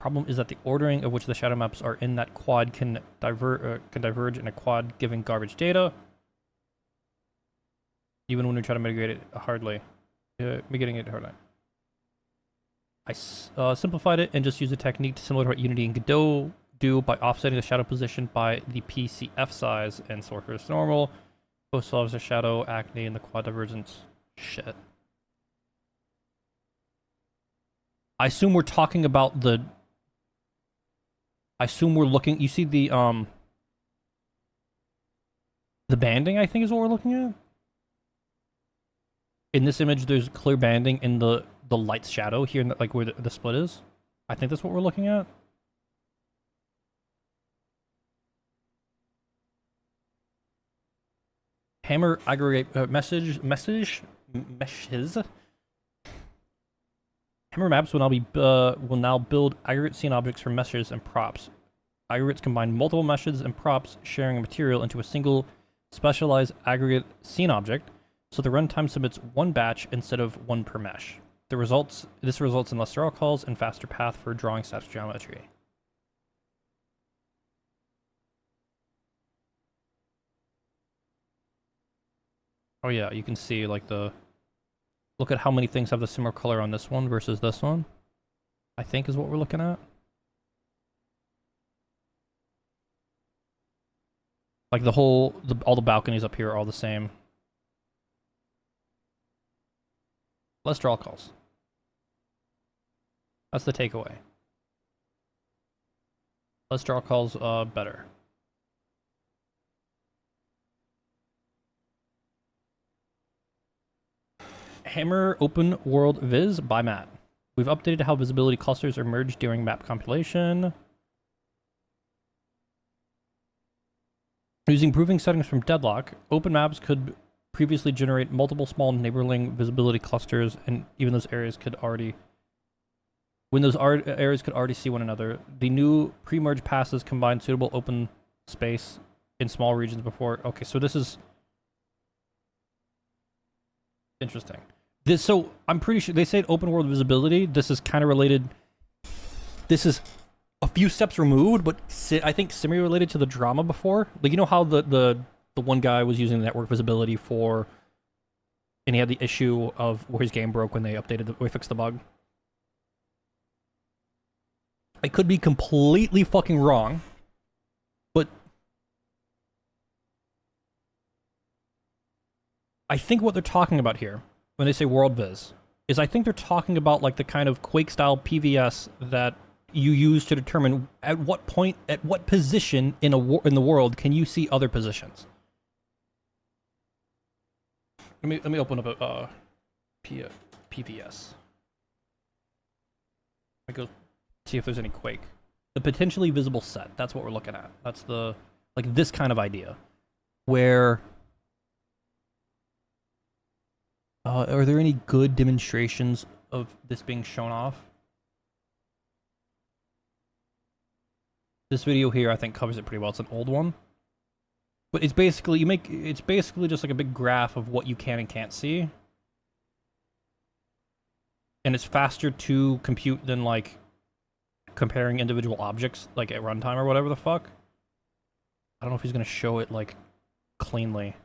Problem is that the ordering of which the shadow maps are in that quad can diverge in a quad, giving garbage data. Even when we try to mitigate it hardly. Mitigating it hardly. I simplified it and just used a technique similar to what Unity and Godot do by offsetting the shadow position by the PCF size and surface normal. Both solves the shadow, acne, and the quad divergence. Shit. I assume we're talking about the... I assume we're looking... You see the banding, I think, is what we're looking at? In this image, there's clear banding in the light's shadow here, in the, like where the split is. I think that's what we're looking at. Hammer aggregate meshes. Hammer maps will now build aggregate scene objects from meshes and props. Aggregates combine multiple meshes and props, sharing a material into a single specialized aggregate scene object, so the runtime submits one batch instead of one per mesh. This results in less draw calls and faster path for drawing static geometry. Oh yeah, you can see like the look at how many things have the similar color on this one versus this one. I think is what we're looking at. Like all the balconies up here are all the same. Less draw calls. That's the takeaway. Less draw calls, better. Hammer Open World Viz by Matt. We've updated how visibility clusters are merged during map compilation. Using proving settings from Deadlock, open maps could previously generate multiple small neighboring visibility clusters, and even those areas could already... When those areas could already see one another, the new pre-merge passes combine suitable open space in small regions before... Okay, so this is... interesting. So I'm pretty sure they said open world visibility. This is kind of related. This is a few steps removed, but I think semi-related to the drama before. Like, you know how the one guy was using the network visibility for, and he had the issue of where his game broke when they fixed the bug. I could be completely fucking wrong, but I think what they're talking about here when they say world viz is I think they're talking about like the kind of Quake style PVS that you use to determine at what point, at what position in the world can you see other positions. Let me open up a PVS. I go see if there's any Quake. The potentially visible set. That's what we're looking at. That's the like this kind of idea where. Are there any good demonstrations of this being shown off? This video here, I think, covers it pretty well. It's an old one, but it's basically it's basically just like a big graph of what you can and can't see, and it's faster to compute than like comparing individual objects like at runtime or whatever the fuck. I don't know if he's gonna show it like cleanly.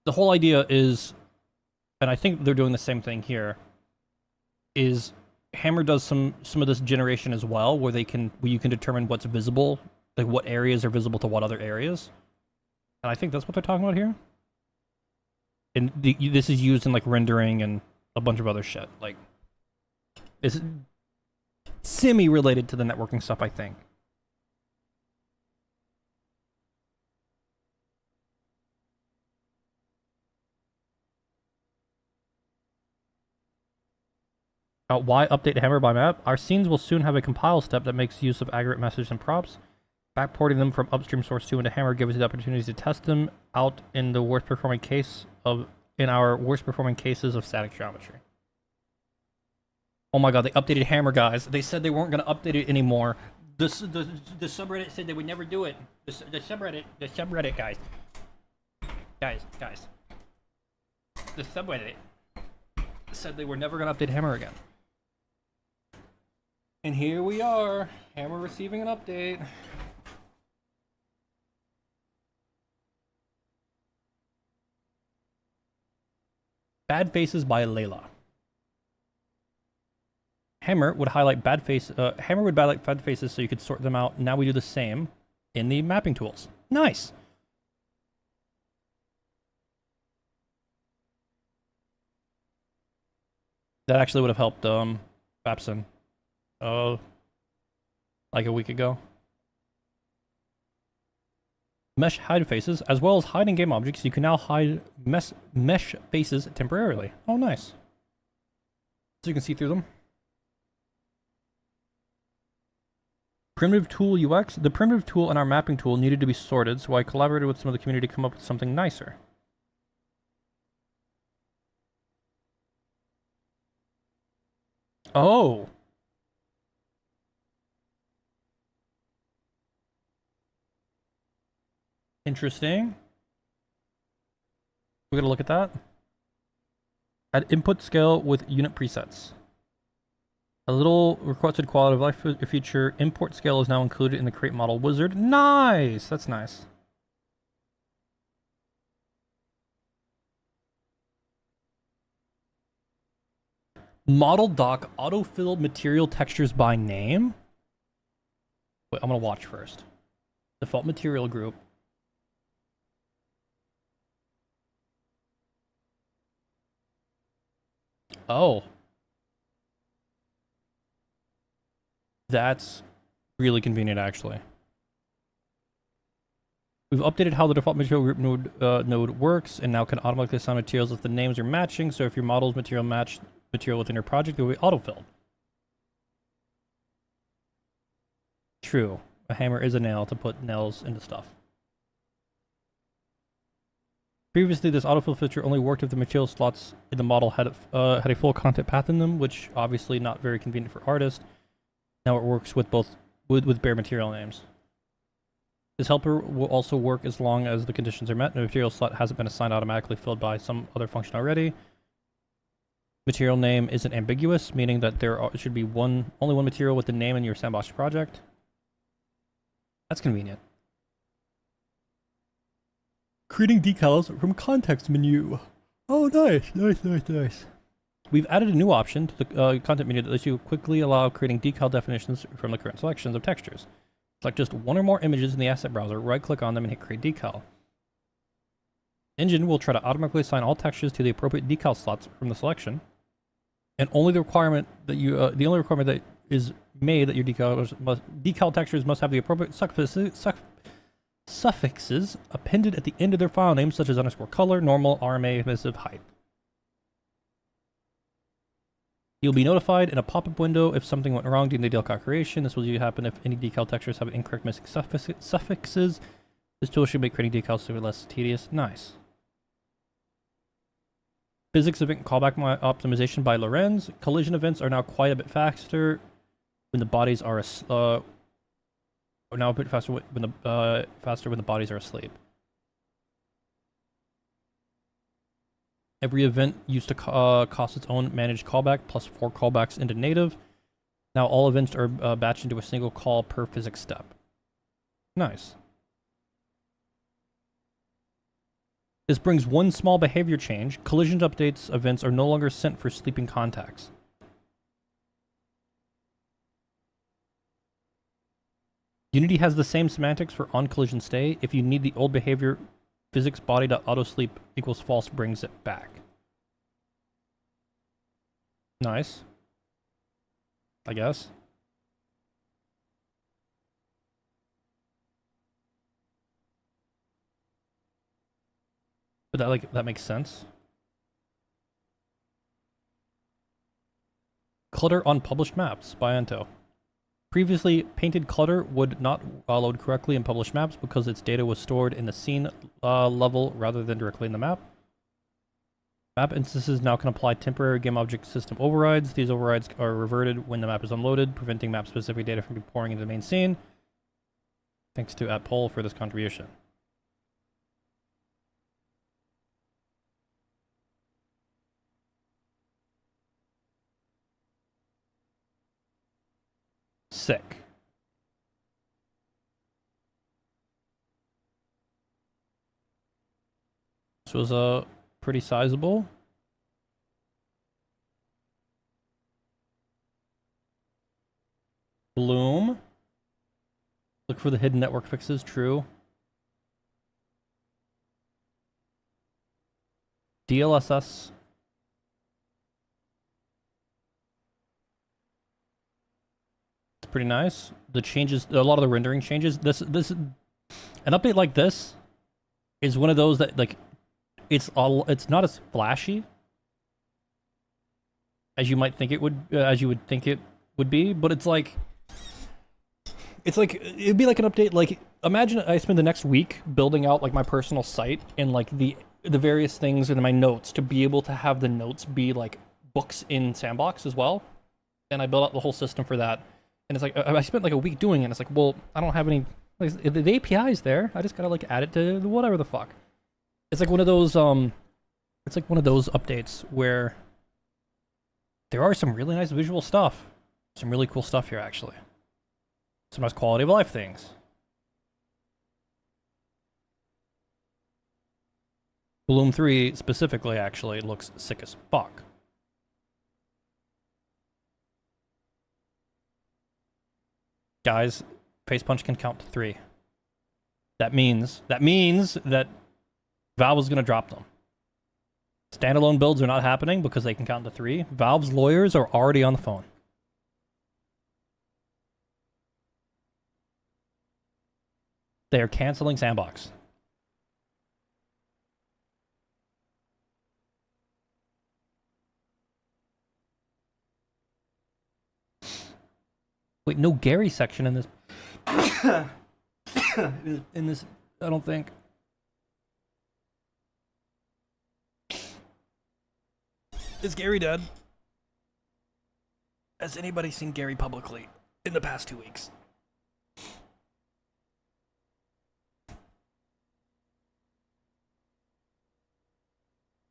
The whole idea is, and I think they're doing the same thing here, is Hammer does some of this generation as well, where you can determine what's visible, like what areas are visible to what other areas. And I think that's what they're talking about here. And this is used in like rendering and a bunch of other shit. Like, it's semi-related to the networking stuff, I think. Why update Hammer by map? Our scenes will soon have a compile step that makes use of aggregate messages and props. Backporting them from upstream source 2 into Hammer gives us the opportunity to test them out in our worst performing cases of static geometry. Oh my god, they updated Hammer, guys. They said they weren't going to update it anymore. The subreddit said they would never do it. The subreddit, guys. Guys. The subreddit said they were never going to update Hammer again. And here we are, Hammer receiving an update. Bad Faces by Layla. Hammer would highlight bad faces so you could sort them out. Now we do the same in the mapping tools. Nice. That actually would have helped Babson. Like a week ago. Mesh hide faces, as well as hiding game objects. You can now hide mesh faces temporarily. Oh, nice. So you can see through them. Primitive tool UX. The primitive tool and our mapping tool needed to be sorted, so I collaborated with some of the community to come up with something nicer. Oh. Interesting. We gotta look at that. Add input scale with unit presets. A little requested quality of life feature. Import scale is now included in the create model wizard. Nice! That's nice. Model doc autofill material textures by name. Wait, I'm gonna watch first. Default material group. Oh. That's really convenient, actually. We've updated how the default material group node works, and now can automatically assign materials if the names are matching. So if your model's material match material within your project, it will be autofilled. True. A hammer is a nail to put nails into stuff. Previously, this autofill feature only worked if the material slots in the model had a full content path in them, which obviously not very convenient for artists. Now it works with both with bare material names. This helper will also work as long as the conditions are met and the material slot hasn't been assigned automatically filled by some other function already. Material name isn't ambiguous, meaning that there should be only one material with the name in your sandbox project. That's convenient. Creating decals from context menu. Oh, nice. We've added a new option to the content menu that lets you quickly allow creating decal definitions from the current selections of textures. Select just one or more images in the asset browser, right-click on them, and hit Create Decal. Engine will try to automatically assign all textures to the appropriate decal slots from the selection, and only the requirement that the only requirement that is made that your decal textures must have the appropriate suffixes appended at the end of their file names, such as _color, normal, RMA, emissive, height. You'll be notified in a pop-up window if something went wrong during the decal creation. This will usually happen if any decal textures have incorrect missing suffixes. This tool should make creating decals less tedious. Nice. Physics event callback optimization by Lorenz. Collision events are now quite a bit faster when the bodies are now a bit faster when the bodies are asleep. Every event used to cost its own managed callback, plus 4 callbacks into native. Now all events are batched into a single call per physics step. Nice. This brings one small behavior change. Collision updates events are no longer sent for sleeping contacts. Unity has the same semantics for on-collision stay. If you need the old behavior, physics body.autosleep equals false brings it back. Nice. I guess. But that makes sense. Clutter on published maps by Anto. Previously, painted clutter would not load correctly in published maps because its data was stored in the scene level rather than directly in the map. Map instances now can apply temporary game object system overrides. These overrides are reverted when the map is unloaded, preventing map-specific data from pouring into the main scene. Thanks to @poll for this contribution. Sick. This was pretty sizable. Bloom. Look for the hidden network fixes, true. DLSS. It's pretty nice. The changes, a lot of the rendering changes. An update like this is one of those that it's not as flashy as you might think it would, as you would think it would be, but it'd be like an update. Imagine I spend the next week building out my personal site and the various things in my notes to be able to have the notes be books in Sandbox as well, and I built out the whole system for that. And it's I spent a week doing it, and it's well, I don't have any, the API is there, I just gotta add it to whatever the fuck. It's one of those updates where there are some really nice visual stuff. Some really cool stuff here, actually. Some nice quality of life things. Bloom 3 specifically actually looks sick as fuck. Guys, face punch can count to 3. That means that Valve is going to drop them. Standalone builds are not happening because they can count to 3. Valve's lawyers are already on the phone. They are canceling S&box. Wait, no Gary section in this. in this, I don't think. Is Gary dead? Has anybody seen Gary publicly in the past 2 weeks?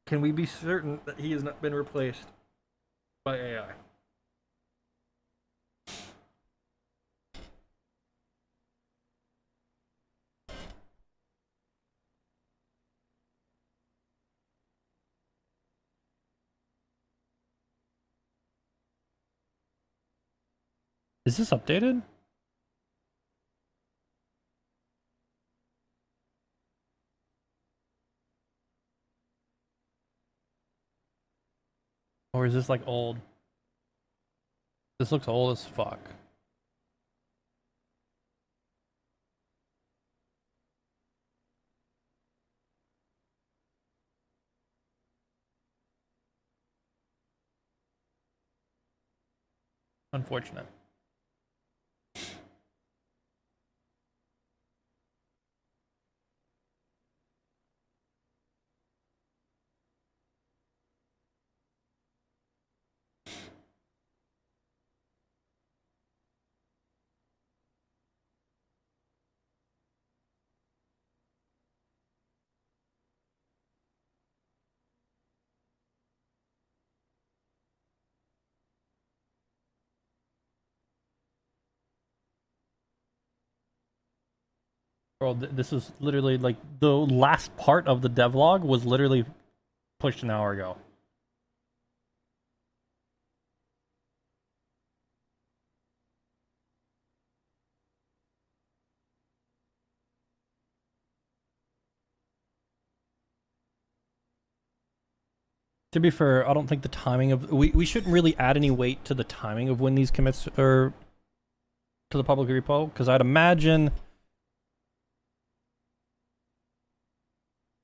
Can we be certain that he has not been replaced by AI? Is this updated? Or is this like old? This looks old as fuck. Unfortunate. Bro, this is literally like the last part of the devlog was literally pushed an hour ago. To be fair, I don't think the timing of we shouldn't really add any weight to the timing of when these commits are to the public repo, because I'd imagine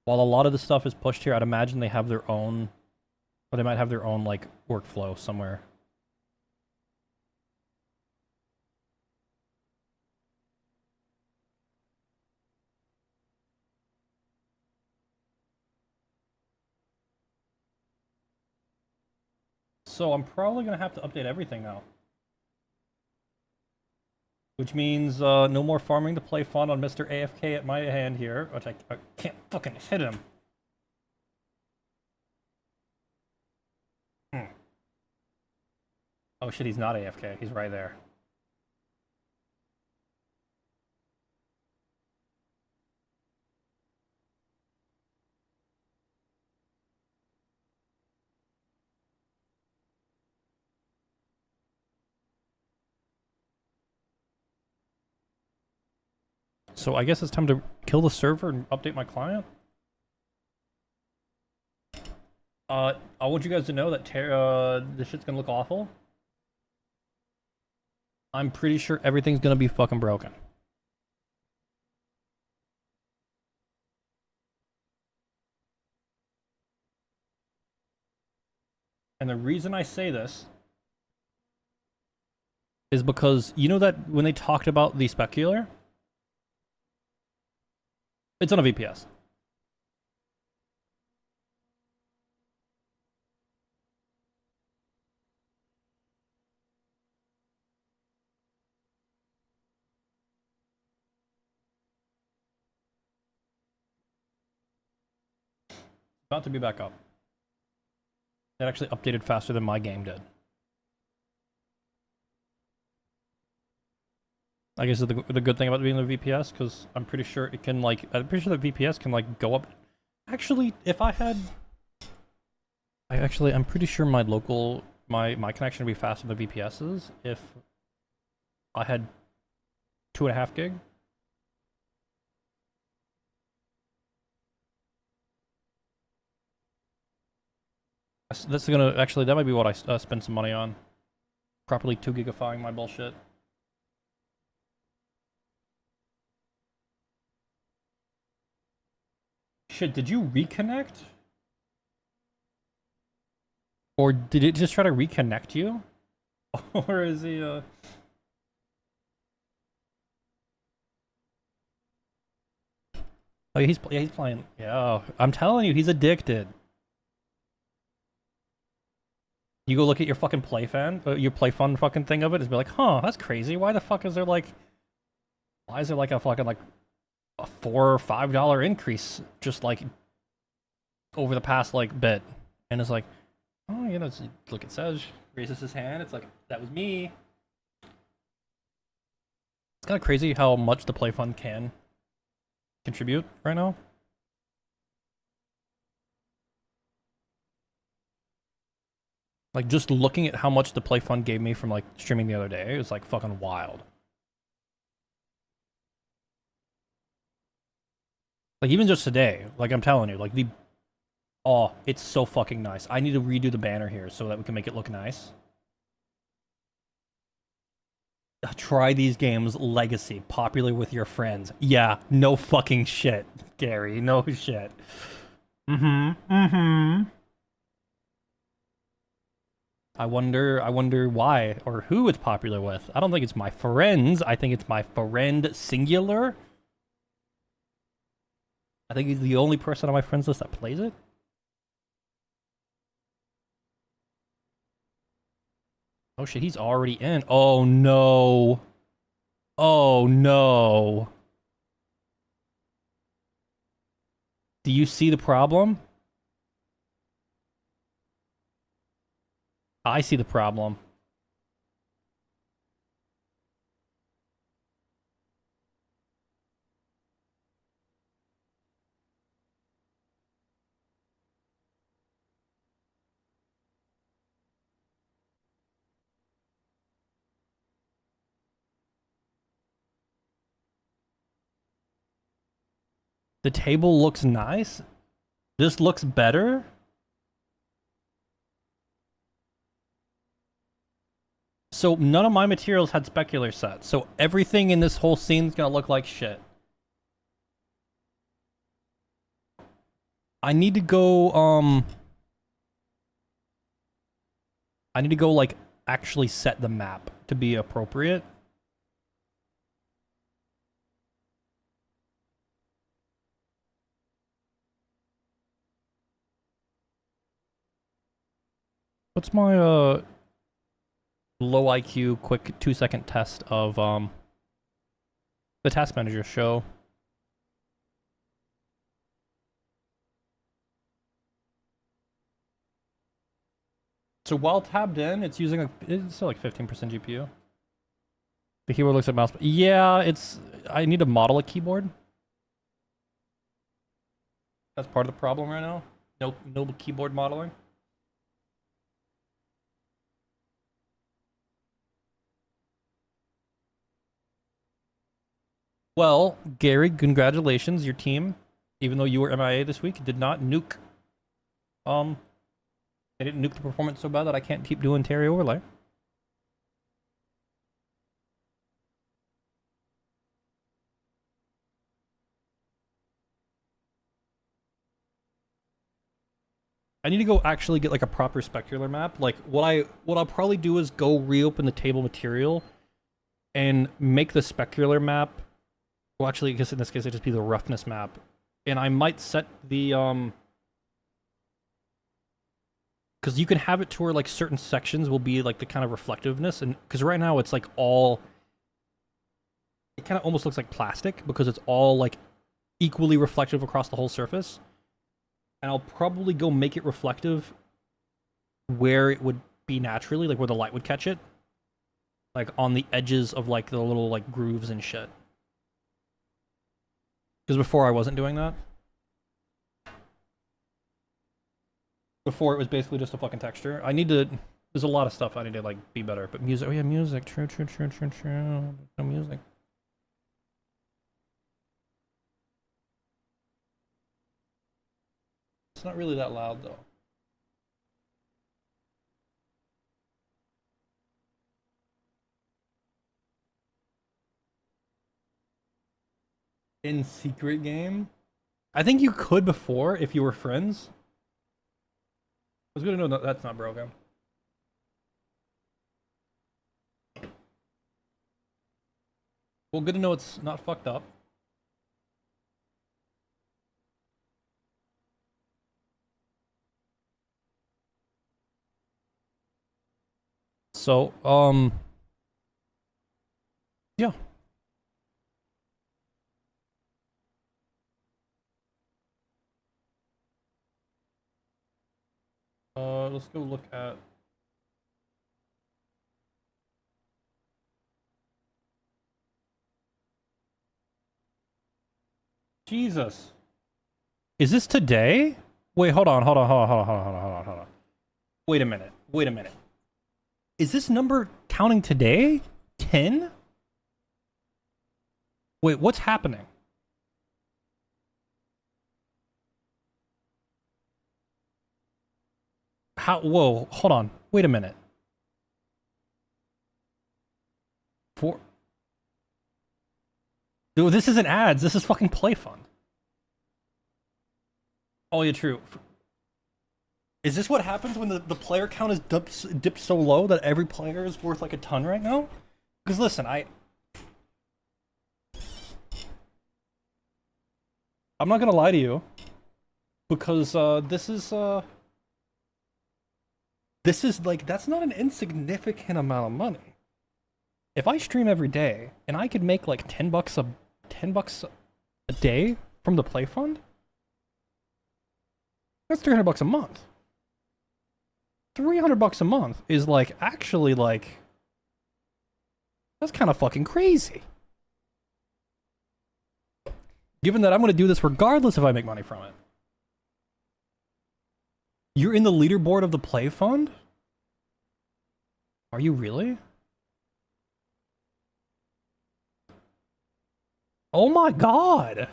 while a lot of the stuff is pushed here, I'd imagine they have their own, or they might have their own like workflow somewhere. So I'm probably gonna have to update everything now. Which means no more farming to play fun on Mr. AFK at my hand here, which I can't fucking hit him. Oh shit, he's not AFK, he's right there. So I guess it's time to kill the server and update my client. I want you guys to know that this shit's gonna look awful. I'm pretty sure everything's gonna be fucking broken. And the reason I say this is because, you know that when they talked about the specular? It's on a VPS. About to be back up. It actually updated faster than my game did. I guess the good thing about being the VPS, because I'm pretty sure it can like, I'm pretty sure the VPS can like go up. Actually, if I had, I'm pretty sure my local, my connection would be faster than VPS's if I had 2.5 gig. That's gonna actually, that might be what I spend some money on. Properly 2 gigifying my bullshit. Shit, did you reconnect? Or did it just try to reconnect you? Or is he Oh yeah, he's playing. Yeah, I'm telling you, he's addicted. You go look at your fucking your play fun fucking thing of it, and be like, huh, that's crazy. Why the fuck is there like, why is there like a fucking like a $4 or $5 increase just like over the past like bit? And it's like, oh, you know, look at Sej, raises his hand. It's like, that was me. It's kind of crazy how much the play fund can contribute right now. Like, just looking at how much the play fund gave me from like streaming the other day, it was like fucking wild. Like, even just today, like I'm telling you, like oh, it's so fucking nice. I need to redo the banner here so that we can make it look nice. Try these games, Legacy, popular with your friends. Yeah, no fucking shit, Gary, no shit. I wonder why or who it's popular with. I don't think it's my friends. I think it's my friend singular. I think he's the only person on my friends list that plays it. Oh shit, he's already in. Oh no. Oh no. Do you see the problem? I see the problem. The table looks nice. This looks better. So none of my materials had specular sets. So everything in this whole scene is gonna look like shit. I need to go, I need to go, like, actually set the map to be appropriate. What's my, low IQ quick 2-second test of, the task manager show? So while tabbed in, it's using it's still like 15% GPU. The keyboard looks like mouse. Yeah, I need to model a keyboard. That's part of the problem right now. No keyboard modeling. Well, Gary, congratulations, your team. Even though you were MIA this week, did not nuke. They didn't nuke the performance so bad that I can't keep doing Terry overlay. I need to go actually get like a proper specular map. Like what I'll probably do is go reopen the table material and make the specular map. Well, actually, I guess in this case it'd just be the roughness map. And I might set the because you can have it to where like certain sections will be like the kind of reflectiveness, and because right now it's like all, it kind of almost looks like plastic because it's all like equally reflective across the whole surface. And I'll probably go make it reflective where it would be naturally, like where the light would catch it, like on the edges of like the little like grooves and shit. Because before I wasn't doing that. Before it was basically just a fucking texture. I need to, there's a lot of stuff I need to like be better, but music, oh yeah, music, true. No music. It's not really that loud though. In secret game? I think you could before if you were friends. I was gonna know that that's not broken. Well, good to know it's not fucked up. So, yeah. Let's go look at. Jesus. Is this today? Wait, hold on. Wait a minute. Is this number counting today? 10? Wait, what's happening? How? Whoa, hold on. Wait a minute. Dude, this isn't ads. This is fucking play fund. Oh, yeah, true. Is this what happens when the player count is dipped so low that every player is worth like a ton right now? Because listen, I'm not gonna lie to you, because this is like, that's not an insignificant amount of money. If I stream every day and I could make like $10 a day from the play fund, that's $300 a month. $300 a month is like actually like, that's kind of fucking crazy. Given that I'm going to do this regardless if I make money from it. You're in the leaderboard of the play fund? Are you really? Oh my god!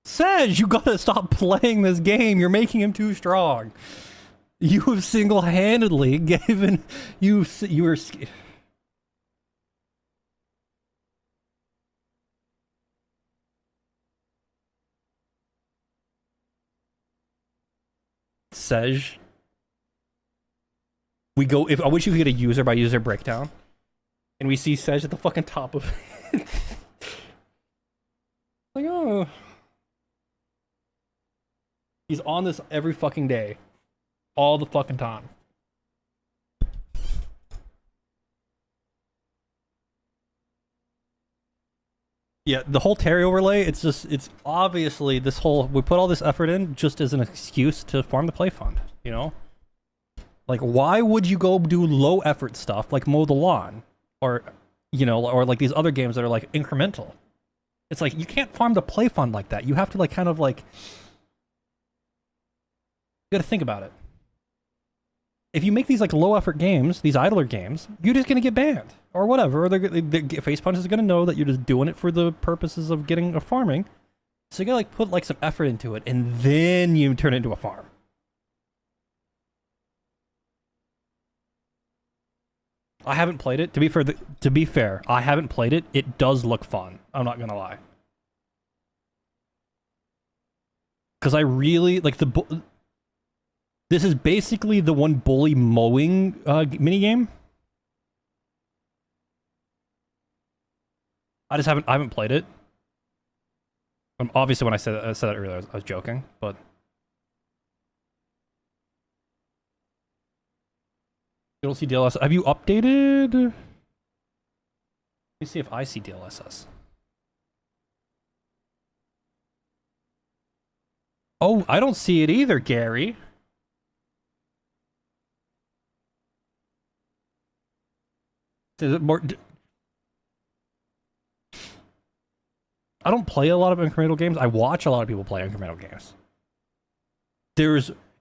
Sej, you gotta stop playing this game. You're making him too strong. You have single-handedly given you were. Sej, we go. If I wish you could get a user by user breakdown, and we see Sej at the fucking top of it. Like, oh, he's on this every fucking day, all the fucking time. Yeah, the whole Terry overlay, it's obviously this whole, we put all this effort in just as an excuse to farm the play fund, you know? Like, why would you go do low effort stuff like mow the lawn, or, you know, or like these other games that are like incremental? It's like, you can't farm the play fund like that. You have to like kind of like, you gotta think about it. If you make these like low effort games, these idler games, you're just gonna get banned or whatever. Or Face Punch is gonna know that you're just doing it for the purposes of getting a farming. So you gotta like put like some effort into it, and then you turn it into a farm. I haven't played it. To be fair, I haven't played it. It does look fun. I'm not gonna lie. Because I really like the. This is basically the one bully mowing minigame. I haven't played it. Obviously, when I said that earlier, I was joking, but. You don't see DLSS. Have you updated? Let me see if I see DLSS. Oh, I don't see it either, Gary. Is it more? I don't play a lot of incremental games. I watch a lot of people play incremental games.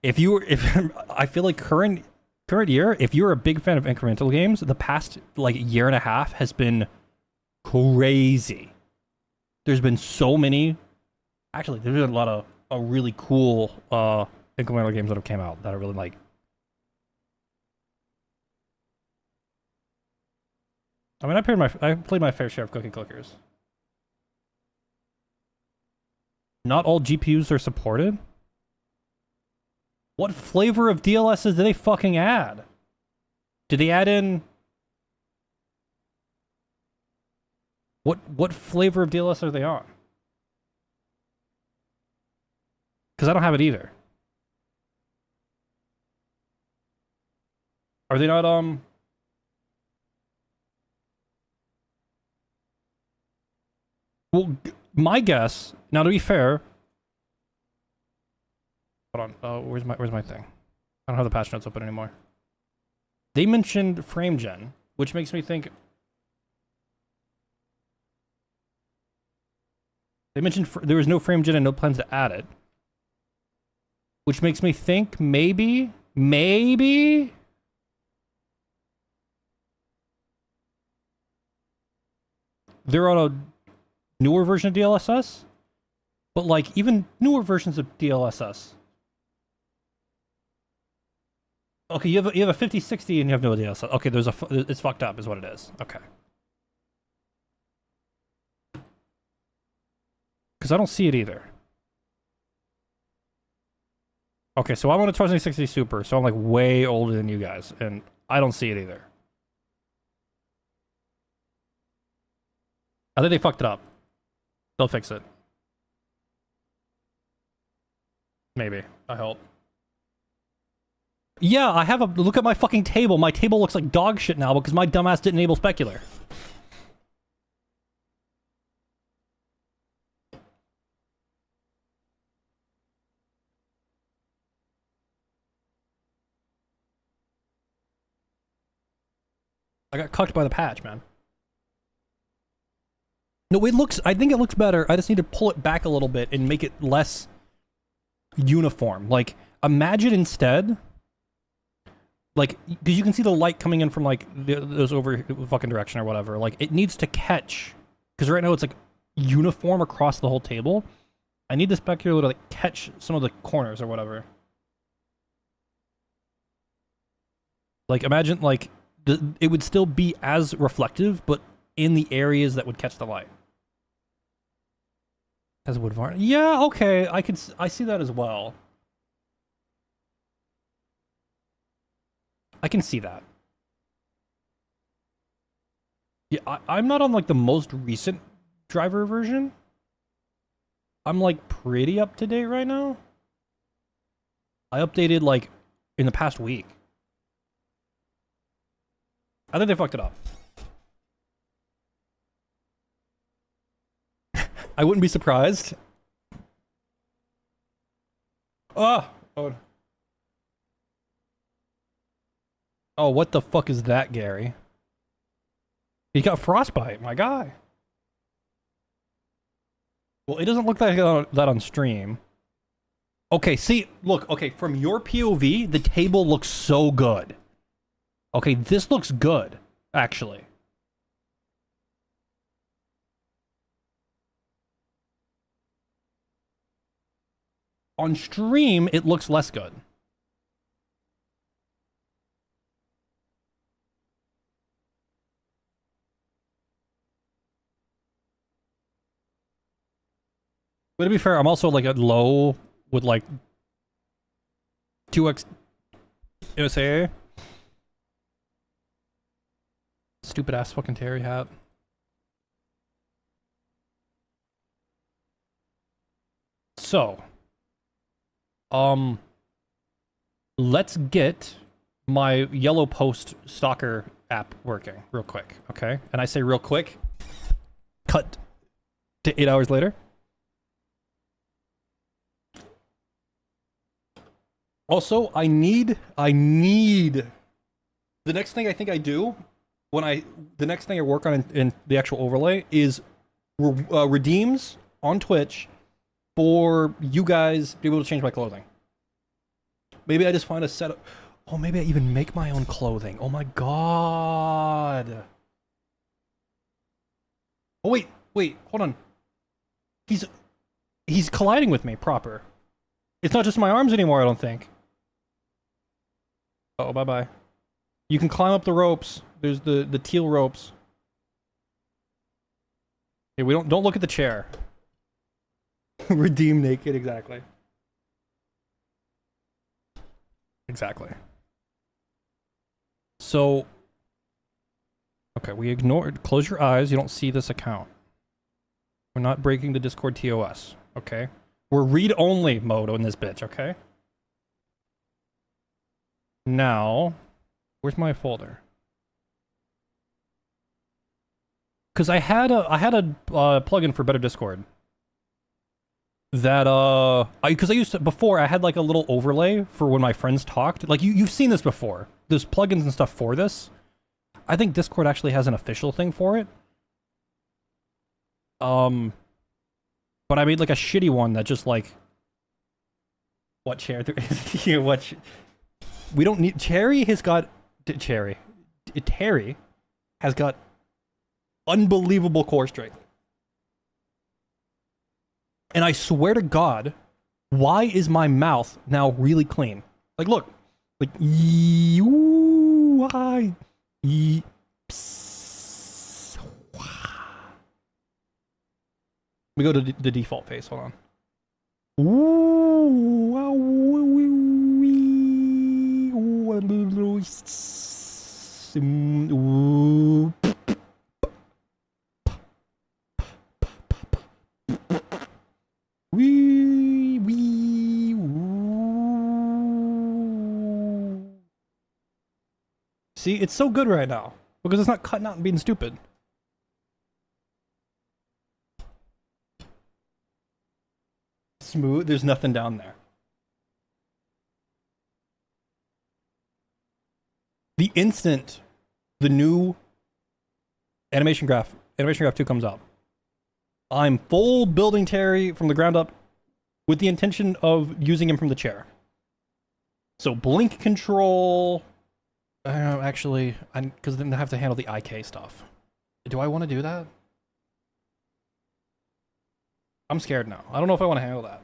I feel like current year, if you're a big fan of incremental games, the past like year and a half has been crazy. There's been so many. Actually, there's been a lot of really cool incremental games that have came out that I really like. I mean, I played my fair share of cookie clickers. Not all GPUs are supported? What flavor of DLSs did they fucking add? Did they add in... What flavor of DLS are they on? Because I don't have it either. Are they not, Well, my guess... Now, to be fair... Hold on. Where's my thing? I don't have the patch notes open anymore. They mentioned frame gen, which makes me think... They mentioned there was no frame gen and no plans to add it. Which makes me think maybe... They're on a newer version of DLSS? But, like, even newer versions of DLSS. Okay, you have a 5060 and you have no DLSS. Okay, it's fucked up is what it is. Okay. Because I don't see it either. Okay, so I'm on a 2060 Super, so I'm like way older than you guys, and I don't see it either. I think they fucked it up. They'll fix it. Maybe. I hope. Yeah, I have a look at my fucking table. My table looks like dog shit now because my dumbass didn't enable specular. I got cucked by the patch, man. No, I think it looks better. I just need to pull it back a little bit and make it less uniform. Like, imagine instead, like, because you can see the light coming in from, like, those over fucking direction or whatever. Like, it needs to catch, because right now it's, like, uniform across the whole table. I need the specular to, like, catch some of the corners or whatever. Like, imagine, like, it would still be as reflective, but in the areas that would catch the light. As wood varnish. Yeah, okay, I see that as well. I can see that. Yeah, I'm not on like the most recent driver version. I'm like pretty up to date right now. I updated like in the past week. I think they fucked it up. I wouldn't be surprised. Oh, what the fuck is that, Gary? He got frostbite, my guy. Well, it doesn't look like that on stream. Okay, see, look, okay, from your POV, the table looks so good. Okay, this looks good, actually. On stream, it looks less good. But to be fair, I'm also like at low with like 2x USA. Stupid ass fucking Terry hat. So, let's get my Yellow Post stalker app working real quick, okay? And I say real quick, cut to 8 hours later. Also, I need the next thing I think I do the next thing I work on in the actual overlay is redeems on Twitch for you guys to be able to change my clothing. Maybe I just find a set of... Oh, maybe I even make my own clothing. Oh my god. Oh, wait, hold on. He's colliding with me, proper. It's not just my arms anymore, I don't think. Oh, bye-bye. You can climb up the ropes. There's the teal ropes. Hey, we don't look at the chair. Redeem naked, exactly. Exactly. So, okay, we ignored. Close your eyes. You don't see this account. We're not breaking the Discord TOS. Okay, we're read-only mode on this bitch. Okay. Now, where's my folder? Because I had a plugin for Better Discord. That because I used to before I had like a little overlay for when my friends talked. Like you've seen this before. There's plugins and stuff for this. I think Discord actually has an official thing for it. But I made like a shitty one that just like what chair there is here. What we don't need. Terry has got Terry has got unbelievable core strength. And I swear to God, why is my mouth now really clean? Like, look. Like, we go to the default face. Hold on. See, it's so good right now because it's not cutting out and being stupid. Smooth, there's nothing down there. The instant the new animation graph 2 comes up, I'm full building Terry from the ground up with the intention of using him from the chair. So blink control. Actually, because then I have to handle the IK stuff. Do I want to do that? I'm scared now. I don't know if I want to handle that.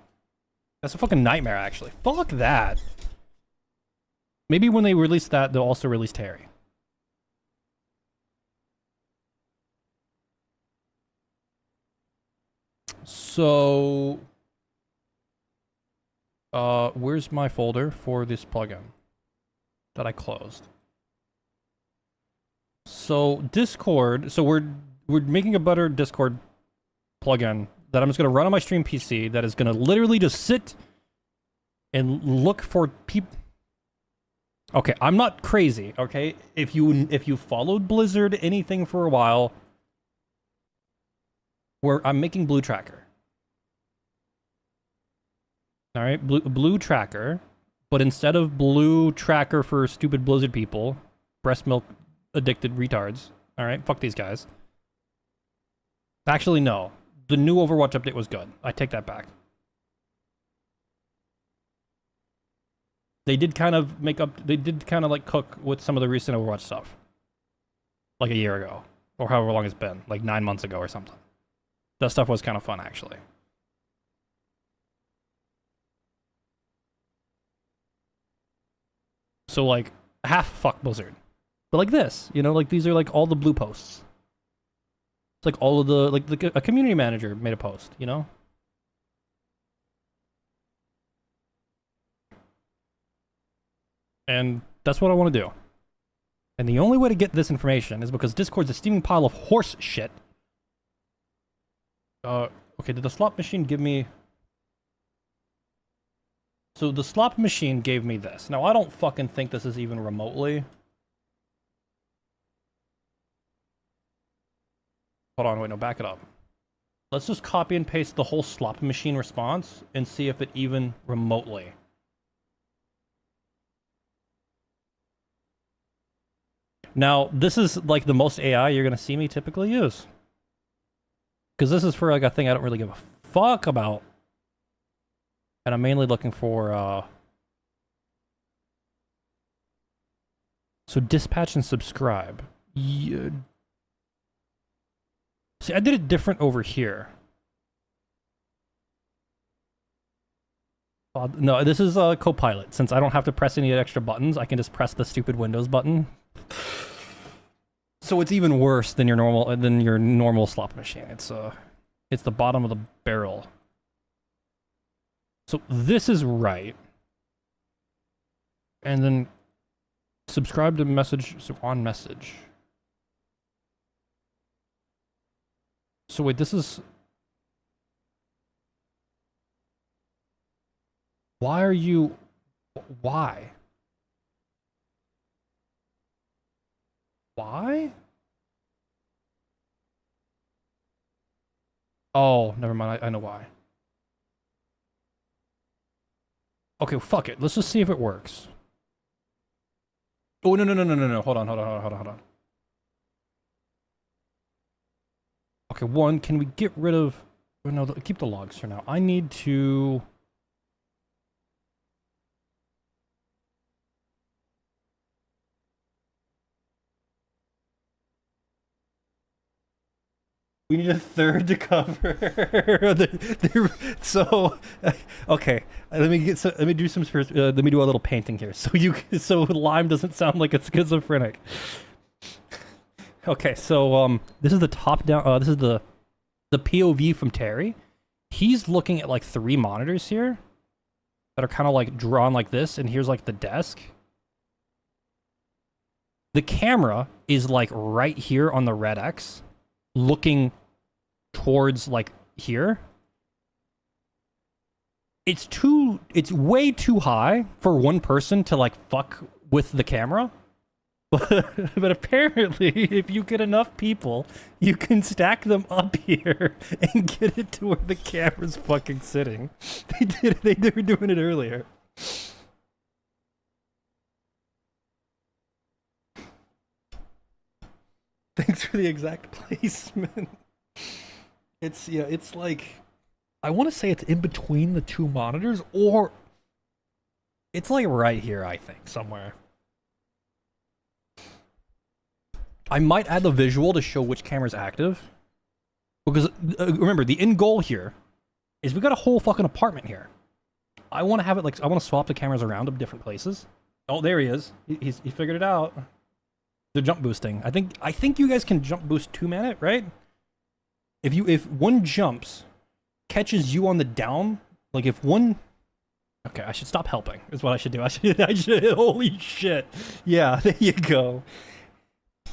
That's a fucking nightmare, actually. Fuck that. Maybe when they release that, they'll also release Terry. So, where's my folder for this plugin that I closed? So Discord, so we're making a better Discord plugin that I'm just gonna run on my stream PC that is gonna literally just sit and look for people. Okay, I'm not crazy, okay? If you followed Blizzard anything for a while, where I'm making Blue Tracker. Alright, Blue Tracker, but instead of Blue Tracker for stupid Blizzard people, breast milk addicted retards. Alright, fuck these guys. Actually, no. The new Overwatch update was good. I take that back. They did kind of like cook with some of the recent Overwatch stuff. Like a year ago. Or however long it's been. Like 9 months ago or something. That stuff was kind of fun, actually. So, like, half fuck Blizzard. But like this, you know, like these are like all the blue posts. It's like all of the, like a community manager made a post, you know? And that's what I want to do. And the only way to get this information is because Discord's a steaming pile of horse shit. Okay, did the slot machine give me... So the slot machine gave me this. Now, I don't fucking think this is even remotely... Hold on, wait, no, back it up. Let's just copy and paste the whole slot machine response and see if it even remotely. Now, this is like the most AI you're gonna see me typically use. Because this is for like a thing I don't really give a fuck about. And I'm mainly looking for, so dispatch and subscribe. Yeah. See, I did it different over here. No, this is a Copilot. Since I don't have to press any extra buttons, I can just press the stupid Windows button. So it's even worse than your normal slot machine. It's the bottom of the barrel. So this is right. And then subscribe to message, so on message. So wait, this is... Why are you... Why? Why? Oh, never mind. I know why. Okay, fuck it. Let's just see if it works. Oh, no. Hold on. Okay, one, can we get rid of... Oh, no, keep the logs for now. I need to... We need a third to cover. So, okay. Let me do a little painting here. So Lime doesn't sound like a schizophrenic. Okay, so this is the top down. This is the POV from Terry. He's looking at like 3 monitors here that are kind of like drawn like this, and here's like the desk. The camera is like right here on the red X, looking towards like here. It's way too high for one person to like fuck with the camera. But apparently, if you get enough people, you can stack them up here and get it to where the camera's fucking sitting. They were doing it earlier. Thanks for the exact placement. It's like, I want to say it's in between the 2 monitors, or it's like right here, I think, somewhere. I might add the visual to show which camera's active. Because, remember, the end goal here is we got a whole fucking apartment here. I want to have it like, I want to swap the cameras around to different places. Oh, there he is. He figured it out. The jump boosting. I think you guys can jump boost 2-man it, right? If one jumps, catches you on the down, like if one... Okay, I should stop helping, is what I should do. I should holy shit. Yeah, there you go.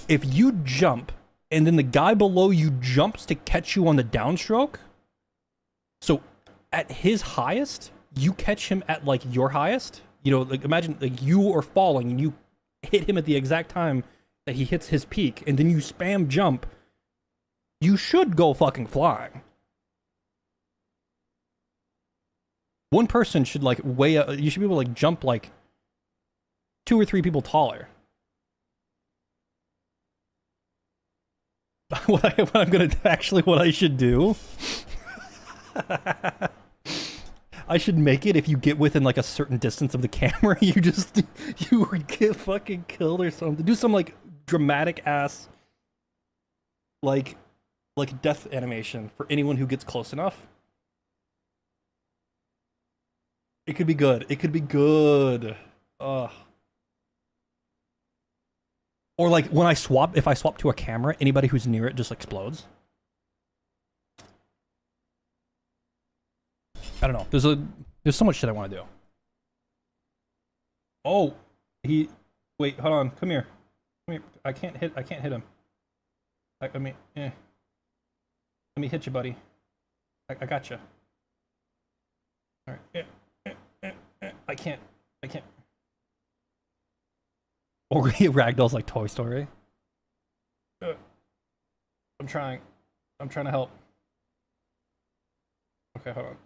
If you jump, and then the guy below you jumps to catch you on the downstroke, so at his highest, you catch him at like your highest. You know, like imagine like you are falling and you hit him at the exact time that he hits his peak, and then you spam jump, you should go fucking flying. One person should like you should be able to like jump like 2 or 3 people taller. What I should do I should make it if you get within like a certain distance of the camera, you would get fucking killed or something. Do some like dramatic ass like death animation for anyone who gets close enough. It could be good. It could be good. Ugh. Or like when if I swap to a camera, anybody who's near it just explodes. I don't know. There's so much shit I want to do. Oh, wait, hold on. Come here. I can't hit him. Let me hit you, buddy. I got you. All right. I can't. Or Ragdoll's like Toy Story. I'm trying to help. Okay, hold on.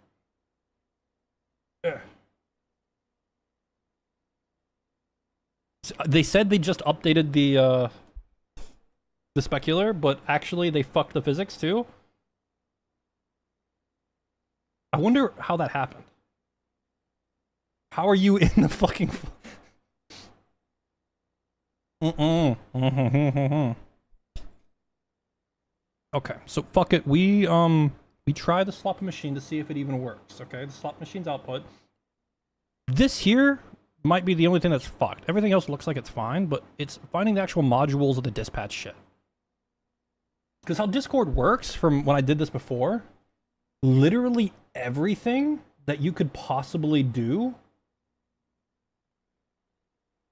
They said they just updated the specular, but actually they fucked the physics too. I wonder how that happened. How are you in the fucking... Okay, so fuck it. We try the slot machine to see if it even works. Okay, the slot machine's output. This here might be the only thing that's fucked. Everything else looks like it's fine, but it's finding the actual modules of the dispatch shit. Because how Discord works, from when I did this before, literally everything that you could possibly do,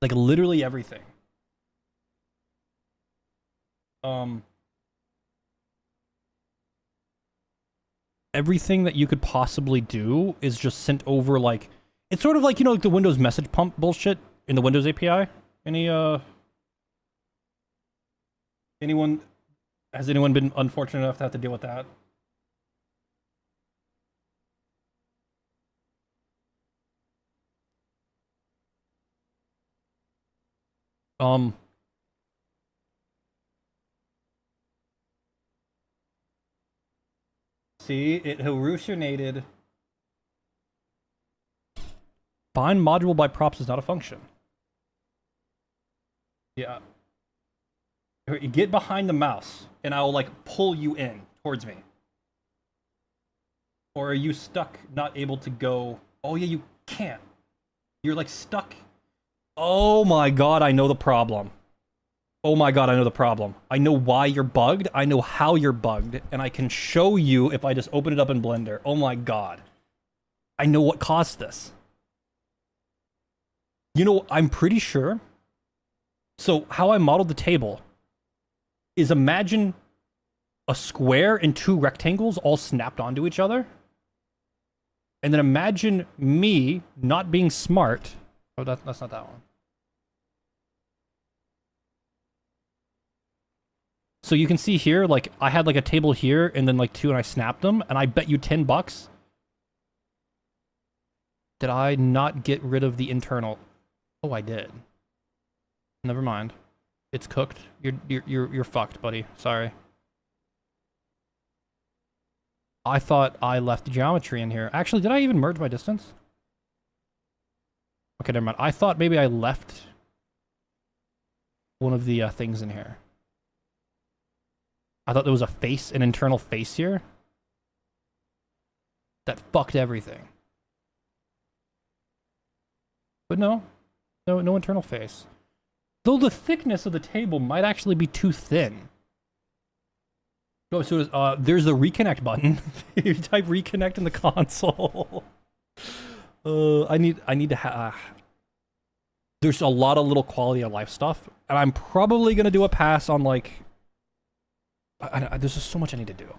like literally everything. Everything that you could possibly do is just sent over, like, it's sort of like, you know, like the Windows message pump bullshit in the Windows API. Has anyone been unfortunate enough to have to deal with that? See, it hallucinated. Find module by props is not a function. Yeah. Here, you get behind the mouse, and I'll, like, pull you in towards me. Or are you stuck, not able to go? Oh, yeah, you can't. You're, like, stuck. Oh my god, I know the problem. Oh my god, I know the problem. I know why you're bugged, I know how you're bugged, and I can show you if I just open it up in Blender. Oh my god. I know what caused this. You know, I'm pretty sure. So, how I modeled the table is, imagine a square and two rectangles all snapped onto each other. And then imagine me not being smart. Oh, that's not that one. So you can see here, like, I had like a table here and then like two, and I snapped them, and I bet you $10. Did I not get rid of the internal? Oh, I did. Never mind. It's cooked. You're fucked, buddy. Sorry. I thought I left geometry in here. Actually, did I even merge my distance? Okay, never mind. I thought maybe I left one of the things in here. I thought there was a face, an internal face here. That fucked everything. But no. No internal face. Though the thickness of the table might actually be too thin. Oh, so there's the reconnect button. You type reconnect in the console. I need to have... There's a lot of little quality of life stuff, and I'm probably gonna do a pass on, like... there's just so much I need to do.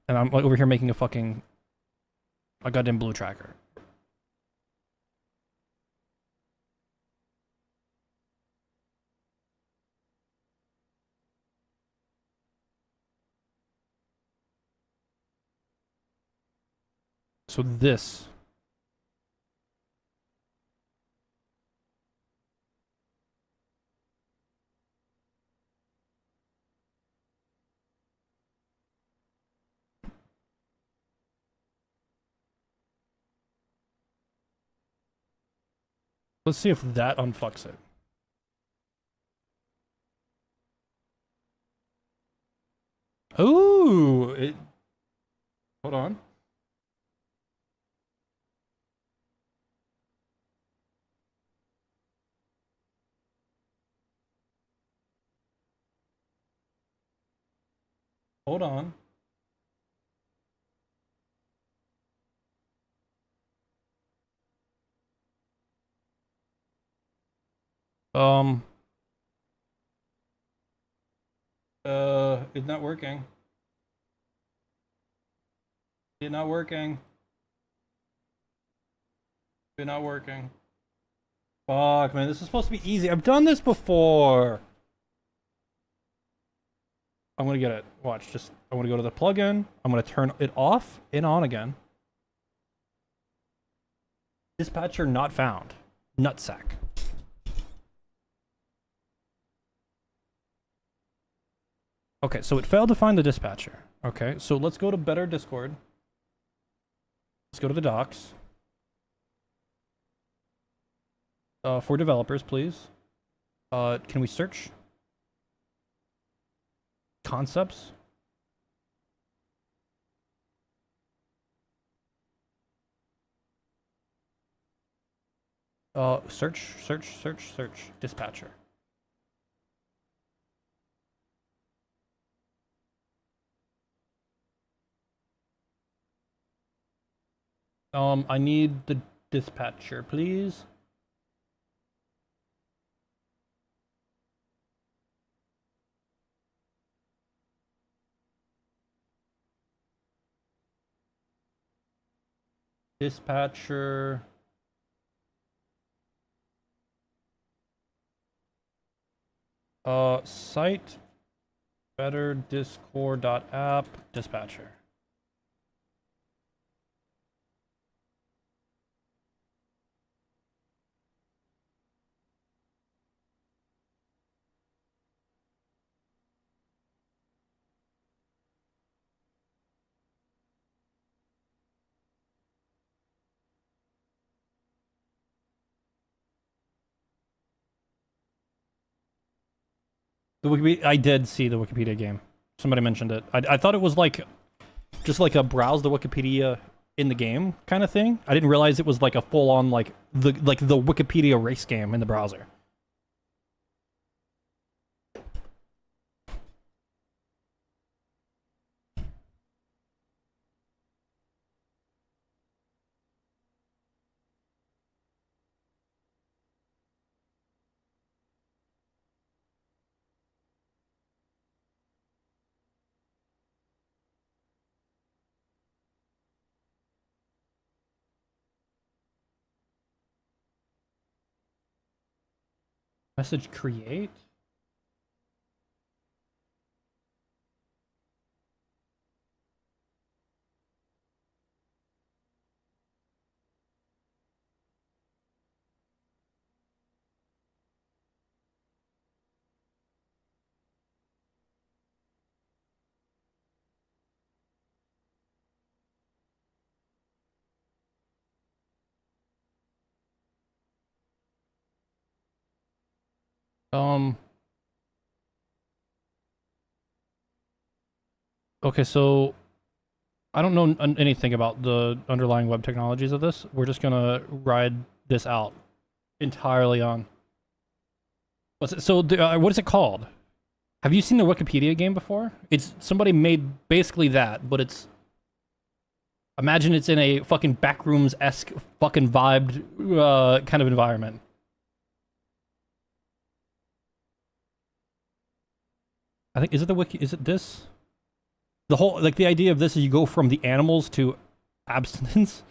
And I'm like over here making a goddamn blue tracker. So this... Let's see if that unfucks it. Ooh! Hold on. Hold on. It's not working. It's not working. It's not working. Fuck, man, this is supposed to be easy. I've done this before. I'm gonna get it. Watch, I'm gonna go to the plugin. I'm gonna turn it off and on again. Dispatcher not found. Nutsack. Okay, so it failed to find the dispatcher. Okay, so let's go to Better Discord. Let's go to the docs. For developers, please. Can we search? Concepts? Search. Dispatcher. I need the dispatcher, please. Dispatcher. Site better discord.app dispatcher. The Wikipedia, I did see the Wikipedia game. Somebody mentioned it. I thought it was like just like a browse the Wikipedia in the game kind of thing. I didn't realize it was like a full on like the Wikipedia race game in the browser. Message create? Okay, so I don't know anything about the underlying web technologies of this. We're just gonna ride this out entirely on. What is it called? Have you seen the Wikipedia game before? It's somebody made basically that, but it's imagine it's in a fucking backrooms-esque fucking vibed kind of environment. I think is it this? The whole like the idea of this is you go from the animals to abstinence.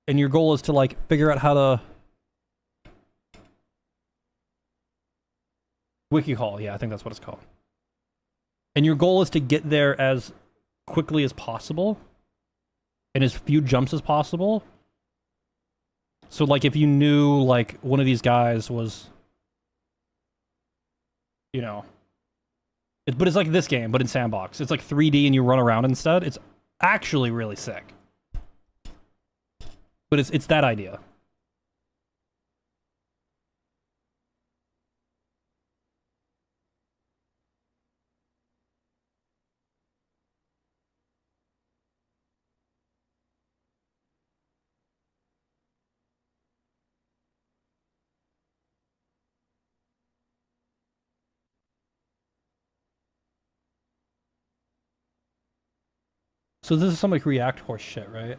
And your goal is to like figure out how to wiki haul, yeah, I think that's what it's called. And your goal is to get there as quickly as possible and as few jumps as possible. So like if you knew like one of these guys was, you know, but it's like this game, but in sandbox. It's like 3D and you run around instead. It's actually really sick. But it's that idea. So this is some like React horse shit, right?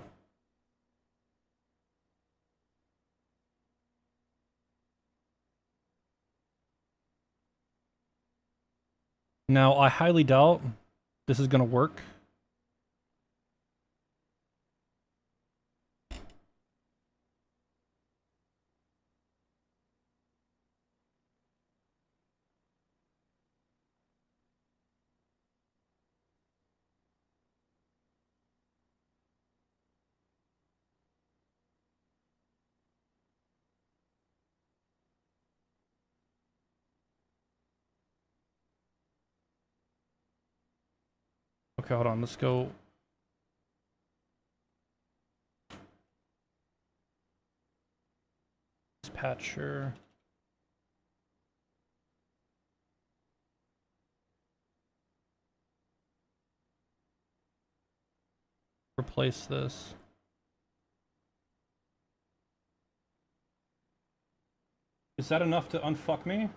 Now, I highly doubt this is gonna work. Okay, hold on, let's go. Dispatcher. Replace this. Is that enough to unfuck me?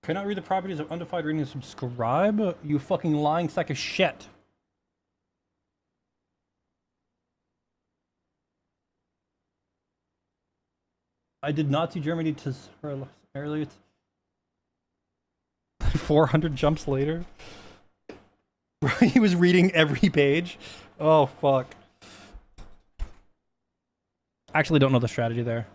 Cannot read the properties of undefined reading and subscribe? You fucking lying sack of shit. I did not see Germany to earlier. 400 jumps later. He was reading every page. Oh fuck. Actually, don't know the strategy there.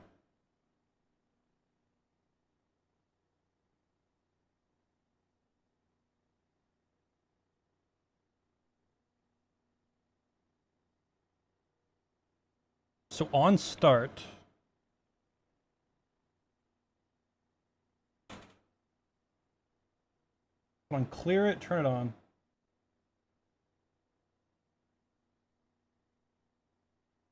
So on start. On clear it, turn it on.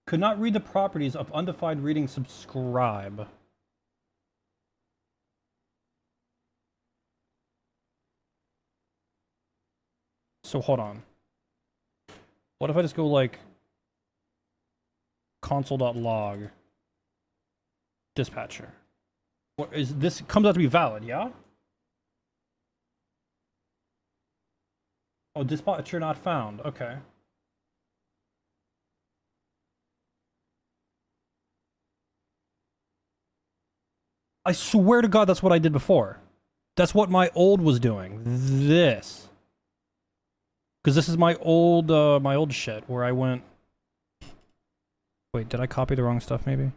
Could not read the properties of undefined reading subscribe. So hold on. What if I just go like console.log dispatcher? What is this? Comes out to be valid, yeah? Oh, dispatcher not found. Okay. I swear to God, that's what I did before. That's what my old was doing. This. Because this is my old shit where I went. Wait, did I copy the wrong stuff maybe?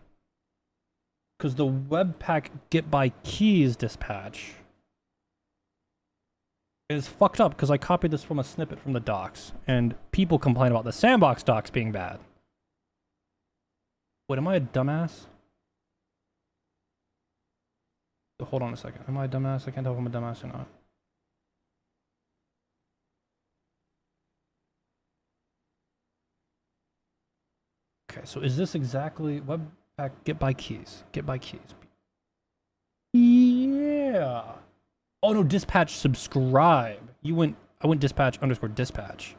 Because the webpack get by keys dispatch is fucked up because I copied this from a snippet from the docs and people complain about the sandbox docs being bad. Wait, am I a dumbass? Hold on a second. Am I a dumbass? I can't tell if I'm a dumbass or not. Okay, so is this exactly webpack get by keys? Get by keys. Yeah. Oh no, dispatch subscribe. I went dispatch underscore dispatch.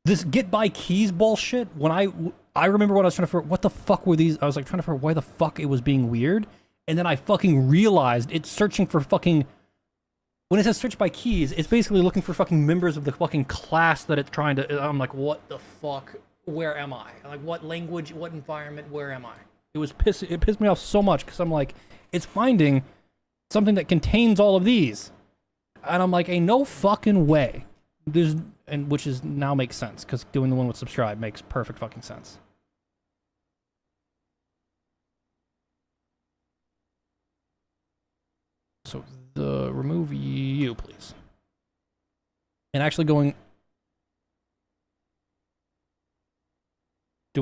This get by keys bullshit, when I remember when I was trying to figure out what the fuck were these, I was like trying to figure out why the fuck it was being weird, and then I fucking realized it's searching for fucking, when it says search by keys, it's basically looking for fucking members of the fucking class that it's trying to, I'm like, what the fuck, where am I? Like, what language, what environment, where am I? It pissed me off so much, because I'm like, it's finding something that contains all of these. And I'm like, ain't no fucking way. Which is now makes sense, because doing the one with subscribe makes perfect fucking sense. So the remove you, please. And actually doing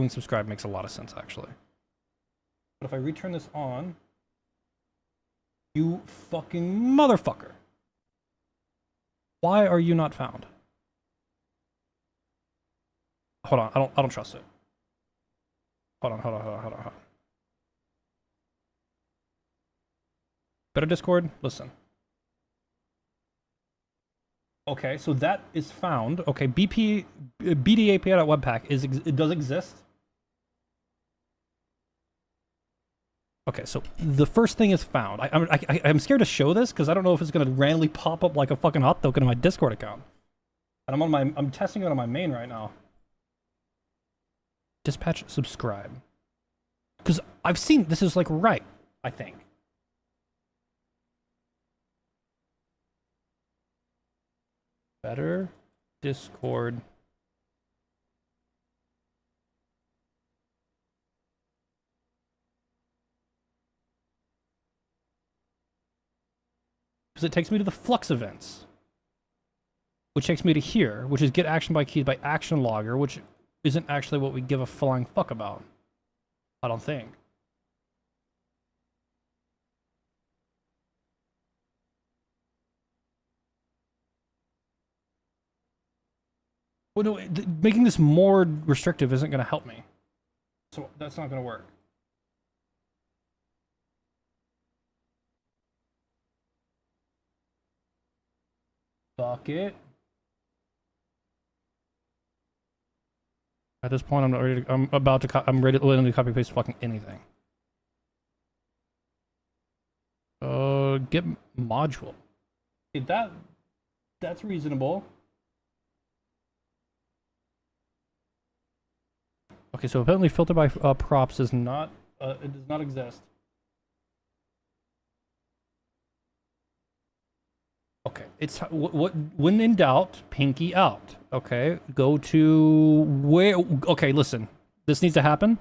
subscribe makes a lot of sense, actually. But if I return this on, you fucking motherfucker. Why are you not found? Hold on, I don't trust it. Hold on. Better Discord? Listen. Okay, so that is found. Okay, bdapi.webpack it does exist. Okay, so the first thing is found. I'm scared to show this because I don't know if it's gonna randomly pop up like a fucking hot token in my Discord account. And I'm testing it on my main right now. Dispatch subscribe. Because I've seen this is like right, I think. Better Discord. Because it takes me to the Flux events. Which takes me to here, which is get action by keys by action logger, which isn't actually what we give a flying fuck about. I don't think. Well, no, making this more restrictive isn't going to help me. So that's not going to work. Fuck it. At this point, I'm not ready to, I'm ready to copy paste fucking anything. Get module. Okay, that's reasonable. Okay, so apparently filter by props is not, it does not exist. Okay, it's what when in doubt, pinky out. Okay, go to where. Okay, listen, this needs to happen,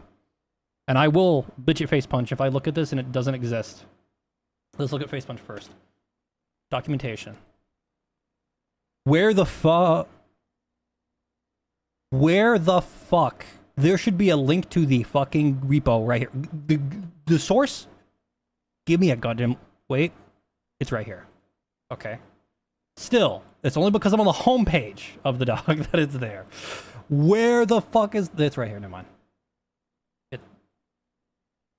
and I will bitch at face punch if I look at this and it doesn't exist. Let's look at face punch first. Documentation. Where the fuck? Where the fuck? There should be a link to the fucking repo right here. The source? Give me a goddamn... Wait. It's right here. Okay. Still, it's only because I'm on the homepage of the doc that it's there. Where the fuck is... It's right here, never mind.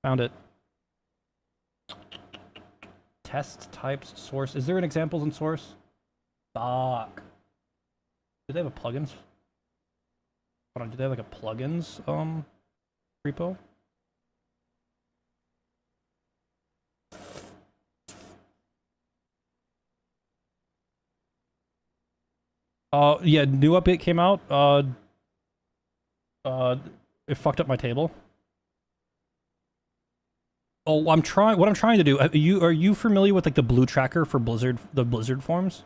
Found it. Test types, source. Is there an examples in source? Fuck. Do they have a plugins? Hold on, do they have like a plugins repo? Yeah, new update came out. It fucked up my table. Oh, what I'm trying to do. Are you familiar with like the blue tracker for Blizzard, the Blizzard forms?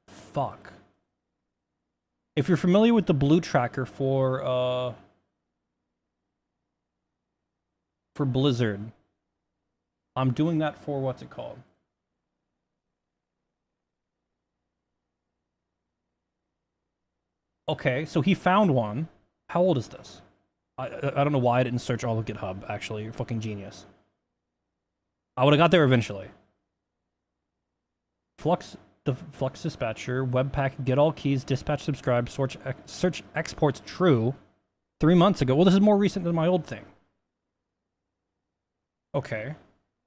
Fuck. If you're familiar with the blue tracker for Blizzard, I'm doing that for what's it called? Okay, so he found one. How old is this? I don't know why I didn't search all of GitHub, actually. You're fucking genius. I would have got there eventually. The Flux dispatcher, webpack, get all keys, dispatch, subscribe, search exports true 3 months ago. Well, this is more recent than my old thing. Okay.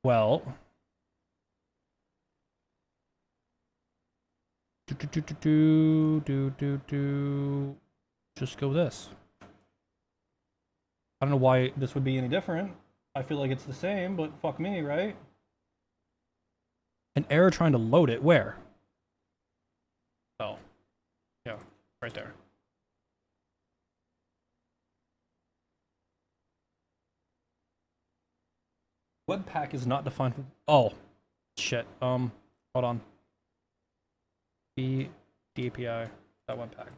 Well. Just go this. I don't know why this would be any different. I feel like it's the same, but fuck me, right? An error trying to load it. Where? Oh. Yeah, right there. Webpack is not defined. Oh. Shit. Hold on. The API. That webpack.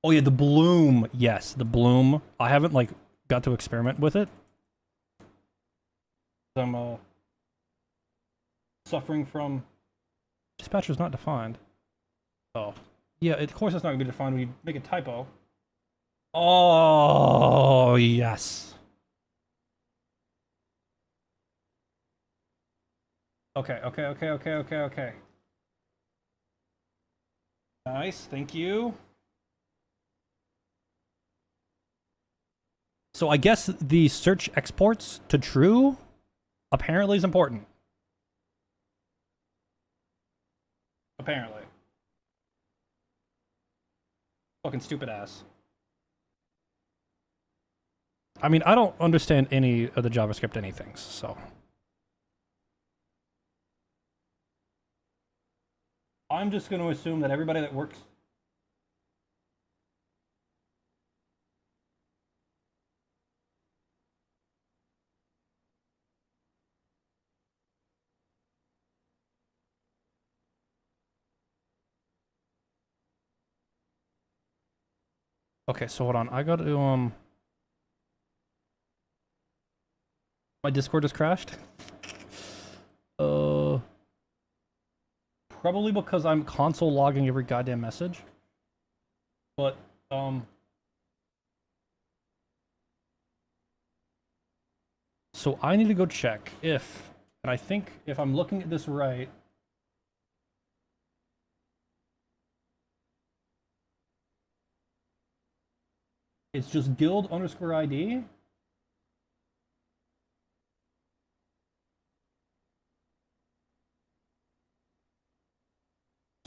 Oh yeah, the Bloom. Yes, the Bloom. I haven't like got to experiment with it. I'm suffering from dispatcher's not defined. Oh. Yeah, of course it's not gonna be defined when you make a typo. Oh yes. Okay. Nice, thank you. So I guess the search exports to true apparently is important. Apparently. Fucking stupid ass. I mean, I don't understand any of the JavaScript anythings, so. I'm just going to assume that everybody that works... Okay, so hold on. I got to, my Discord has crashed. Probably because I'm console logging every goddamn message. But, so I need to go check if, and I think if I'm looking at this right, it's just guild_ID.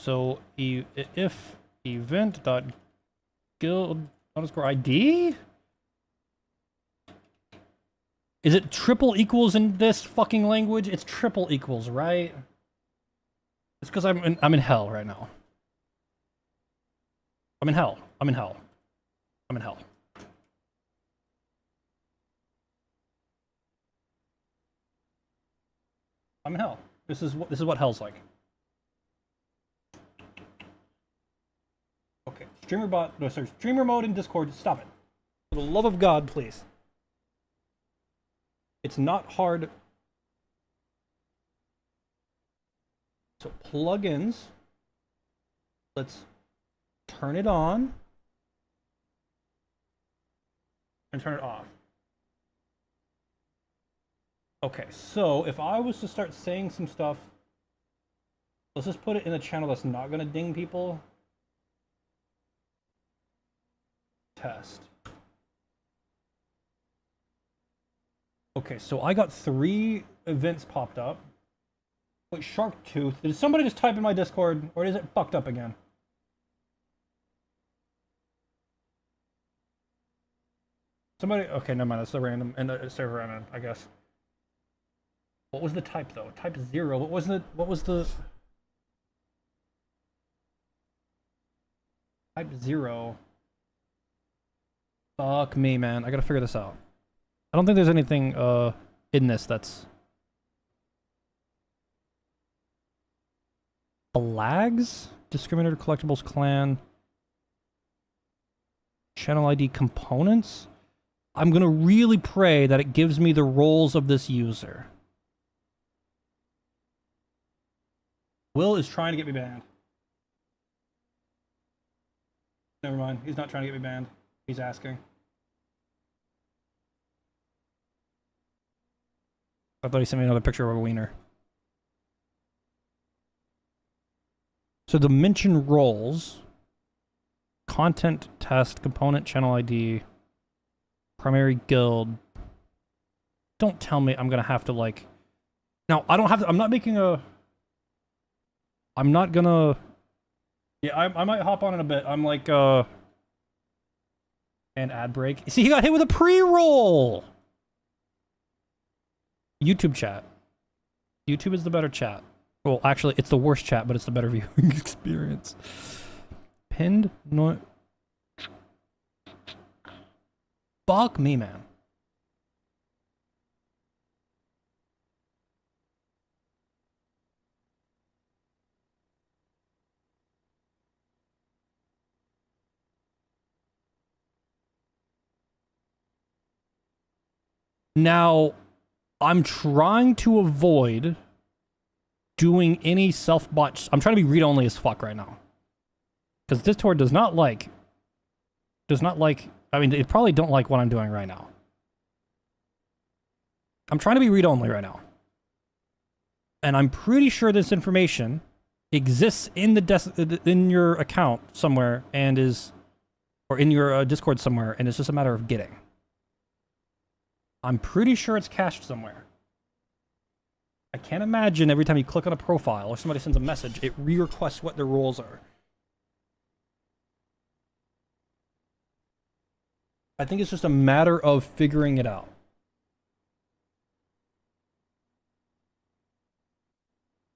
So if event.guild_ID? Is it triple equals in this fucking language? It's triple equals, right? It's because I'm in hell right now. I'm in hell. I'm in hell. I'm in hell. I'm in hell. This is what hell's like. Okay, streamer mode in Discord. Stop it. For the love of God, please. It's not hard. So plugins. Let's turn it on and turn it off. Okay, so if I was to start saying some stuff, let's just put it in a channel that's not gonna ding people. Test. Okay, so I got 3 events popped up. Wait, Shark Tooth. Did somebody just type in my Discord, or is it fucked up again? Somebody. Okay, never mind. That's the random and the server I'm in, I guess. What was the type though? Type 0. What was the type 0? Fuck me, man. I gotta figure this out. I don't think there's anything in this that's flags, discriminator, collectibles, clan, channel ID, components. I'm gonna really pray that it gives me the roles of this user. Will is trying to get me banned. Never mind. He's not trying to get me banned. He's asking. I thought he sent me another picture of a wiener. So the mention roles, content test, component channel ID, primary guild. Don't tell me I'm gonna have to like. Now I don't have to. I'm not making a. I'm not gonna. Yeah, I might hop on in a bit. I'm like and ad break. See, he got hit with a pre-roll. YouTube chat. YouTube is the better chat. Well, actually, it's the worst chat, but it's the better viewing experience. Pinned no. Fuck me, man. Now, I'm trying to avoid doing any self-bot. I'm trying to be read-only as fuck right now. Because Discord does not like... I mean, it probably don't like what I'm doing right now. I'm trying to be read-only right now. And I'm pretty sure this information exists in in your account somewhere and is... Or in your Discord somewhere, and it's just a matter of getting. I'm pretty sure it's cached somewhere. I can't imagine every time you click on a profile or somebody sends a message, it re-requests what their roles are. I think it's just a matter of figuring it out.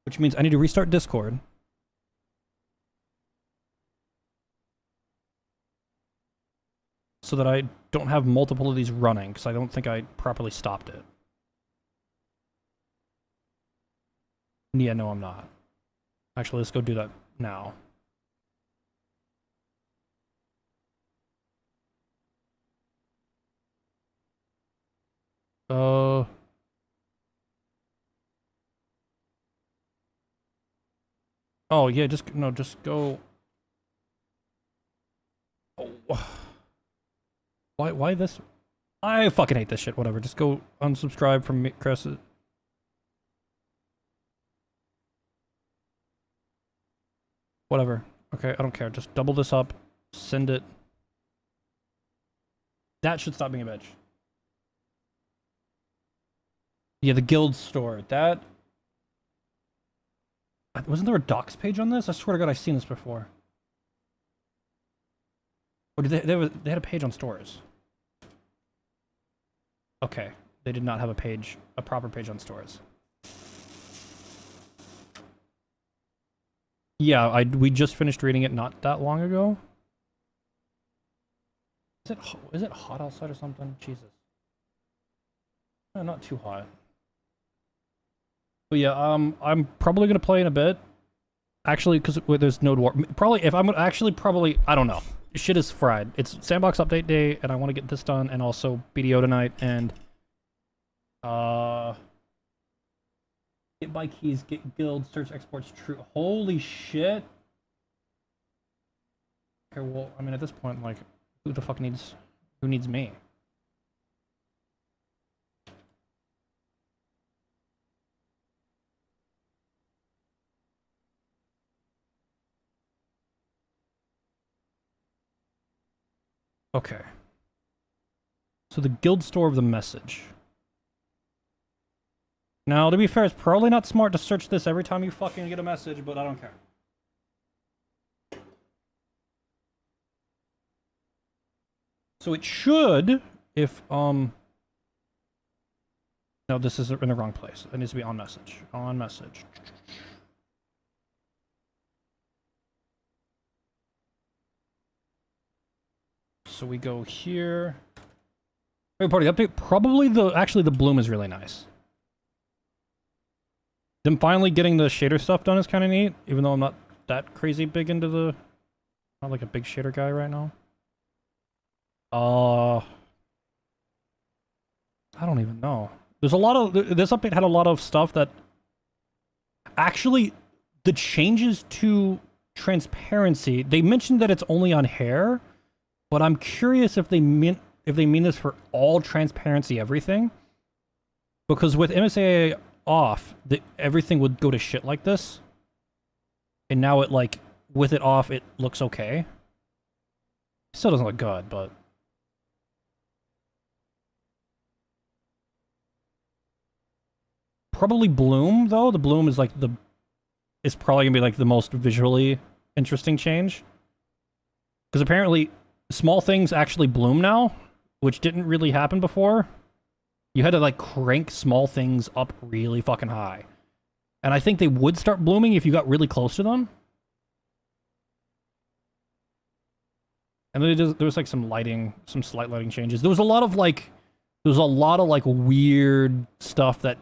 Which means I need to restart Discord. So that I don't have multiple of these running, because I don't think I properly stopped it. Yeah, no, I'm not. Actually, let's go do that now. Oh, yeah, just go... Oh. Why this? I fucking hate this shit, whatever. Just go unsubscribe from me, Chris. Whatever. Okay, I don't care. Just double this up. Send it. That should stop being a bitch. Yeah, the guild store. That... Wasn't there a docs page on this? I swear to God, I've seen this before. Or did they had a page on stores? Okay, they did not have a proper page on stores. Yeah, we just finished reading it not that long ago. Is it hot outside or something? Jesus. No, not too hot. But yeah, I'm probably gonna play in a bit. Actually, because there's no war. Probably, if I'm actually probably, I don't know. Shit is fried. It's Sandbox update day, and I want to get this done, and also BDO tonight, and get buy keys, get guild, search exports true. Holy shit. Okay, well, I mean, at this point, like, who needs me? Okay. So the guild store of the message. Now, to be fair, it's probably not smart to search this every time you fucking get a message, but I don't care. So it should, if, no, this is in the wrong place. It needs to be on message. On message. So we go here. Wait, party update. Probably actually the bloom is really nice. Them finally getting the shader stuff done is kind of neat, even though I'm not that crazy big into not like a big shader guy right now. I don't even know. There's a lot of this update had a lot of stuff that actually the changes to transparency. They mentioned that it's only on hair. But I'm curious if they mean this for all transparency everything. Because with MSA off, everything would go to shit like this. And now it like with it off it looks okay. Still doesn't look good, but probably bloom though. The bloom is like it's probably gonna be like the most visually interesting change. Because apparently small things actually bloom now, which didn't really happen before. You had to like crank small things up really fucking high. And I think they would start blooming if you got really close to them. And then there was like some slight lighting changes. There was a lot of like weird stuff that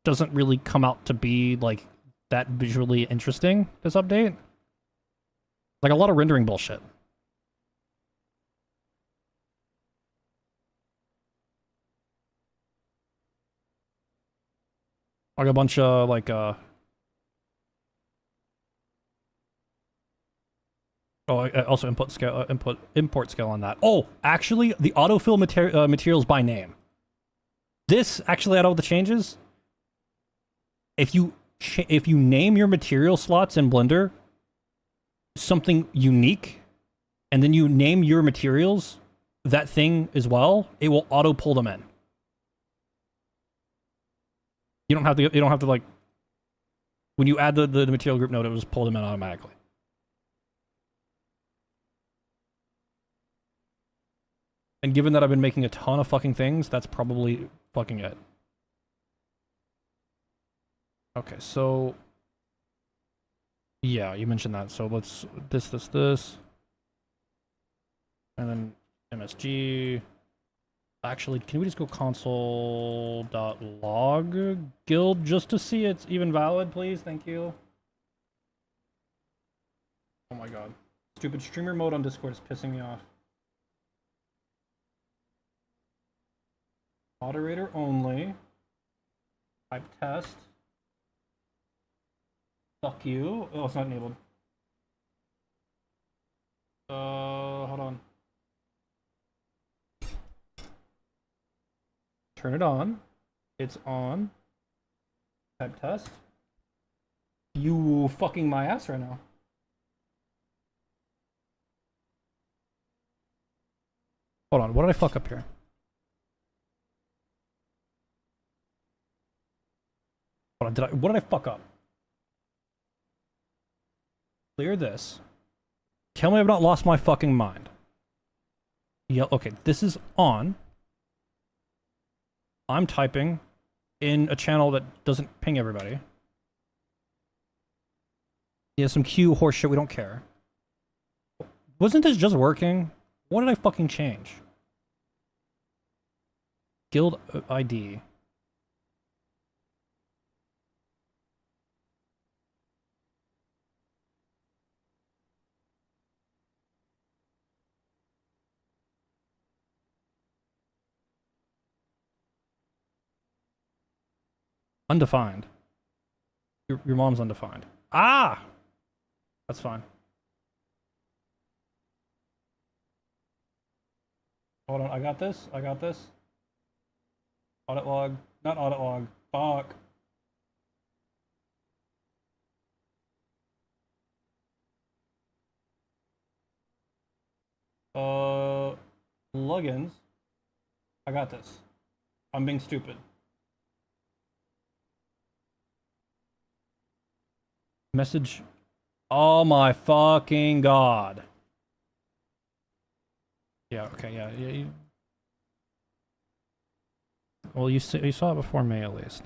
doesn't really come out to be like that visually interesting, this update. Like a lot of rendering bullshit. Like a bunch of like also import scale on that. Oh, actually, the autofill materials by name. This actually had all the changes. If you name your material slots in Blender something unique, and then you name your materials that thing as well, it will auto pull them in. You don't have to like when you add the material group node, it will just pull them in automatically. And given that I've been making a ton of fucking things, that's probably fucking it. Okay, so yeah, you mentioned that. So let's this. And then MSG. Actually, can we just go console.log guild just to see it's even valid, please? Thank you. Oh my god. Stupid streamer mode on Discord is pissing me off. Moderator only. Type test. Fuck you. Oh, it's not enabled. Hold on. Turn it on. It's on. Type test. You fucking my ass right now. Hold on, what did I fuck up here? Hold on, what did I fuck up? Clear this. Tell me I've not lost my fucking mind. Yeah, okay, this is on. I'm typing in a channel that doesn't ping everybody. Yeah, some Q horse shit, we don't care. Wasn't this just working? What did I fucking change? Guild ID. Undefined. Your mom's undefined. Ah! That's fine. Hold on, I got this. I got this. Audit log. Not audit log. Fuck. Logins. I got this. I'm being stupid. Message. Oh my fucking god. Yeah, okay, yeah. Well, you saw it before me, at least.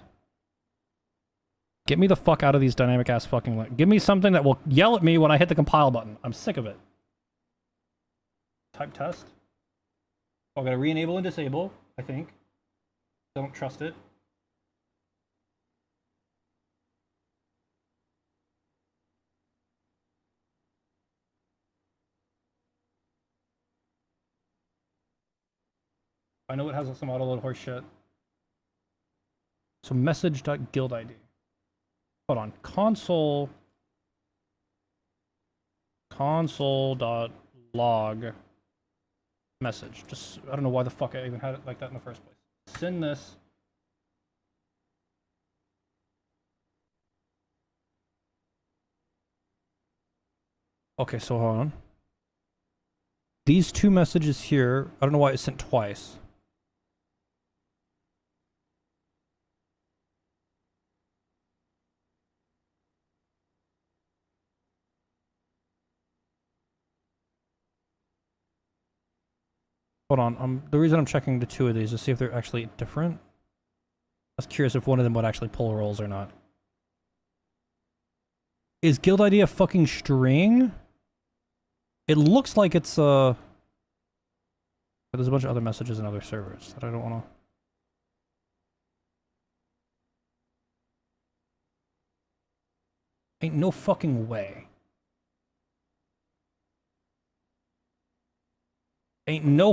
Get me the fuck out of these dynamic ass fucking... Give me something that will yell at me when I hit the compile button. I'm sick of it. Type test. Oh, I gotta re-enable and disable, I think. Don't trust it. I know it has some autoload horse shit. So message.guild ID. Hold on. Console.log message. Just, I don't know why the fuck I even had it like that in the first place. Send this. Okay, so hold on. These two messages here, I don't know why it's sent twice. Hold on, the reason I'm checking the two of these is to see if they're actually different. I was curious if one of them would actually pull rolls or not. Is guild ID a fucking string? It looks like it's but there's a bunch of other messages in other servers that I don't want to... Ain't no fucking way. Ain't no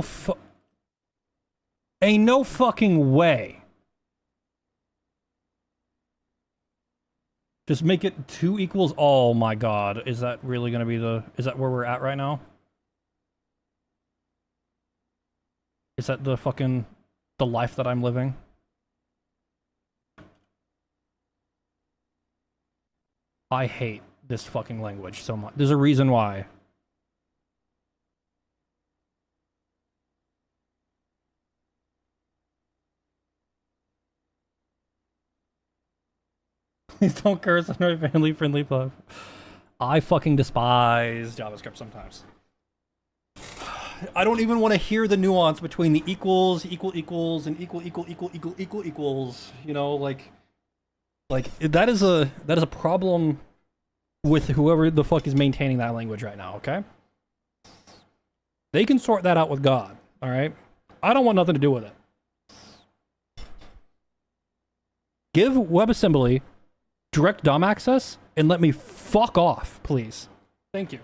fucking way. Just make it 2 equals... Oh my god. Is that really gonna be the... Is that where we're at right now? Is that the fucking... the life that I'm living? I hate this fucking language so much. There's a reason why. Please don't curse on our family-friendly platform. I fucking despise JavaScript sometimes. I don't even want to hear the nuance between the equals, equals, and equals. You know, like that is a problem with whoever the fuck is maintaining that language right now. Okay, they can sort that out with God. All right, I don't want nothing to do with it. Give WebAssembly direct DOM access and let me fuck off, please. Thank you.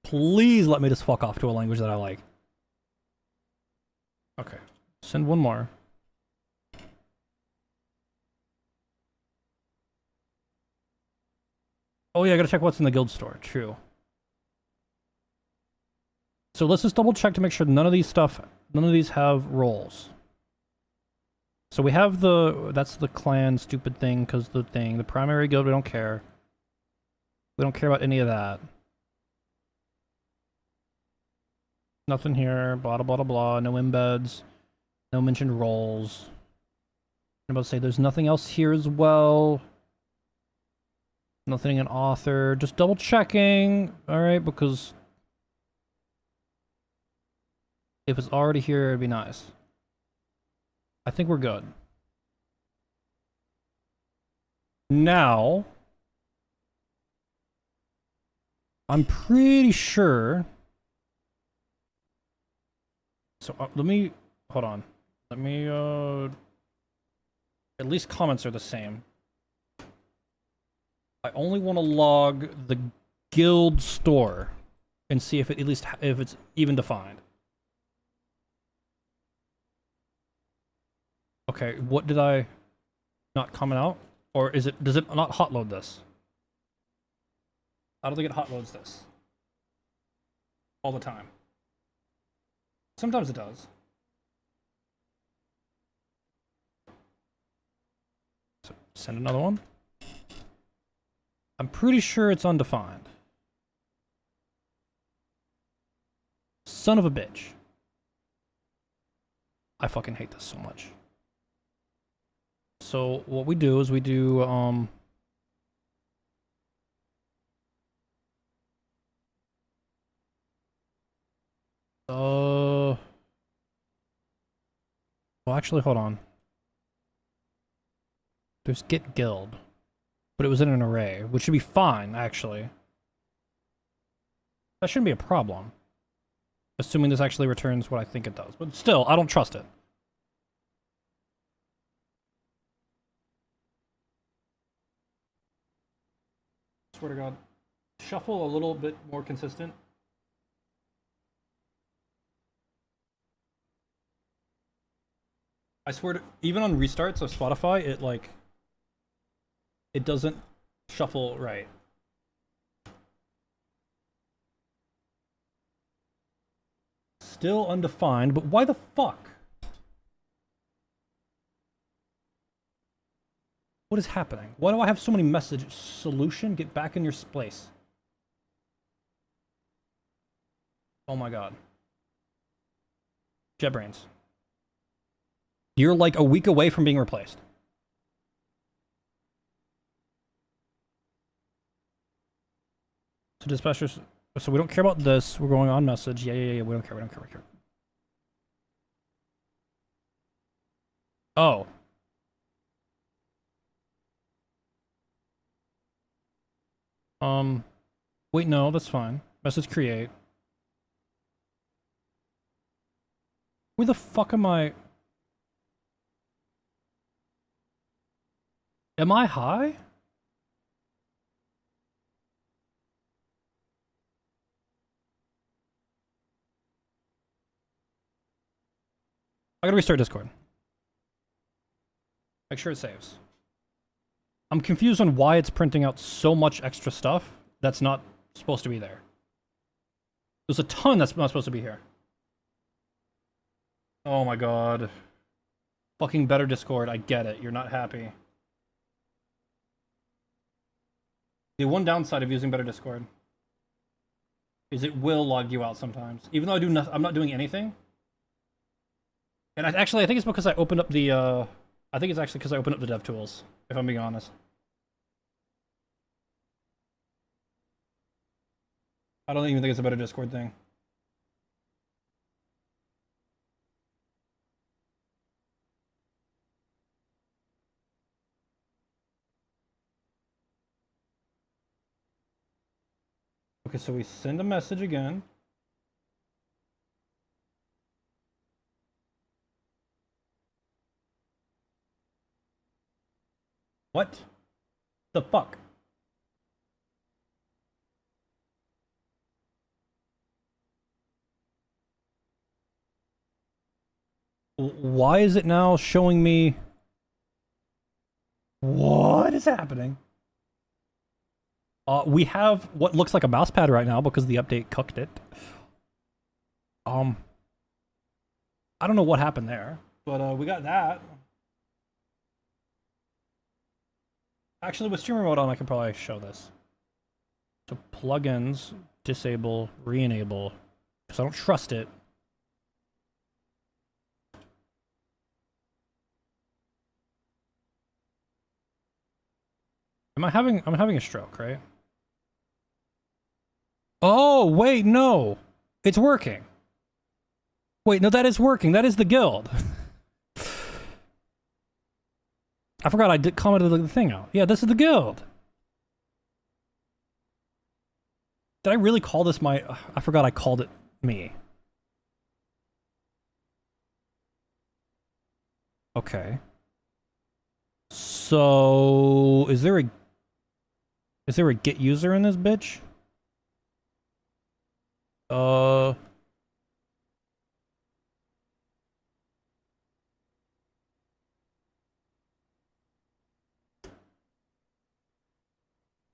Please let me just fuck off to a language that I like. Okay. Send one more. Oh yeah, I gotta check what's in the guild store. True. So let's just double check to make sure none of these have roles. So we have that's the clan stupid thing, because the primary guild, we don't care. We don't care about any of that. Nothing here. Blah, blah, blah, blah. No embeds. No mentioned roles. I'm about to say there's nothing else here as well. Nothing in author. Just double checking. Alright, because if it's already here, it'd be nice. I think we're good. Now, I'm pretty sure. So let me, hold on. Let me, at least comments are the same. I only want to log the guild store and see if it at least, if it's even defined. Okay, what did I not comment out? Or is it, does it not hot load this? I don't think it hot loads this. All the time. Sometimes it does. So send another one. I'm pretty sure it's undefined. Son of a bitch. I fucking hate this so much. So what we do is we do well, actually, hold on. There's get guild, but it was in an array, which should be fine, actually. That shouldn't be a problem. Assuming this actually returns what I think it does. But still, I don't trust it. Swear to God. Shuffle a little bit more consistent. I swear to, even on restarts of Spotify, it like, it doesn't shuffle right. Still undefined, but why the fuck? What is happening? Why do I have so many messages? Solution? Get back in your place. Oh my god. JetBrains. You're like a week away from being replaced. So dispatchers, so we don't care about this. We're going on message. Yeah. We don't care. Oh. Wait, no, that's fine. Message create. Where the fuck am I? Am I high? I gotta restart Discord. Make sure it saves. I'm confused on why it's printing out so much extra stuff that's not supposed to be there. There's a ton that's not supposed to be here. Oh my god. Fucking better Discord, I get it. You're not happy. The one downside of using better Discord is it will log you out sometimes. Even though I'm not doing anything. And I think it's because I opened up the, I think it's actually because I opened up the dev tools, if I'm being honest. I don't even think it's a better Discord thing. Okay, so we send a message again. What the fuck? Why is it now showing me? What is happening? We have what looks like a mouse pad right now because the update cooked it. I don't know what happened there, but we got that. Actually, with streamer mode on, I can probably show this. So plugins, disable, re-enable, because I don't trust it. I'm having a stroke, right? Oh, wait, no. It's working. Wait, no, that is working. That is the guild. I forgot I commented the thing out. Yeah, this is the guild. Did I really call this my... I forgot I called it me. Okay. So... Is there a git user in this bitch? I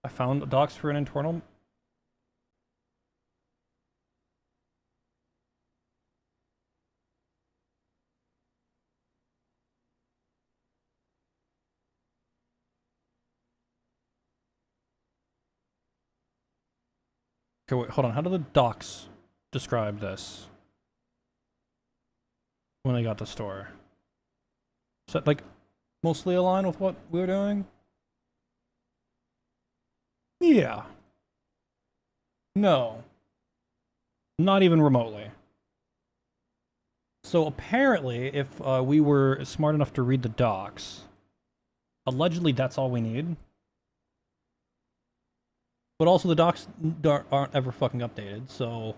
found docs for an internal. Okay, wait, hold on. How do the docs describe this when they got the store? Is that like mostly aligned with what we're doing? Yeah. No. Not even remotely. So apparently, if we were smart enough to read the docs, allegedly that's all we need. But also the docs aren't ever fucking updated, so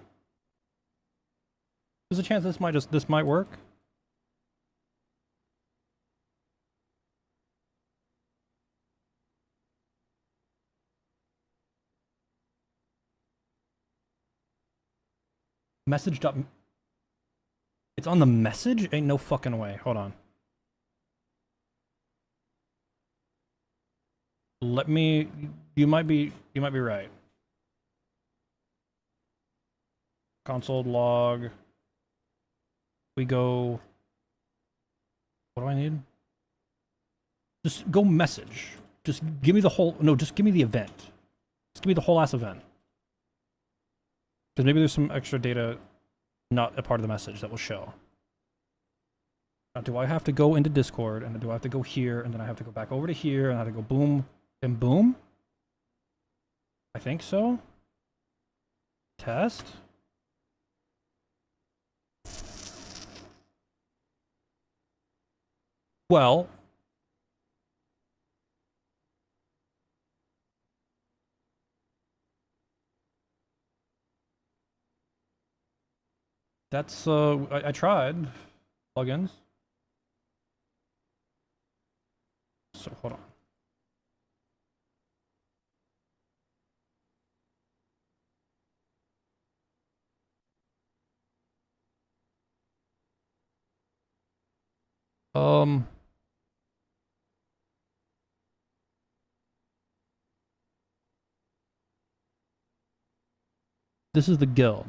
there's a chance this might work. Message. It's on the message? Ain't no fucking way. Hold on. Let me... You might be right. Console log. We go... What do I need? Just go message. Just give me the whole... No, just give me the event. Just give me the whole ass event. Because maybe there's some extra data not a part of the message that will show. Now, do I have to go into Discord, and then do I have to go here, and then I have to go back over to here, and I have to go boom and boom? I think so. Test. Well... That's, I tried. Plugins. So, hold on. This is the guild.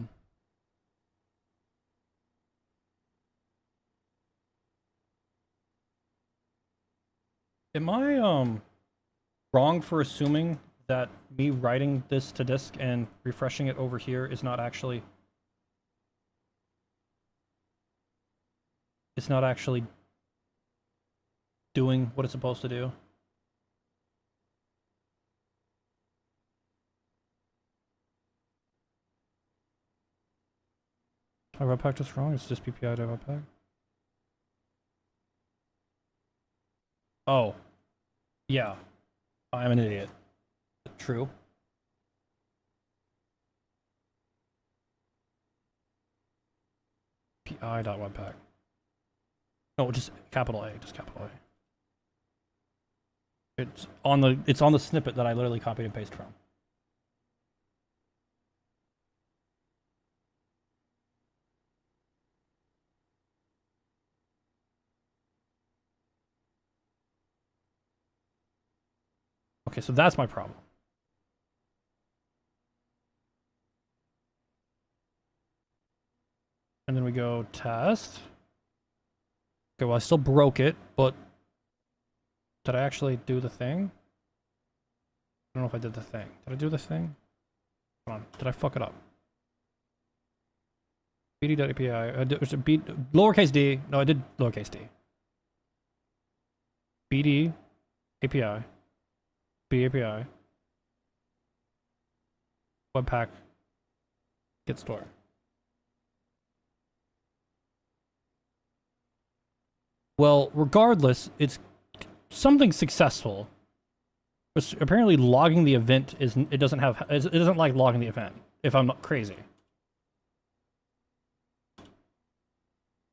Am I, wrong for assuming that me writing this to disk and refreshing it over here is not actually... It's not actually doing what it's supposed to do? I webpack this wrong? It's just PPI to webpack? Oh. Yeah. I'm an idiot. True. PI.webpack. No, just capital A. Just capital A. It's on the snippet that I literally copied and pasted from. Okay, so that's my problem. And then we go test. Okay, well I still broke it, but did I actually do the thing? I don't know if I did the thing. Did I do the thing? Hold on, did I fuck it up? bd.api, lowercase d, no I did lowercase d. bd API. BAPI. Webpack. Git store. Well, regardless, it's something successful. But apparently logging the event it doesn't like logging the event, if I'm not crazy.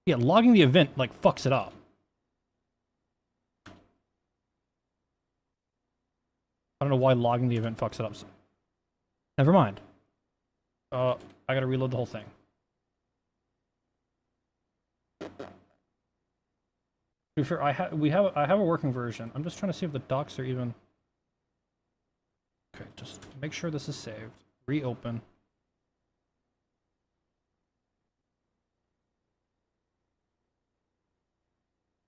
Yeah, logging the event like fucks it up. I don't know why logging the event fucks it up. Never mind. I gotta reload the whole thing. To be fair, I have a working version. I'm just trying to see if the docs are even. Okay, just make sure this is saved. Reopen.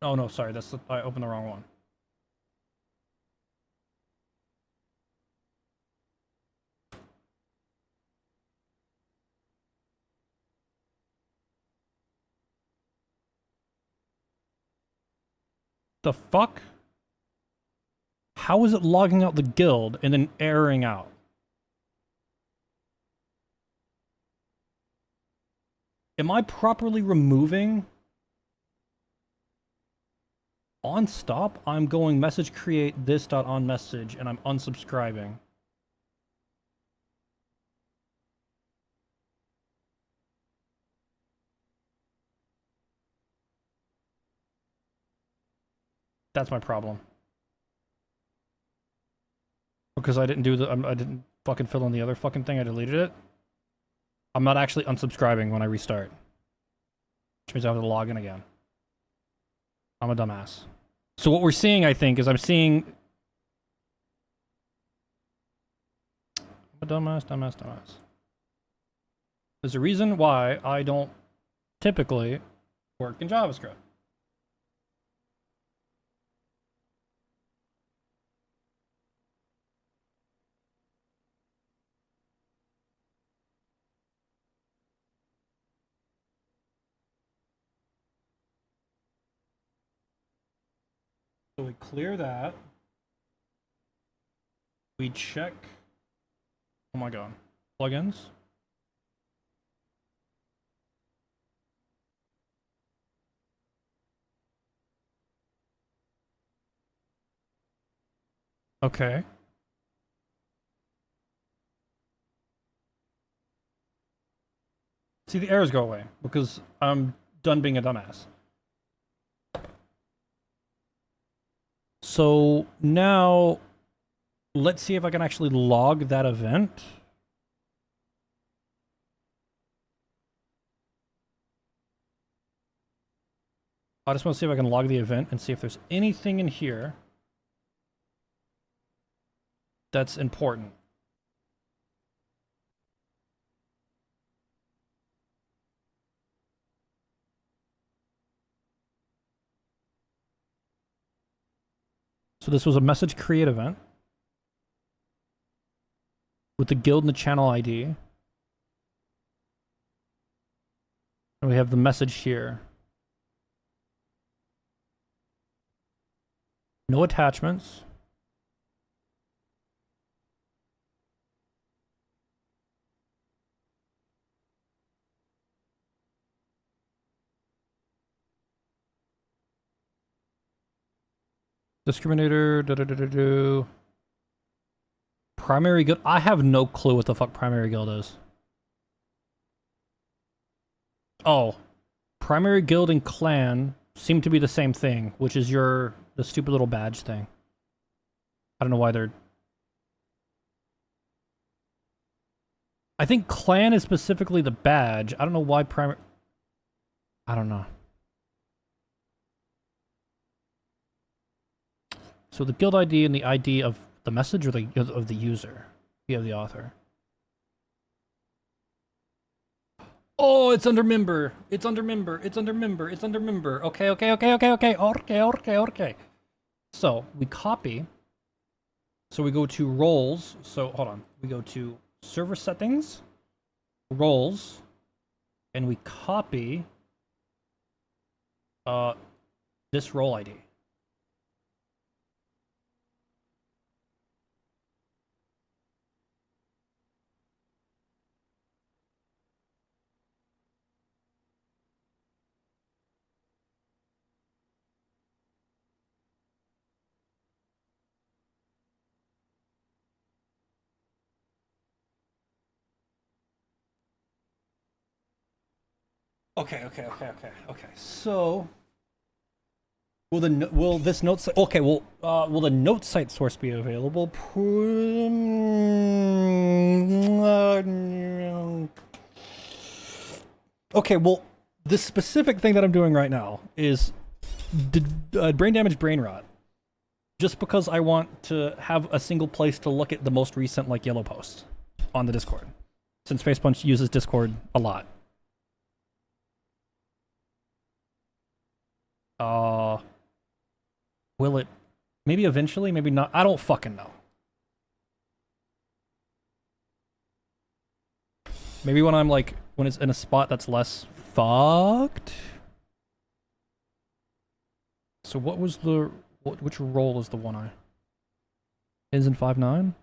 Oh no, sorry, I opened the wrong one. The fuck? How is it logging out the guild and then erroring out? Am I properly removing? On stop, I'm going message create this dot on message and I'm unsubscribing. That's my problem. Because I didn't do I didn't fucking fill in the other fucking thing, I deleted it. I'm not actually unsubscribing when I restart. Which means I have to log in again. I'm a dumbass. So what we're seeing, I think, is I'm seeing... I'm a dumbass. There's a reason why I don't typically work in JavaScript. So we clear that. We check. Oh my god. Plugins. Okay. See, the errors go away because I'm done being a dumbass. So now, let's see if I can actually log that event. I just want to see if I can log the event and see if there's anything in here that's important. So this was a message create event with the guild and the channel ID. And we have the message here. No attachments. Discriminator, Primary guild. I have no clue what the fuck primary guild is. Oh. Primary guild and clan seem to be the same thing, which is the stupid little badge thing. I don't know why they're... I think clan is specifically the badge. I don't know why primary... I don't know. So the guild ID and the ID of the message or of the user? You have the author. Oh, it's under member. It's under member. It's under member. It's under member. Okay. So we copy. So we go to roles. So hold on. We go to server settings, roles, and we copy this role ID. Okay. So, will this note site? Okay, will the note site source be available? Okay, well, the specific thing that I'm doing right now is brain damage, brain rot. Just because I want to have a single place to look at the most recent like yellow posts on the Discord, since Facepunch uses Discord a lot. Will it? Maybe eventually, maybe not. I don't fucking know. Maybe when I'm like, when it's in a spot that's less fucked. So what was the, which role is the one I? Ends in 5-9?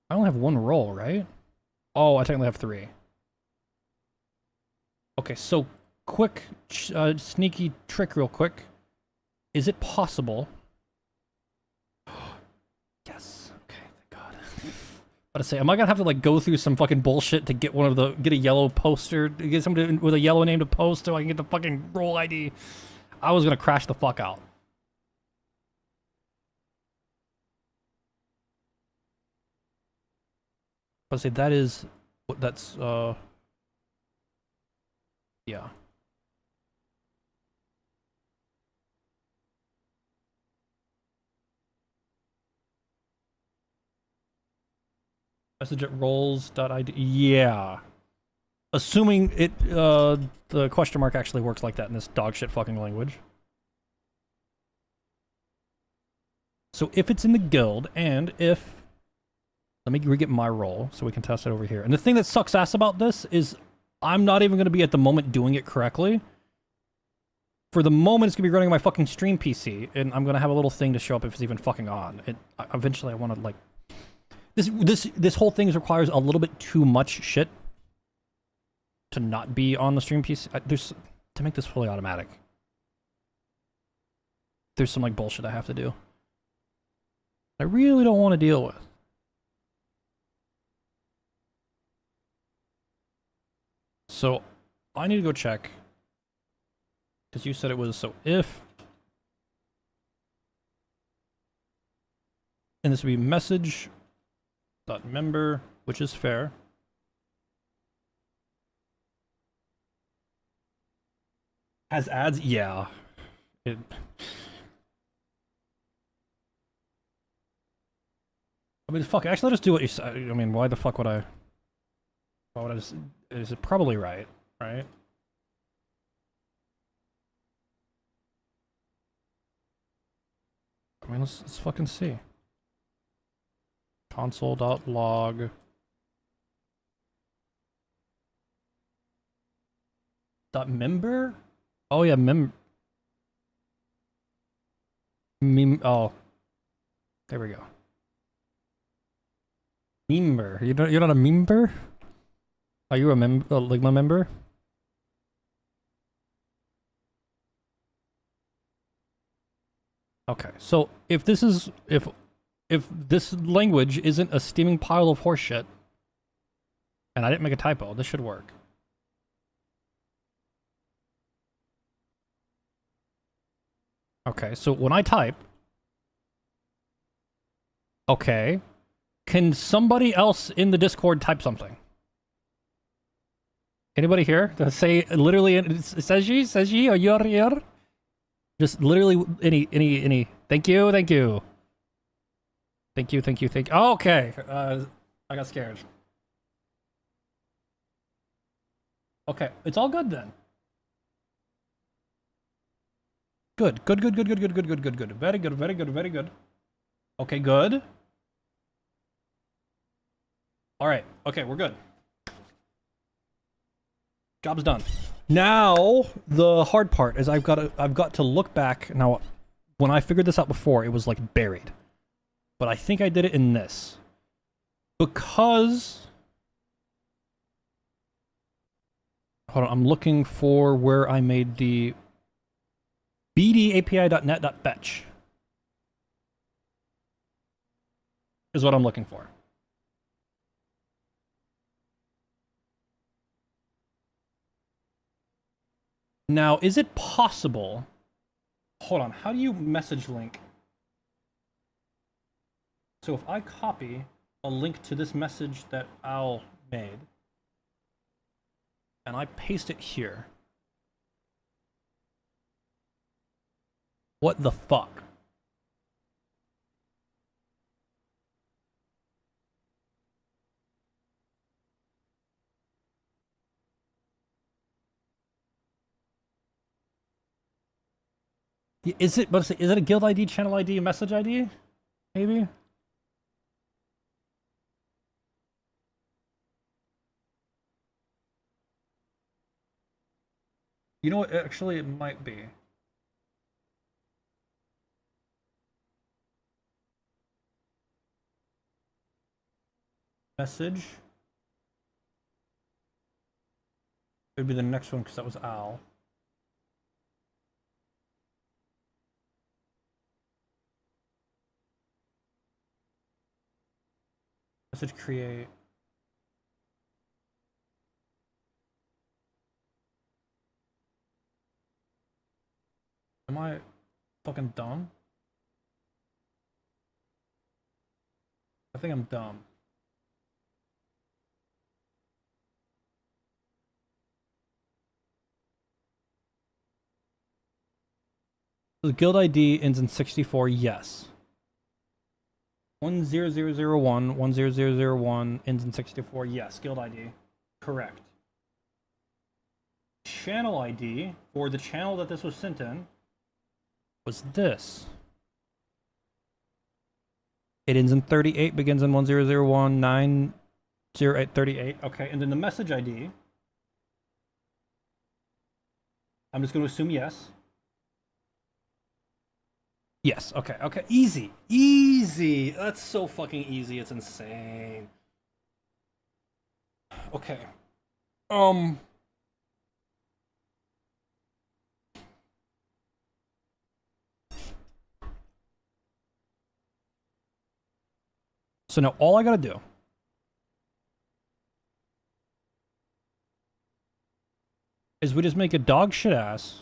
I only have one role, right? Oh, I technically have 3. Okay, so quick, sneaky trick real quick. Is it possible? Yes. Okay, thank God. But I say, am I gonna have to like go through some fucking bullshit to get get a yellow poster, to get somebody with a yellow name to post so I can get the fucking role ID? I was gonna crash the fuck out. But I say that is, that's yeah. Message at roles.id. Yeah. Assuming it, the question mark actually works like that in this dog shit fucking language. So if it's in the guild, and if... Let me re-get my role so we can test it over here. And the thing that sucks ass about this is I'm not even going to be at the moment doing it correctly. For the moment, it's going to be running on my fucking stream PC, and I'm going to have a little thing to show up if it's even fucking on. Eventually, I want to, like... This whole thing requires a little bit too much shit to not be on the stream PC. To make this fully automatic. There's some like bullshit I have to do. I really don't want to deal with. So I need to go check. Because you said it was, so if... And this would be message.member, which is fair. Has ads? Yeah. I mean, fuck, actually, let's do what you said. I mean, why the fuck would I... Why would I just... Is it probably right? Right? I mean, let's fucking see. Console.log. .member? Oh yeah, oh. There we go. Member. You're not a member? Are you a Ligma member? Okay, so if this is if this language isn't a steaming pile of horseshit, and I didn't make a typo, this should work. Okay, so when I type, okay, can somebody else in the Discord type something? Anybody here? To say literally, says she, or you're here? Just literally any. Thank you. Oh, okay. I got scared. Okay, it's all good then. Good. Very good. Okay, good. All right. Okay, we're good. Job's done. Now the hard part is I've got to look back. Now, when I figured this out before, it was like buried, but I think I did it in this because. Hold on, I'm looking for where I made the bdapi.net.fetch is what I'm looking for. Now, is it possible? Hold on, how do you message link? So if I copy a link to this message that Al made, and I paste it here, what the fuck? Is it, is it a guild ID, channel ID, message ID? Maybe? You know what, actually it might be. Message. It would be the next one because that was Al. Message create. Am I fucking dumb? I think I'm dumb. The guild ID ends in 64, yes. 10001, 10001 ends in 64, yes. Guild ID, correct. Channel ID for the channel that this was sent in was this. It ends in 38, begins in 1001, 908, 38. Okay, and then the message ID, I'm just going to assume yes. Yes, okay, okay. Easy. Easy. That's so fucking easy. It's insane. Okay. So now all I gotta do is we just make a dog shit ass.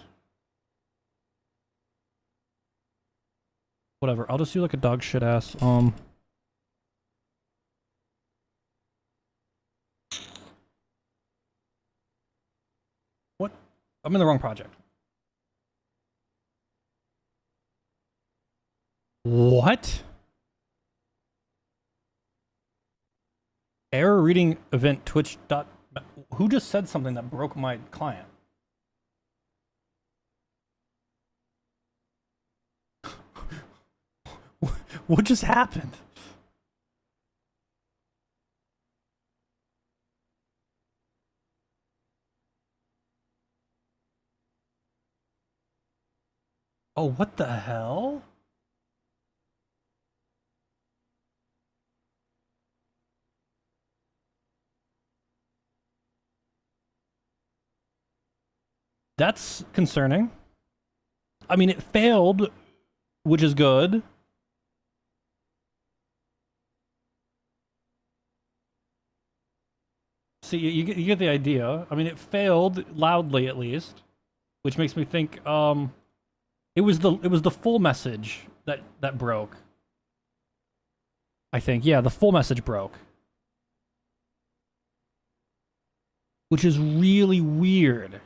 Whatever, I'll just do like a dog shit ass, what? I'm in the wrong project. What? Error reading event twitch dot... Who just said something that broke my client? What just happened? Oh, what the hell? That's concerning. I mean, it failed, which is good. See, you get the idea. I mean, it failed loudly, at least, which makes me think it was the full message that broke. I think, yeah, the full message broke, which is really weird.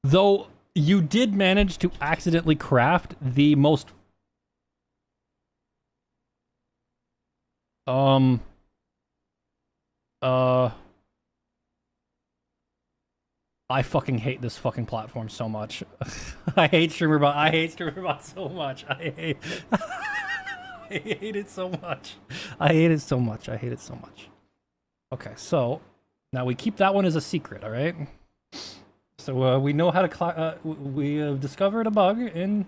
Though you did manage to accidentally craft the most I fucking hate this fucking platform so much. I hate StreamerBot. I hate StreamerBot so much. I hate I hate it so much. I hate it so much. I hate it so much. Okay, so now we keep that one as a secret, all right? So we know how to we have discovered a bug in...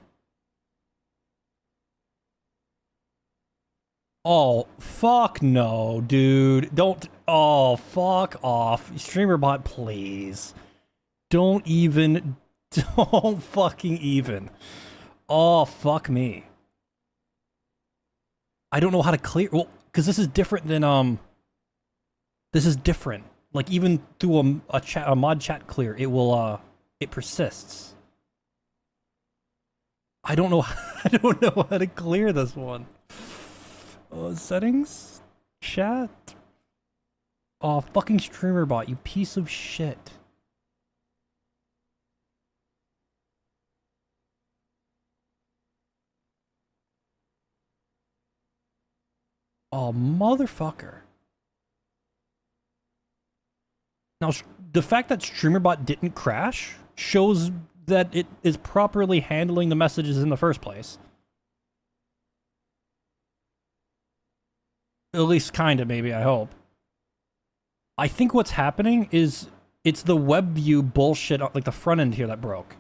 Oh, fuck no, dude. Don't... Oh, fuck off. StreamerBot, please. Don't even... Don't fucking even. Oh, fuck me. I don't know how to clear... Well, because this is different than this is different. Like even through a mod chat clear, it will it persists. I don't know. I don't know how to clear this one. Settings, chat. Oh, fucking streamer bot, you piece of shit. Oh, motherfucker. Now, the fact that StreamerBot didn't crash shows that it is properly handling the messages in the first place. At least kinda, maybe, I hope. I think what's happening is it's the web view bullshit, like the front end here, that broke.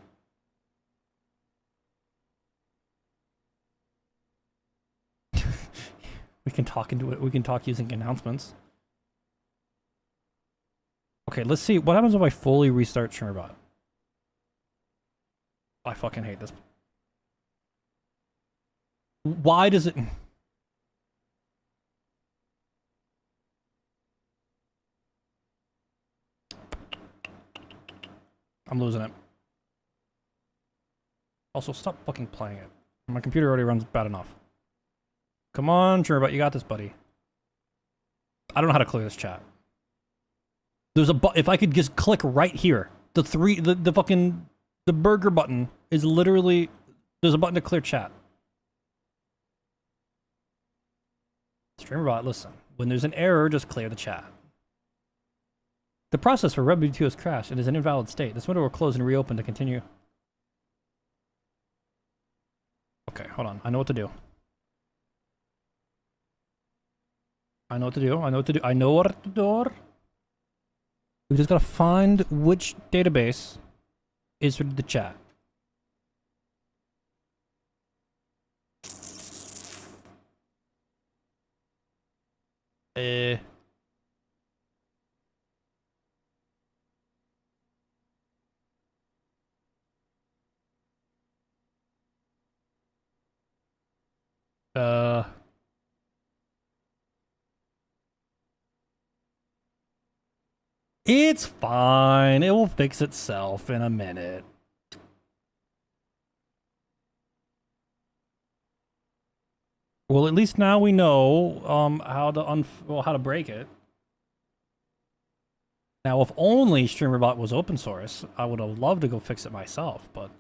We can talk into it. We can talk using announcements. Okay, let's see. What happens if I fully restart StreamerBot? I fucking hate this. Why does it... I'm losing it. Also, stop fucking playing it. My computer already runs bad enough. Come on, StreamerBot, you got this, buddy. I don't know how to clear this chat. There's a if I could just click right here. The burger button is literally, there's a button to clear chat. StreamerBot, listen. When there's an error, just clear the chat. The process for WebV2 has crashed and is in invalid state. This window will close and reopen to continue. Okay, hold on. I know what to do. I know what to do. I know what to do. I know what to do. We just gotta find which database is for the chat. It's fine. It will fix itself in a minute. Well, at least now we know how to break it. Now, if only StreamerBot was open source, I would have loved to go fix it myself, but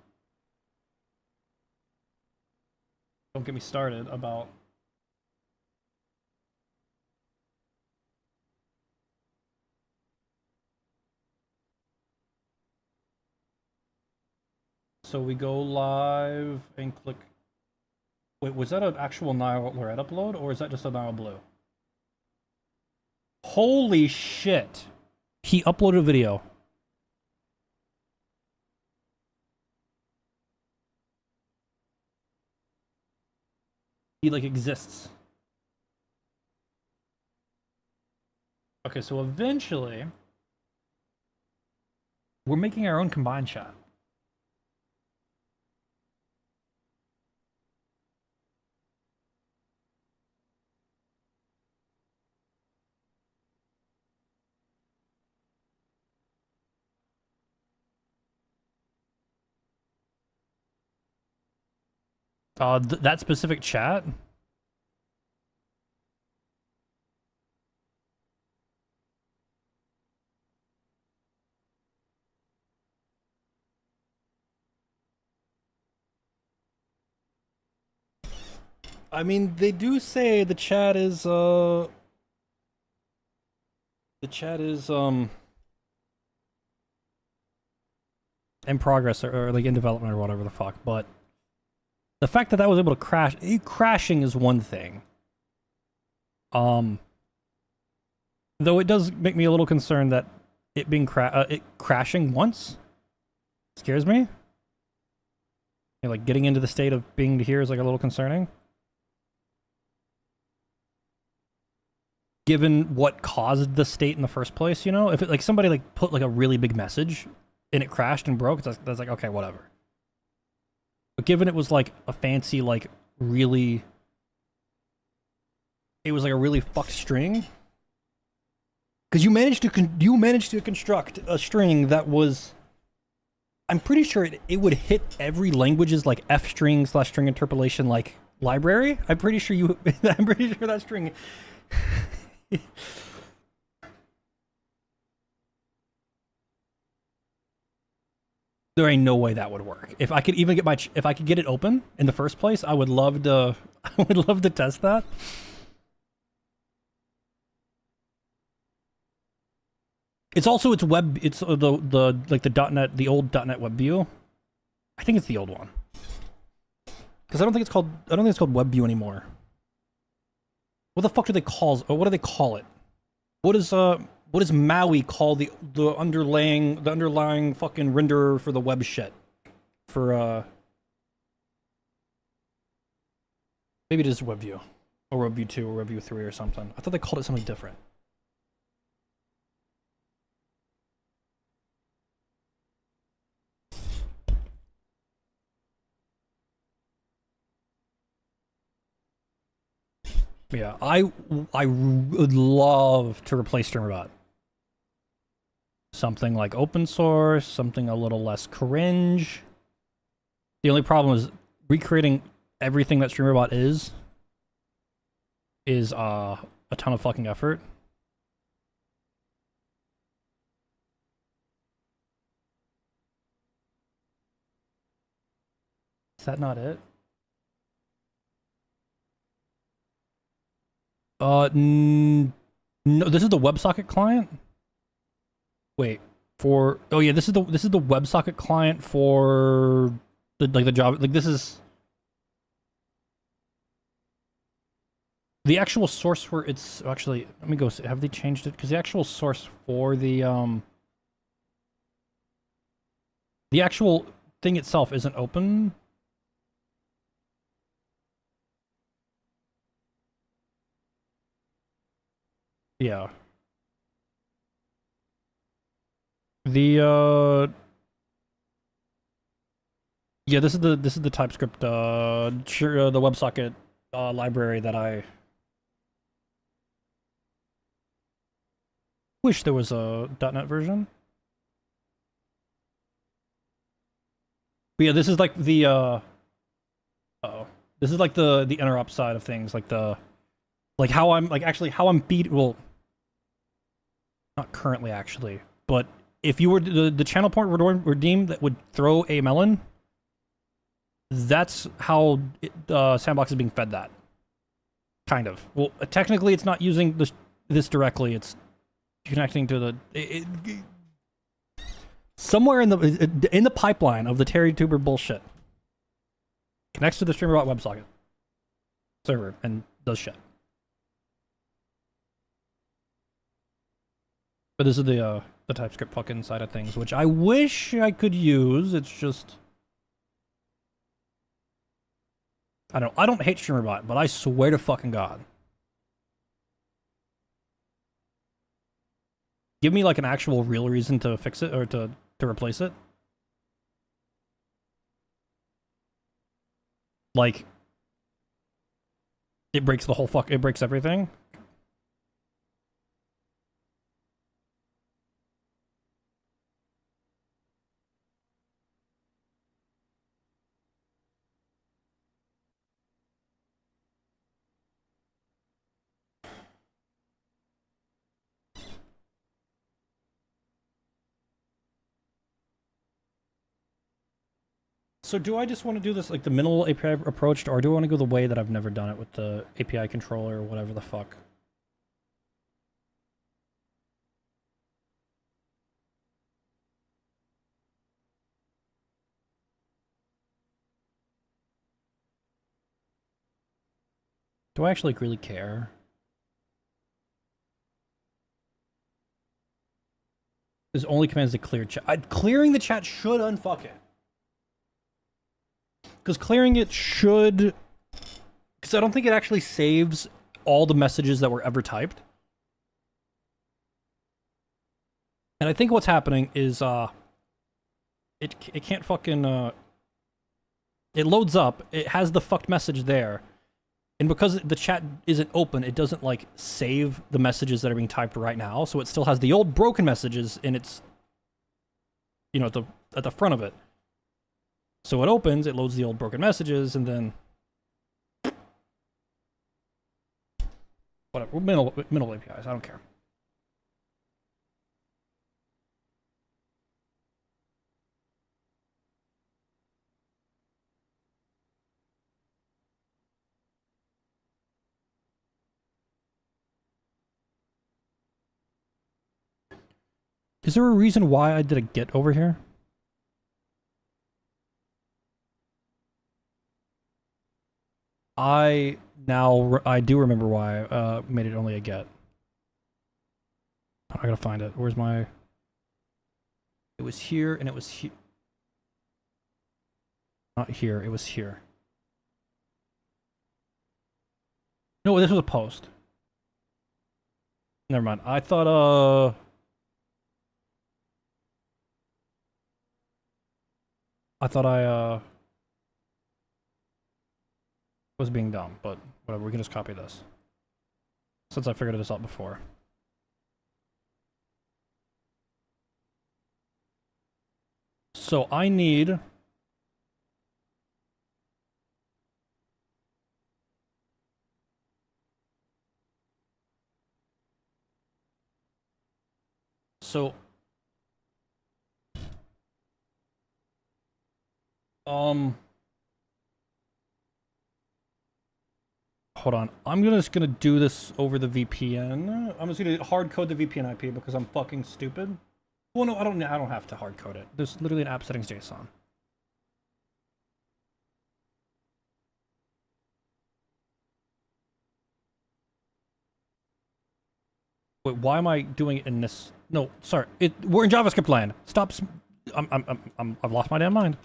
don't get me started about so we go live and click. Wait, was that an actual Nile Red upload, or is that just a Nile Blue? Holy shit! He uploaded a video. He, like, exists. Okay, so eventually, we're making our own combined chat. That specific chat? I mean, they do say the chat is, in progress, or like in development or whatever the fuck, but the fact that that was able to crash, crashing is one thing. Though it does make me a little concerned that it being crashing once scares me. Like getting into the state of being here is like a little concerning. Given what caused the state in the first place, you know? If it, like somebody like put like a really big message and it crashed and broke, that's like, okay, whatever. But given it was like a fancy, like really it was like a really fucked string. Because you managed to construct a string that was, I'm pretty sure it would hit every language's like F string / string interpolation like library. I'm pretty sure that string. There ain't no way that would work. If I could even if I could get it open in the first place, I would love to. I would love to test that. It's also its web. It's the like the .NET, the old .NET web view. I think it's the old one. Because I don't think it's called web view anymore. What the fuck do they call? What do they call it? What does Maui call the underlying fucking renderer for the web shit? For maybe it is WebView or WebView 2 or WebView 3 or something. I thought they called it something different. Yeah, I would love to replace StreamerBot. Something like open source, something a little less cringe. The only problem is recreating everything that StreamerBot is a ton of fucking effort. Is that not it? No, this is the WebSocket client. Wait, oh yeah, this is the WebSocket client for the job. Like this is the actual source for it's actually. Let me go see. Have they changed it? Because the actual source for the actual thing itself isn't open. Yeah. Yeah, this is the TypeScript the WebSocket library that I wish there was a .NET version. But yeah, this is like the this is like the interrupt side of things, like how I'm well, not currently actually, but if you were the channel point redeem that would throw a melon, that's how S&box is being fed that. Kind of. Well, technically, it's not using this directly. It's connecting to the somewhere in the pipeline of the TerryTuber bullshit. Connects to the StreamerBot WebSocket server and does shit. But this is the TypeScript fucking side of things, which I wish I could use. It's just I don't hate StreamerBot, but I swear to fucking God, give me like an actual real reason to fix it or to replace it. Like it breaks the whole it breaks everything. So do I just want to do this like the minimal API approach, or do I want to go the way that I've never done it with the API controller or whatever the fuck? Do I actually really care? There's only commands to clear chat. Clearing the chat should unfuck it. Because clearing it should... Because I don't think it actually saves all the messages that were ever typed. And I think what's happening is, it can't fucking, it loads up, it has the fucked message there. And because the chat isn't open, it doesn't like save the messages that are being typed right now. So it still has the old broken messages in its, you know, at the front of it. So it opens, it loads the old broken messages, and then whatever. Middle APIs. I don't care. Is there a reason why I did a get over here? I do remember why I made it only a get. I gotta find it. Where's my... It was here, and it was here. Not here, it was here. No, this was a post. Never mind. I thought, I was being dumb, but whatever, we can just copy this. Since I figured this out before. So I need... So... Hold on. I'm just gonna do this over the VPN. I'm just gonna hard code the VPN IP because I'm fucking stupid. Well, no, I don't have to hard code it. There's literally an app settings JSON. Wait, why am I doing it in this? No, sorry. We're in JavaScript land. Stop. I've lost my damn mind.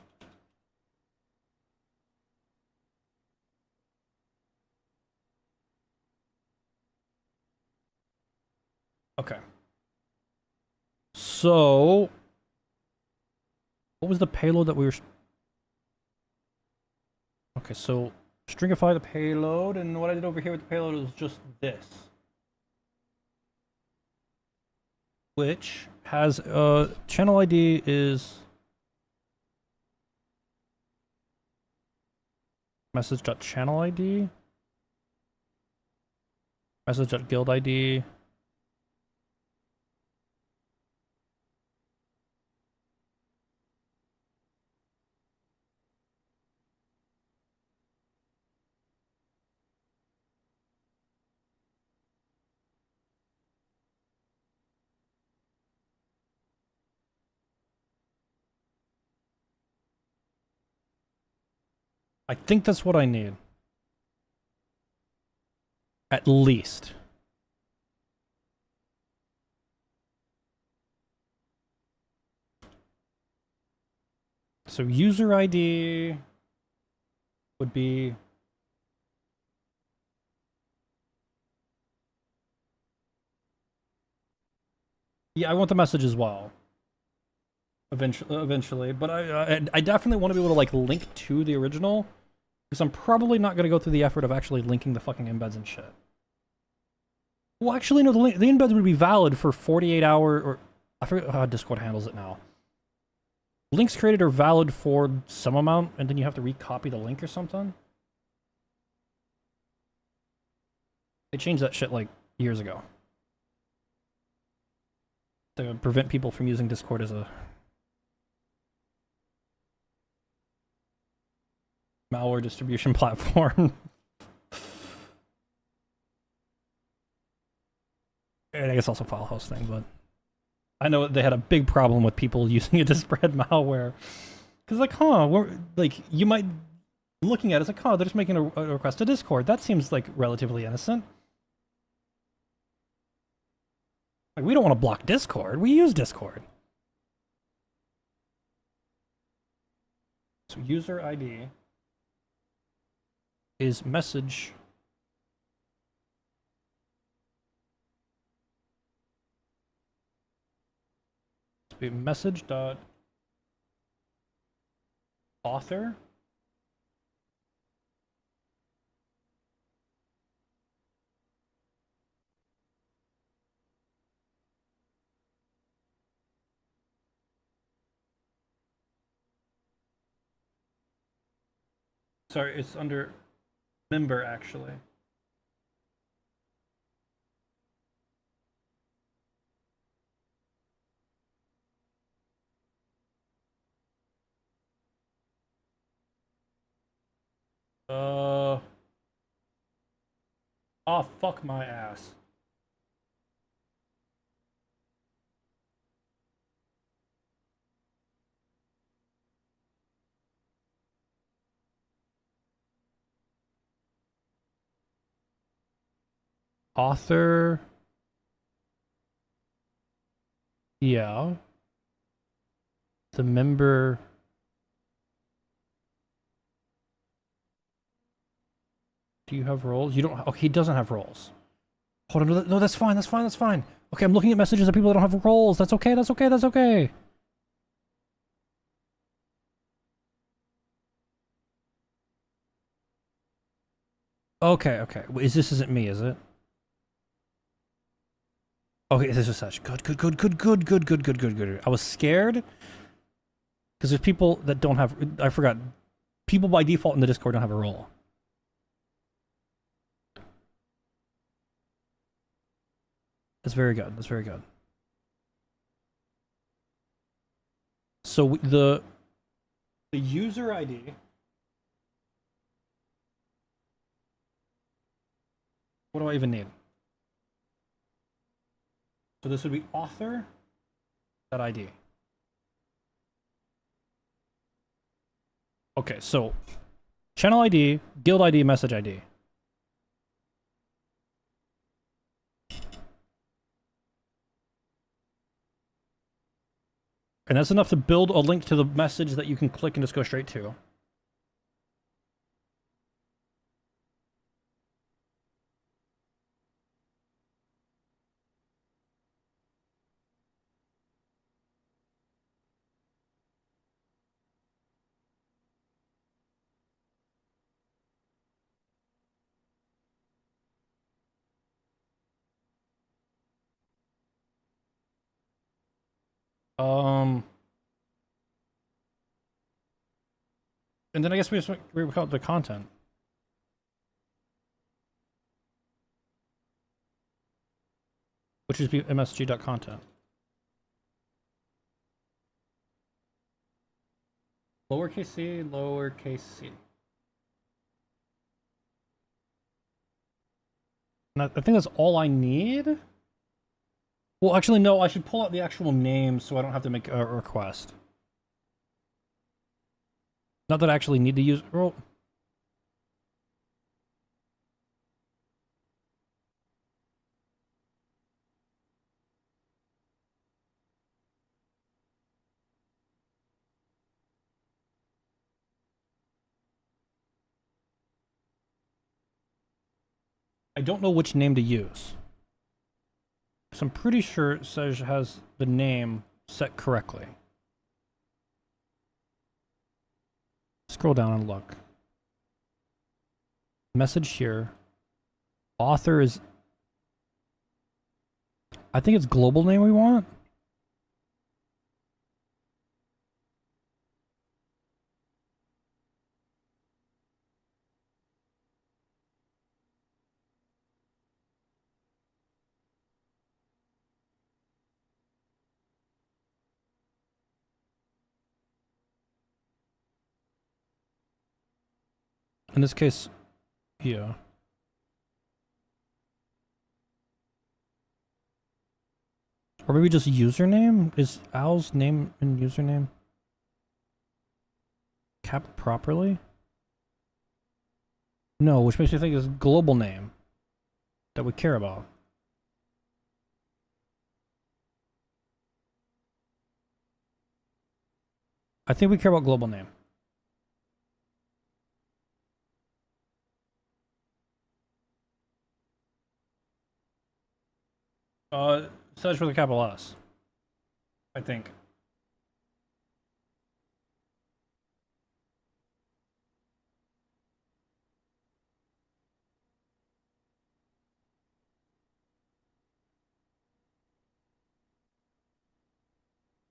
Okay. So, what was the payload that we were... Okay, so stringify the payload, and what I did over here with the payload was just this. Which has, channel ID is message.channel ID, message.guild ID, I think that's what I need. At least. So user ID would be... Yeah, I want the message as well. Eventually, but I definitely want to be able to like link to the original, because I'm probably not going to go through the effort of actually linking the fucking embeds and shit. Well, actually, no, the embeds would be valid for 48 hour, or I forget how Discord handles it now. Links created are valid for some amount, and then you have to recopy the link or something. They changed that shit like years ago to prevent people from using Discord as a malware distribution platform. And I guess also file hosting, but I know they had a big problem with people using it to spread malware. Because like, you might looking at it, it's like, they're just making a request to Discord. That seems like relatively innocent. Like, we don't want to block Discord. We use Discord. So user ID is message. It's be message dot author Sorry, it's under member actually. Oh, fuck my ass. Author. Yeah. The member. Do you have roles? You don't. Okay, he doesn't have roles. Hold on. No, that's fine. That's fine. That's fine. Okay, I'm looking at messages of people that don't have roles. That's okay. That's okay. That's okay. Okay. Okay. This isn't me, is it? Okay, this is such good. I was scared because there's people that don't have. I forgot. People by default in the Discord don't have a role. That's very good. That's very good. So the user ID. What do I even need? So this would be author. That ID. Okay, so channel ID, guild ID, message ID. And that's enough to build a link to the message that you can click and just go straight to. And then I guess we just call it the content. Which is msg.content. Lowercase c, lowercase c. And I think that's all I need. Well, actually, no, I should pull out the actual name so I don't have to make a request. Not that I actually need to use. Well, I don't know which name to use. So I'm pretty sure it says it has the name set correctly. Scroll down and look. Message here. Author is... I think it's global name we want. In this case, yeah. Or maybe just username? Is Al's name and username capped properly? No, which makes me think it's global name that we care about. I think we care about global name. Search with a capital S. I think.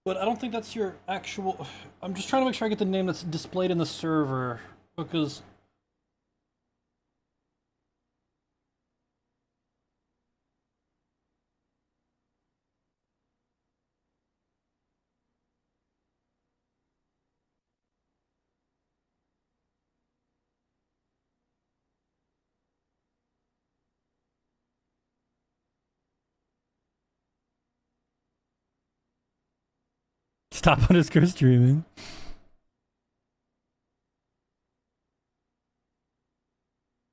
But I don't think that's your actual... I'm just trying to make sure I get the name that's displayed in the server, because Stop underscore streaming.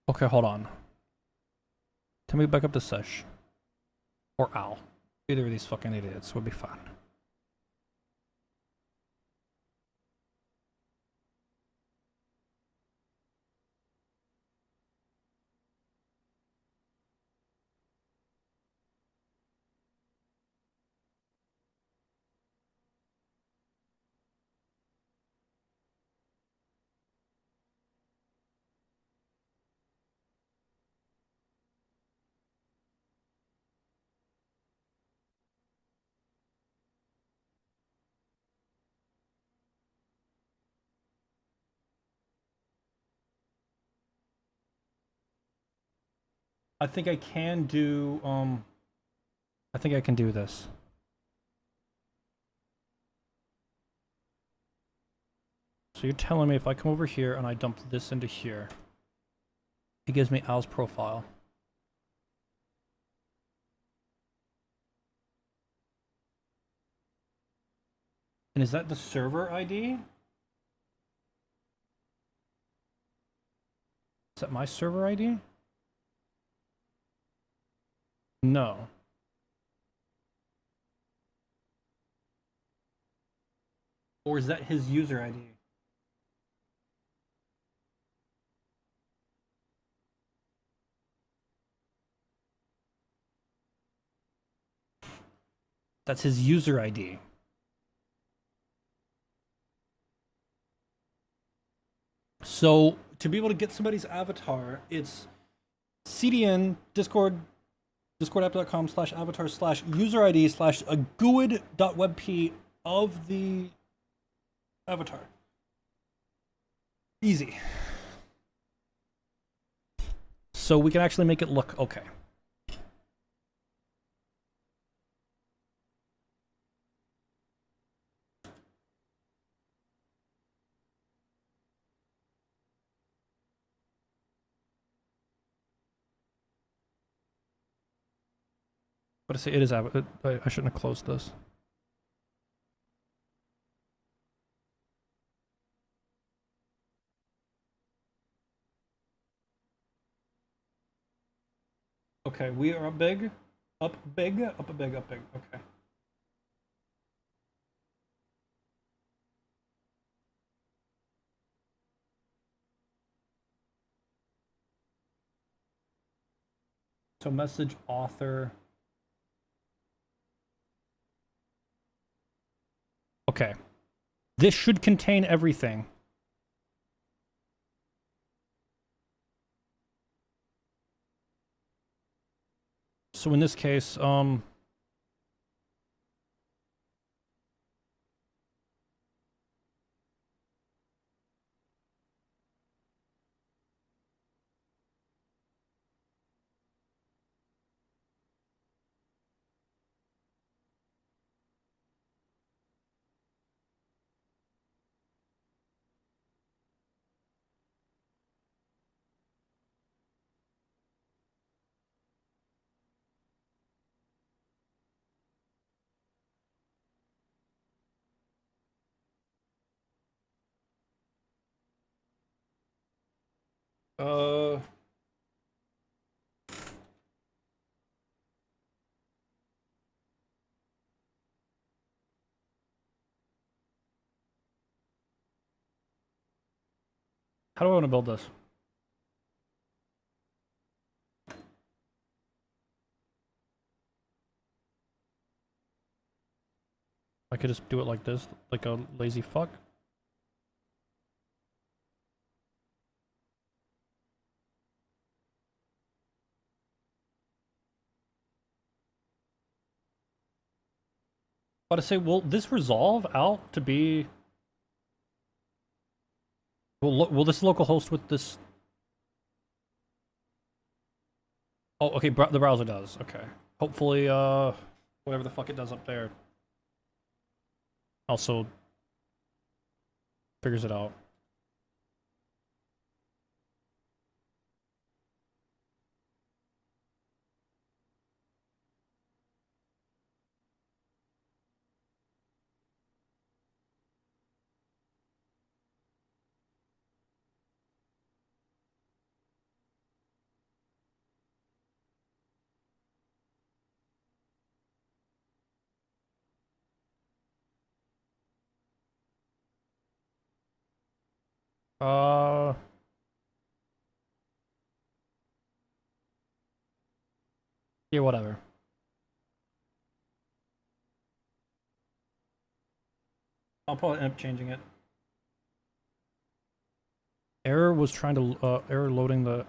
Okay, hold on. Tell me back up to Sesh. Or Al. Either of these fucking idiots would be fine. I think I can do, I think I can do this. So you're telling me if I come over here and I dump this into here, it gives me Al's profile. And is that the server ID? Is that my server ID? No. Or is that his user ID? That's his user ID. So to be able to get somebody's avatar, it's CDN Discord discordapp.com/avatar/user ID /a GUID.webp of the avatar. Easy. So we can actually make it look okay. But I say it is. I shouldn't have closed this. Okay, we are up big. Up big, up big, up big. Okay. So message author. Okay. This should contain everything. So in this case, how do I want to build this? I could just do it like this, like a lazy fuck. But I say, will this resolve out to be? Will this local host with this? Oh, okay. The browser does. Okay. Hopefully, whatever the fuck it does up there, also figures it out. Uh, yeah, whatever. I'll probably end up changing it. Error was trying to error loading the.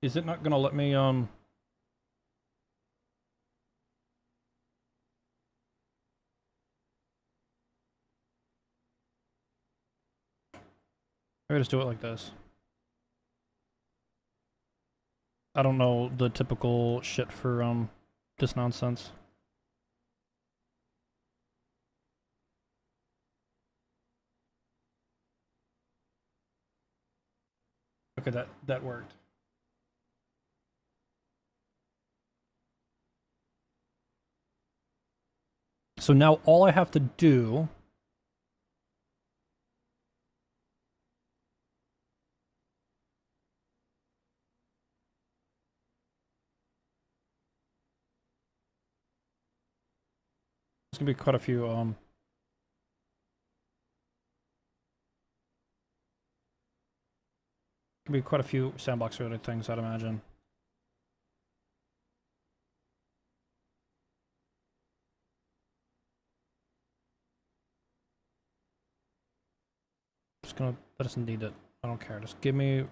Is it not gonna let me Maybe just do it like this. I don't know the typical shit for this nonsense. Okay, that worked. So now all I have to do There's gonna be quite a few sandbox related things, I'd imagine. Just gonna that doesn't need it. I don't care. Just give me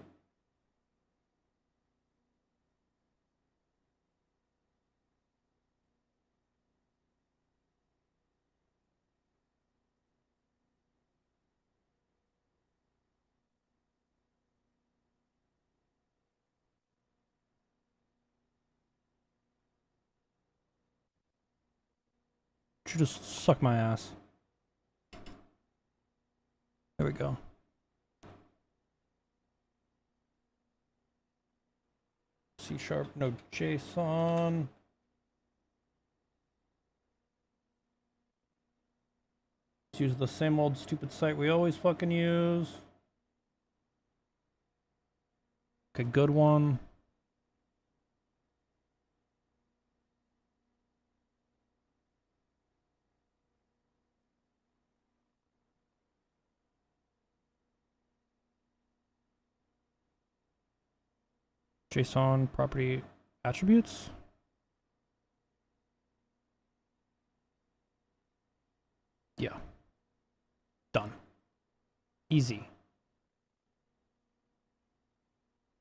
should just suck my ass. There we go. C#, no JSON. Let's use the same old stupid site we always fucking use. Okay, good one. JSON property attributes. Yeah. Done. Easy.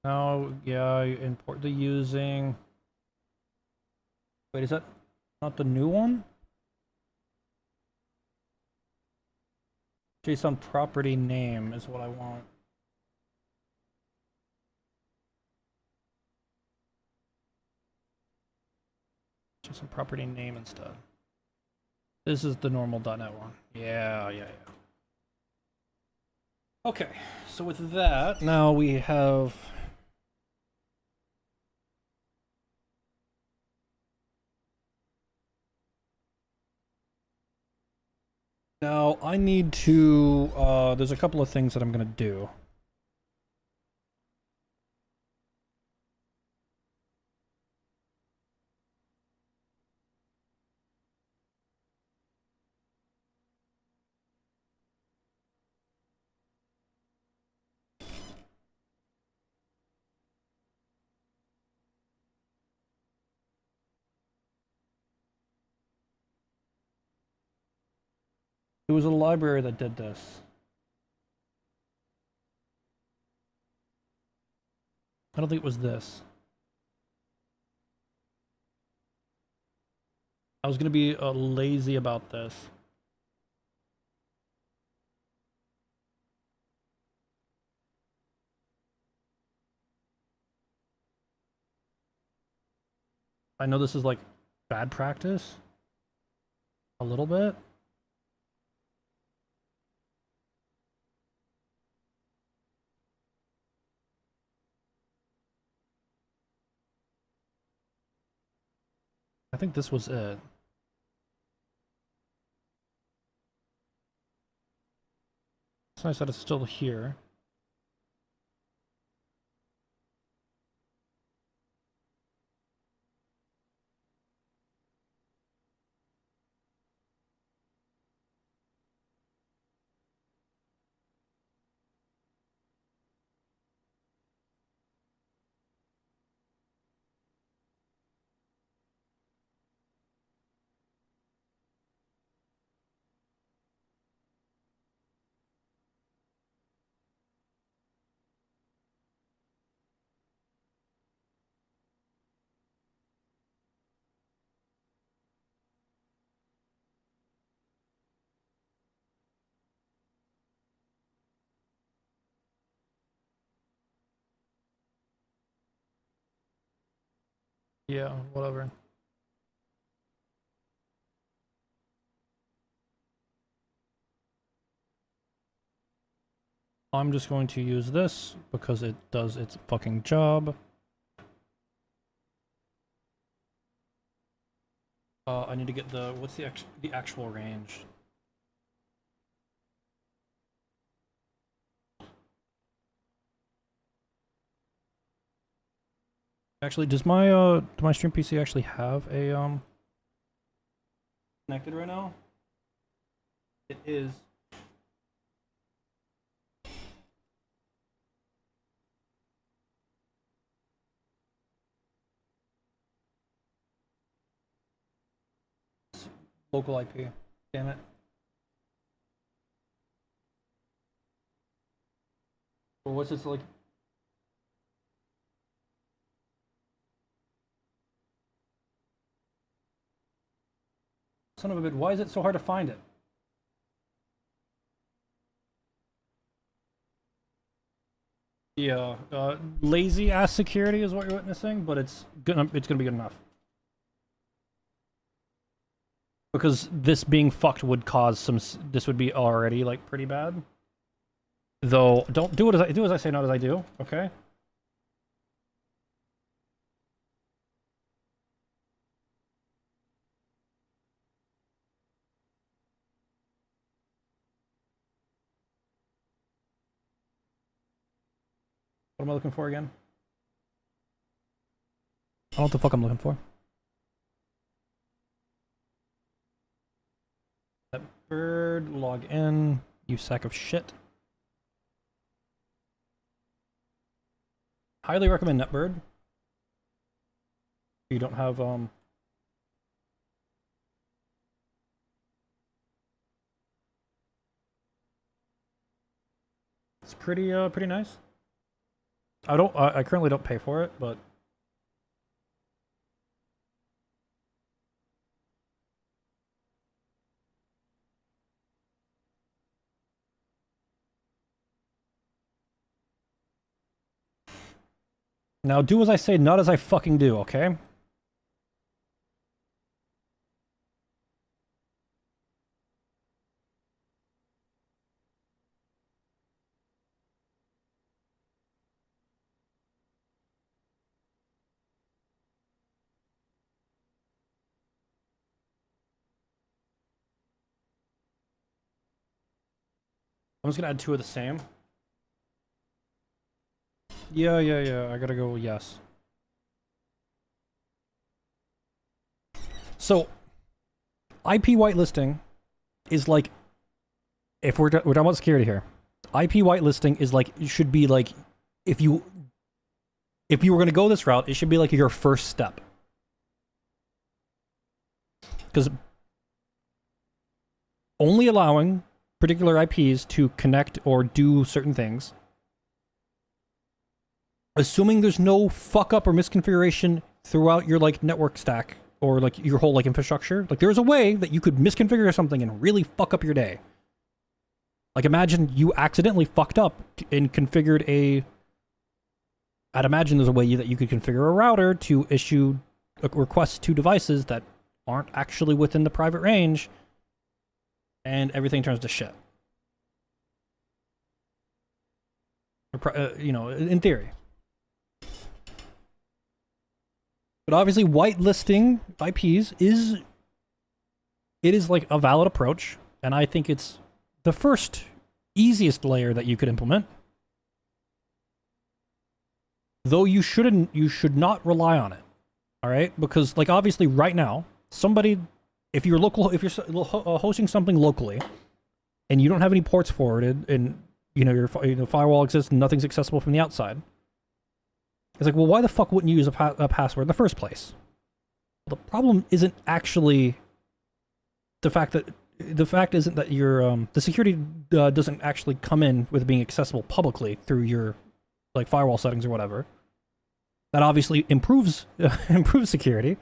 Now, yeah, import the using. Wait, is that not the new one? JSON property name is what I want. JSON property name instead. This is the normal .NET one. Yeah. Okay, so with that, now we have now I need to there's a couple of things that I'm gonna do. It was a library that did this. I don't think it was this. I was gonna be lazy about this. I know this is like bad practice. A little bit. I think this was it. It's nice that it's still here. Yeah, whatever. I'm just going to use this because it does its fucking job. I need to get the what's the actual range? Actually, does my stream PC actually have a connected right now? It is. Local IP. Damn it. Or what's this like? Son of a bitch, why is it so hard to find it? Yeah, lazy ass security is what you're witnessing, but it's gonna be good enough. Because this being fucked would cause some. This would be already like pretty bad. Though, don't do as I say, not as I do. Okay. What am I looking for again? I don't know what the fuck I'm looking for. That bird, log in, you sack of shit. Highly recommend Netbird. You don't have it's pretty nice. I currently don't pay for it, but now do as I say, not as I fucking do, okay? I'm just gonna add 2 of the same. Yeah, I gotta go yes. So, IP whitelisting is like, if we're talking about security here, IP whitelisting is like, it should be like, if you were gonna go this route, it should be like your first step. Because only allowing particular IPs to connect or do certain things, assuming there's no fuck up or misconfiguration throughout your like network stack or like your whole like infrastructure, like there's a way that you could misconfigure something and really fuck up your day. Like imagine you accidentally fucked up and configured I'd imagine there's a way that you could configure a router to issue requests to devices that aren't actually within the private range, and everything turns to shit. You know, in theory. But obviously, whitelisting IPs is like a valid approach, and I think it's the first easiest layer that you could implement. Though you should not rely on it. All right, because like obviously right now, somebody, if you're hosting something locally, and you don't have any ports forwarded, and you know your firewall exists, and nothing's accessible from the outside. It's like, well, why the fuck wouldn't you use a password in the first place? Well, the problem isn't actually the fact isn't that your the security doesn't actually come in with being accessible publicly through your like firewall settings or whatever. That obviously improves security,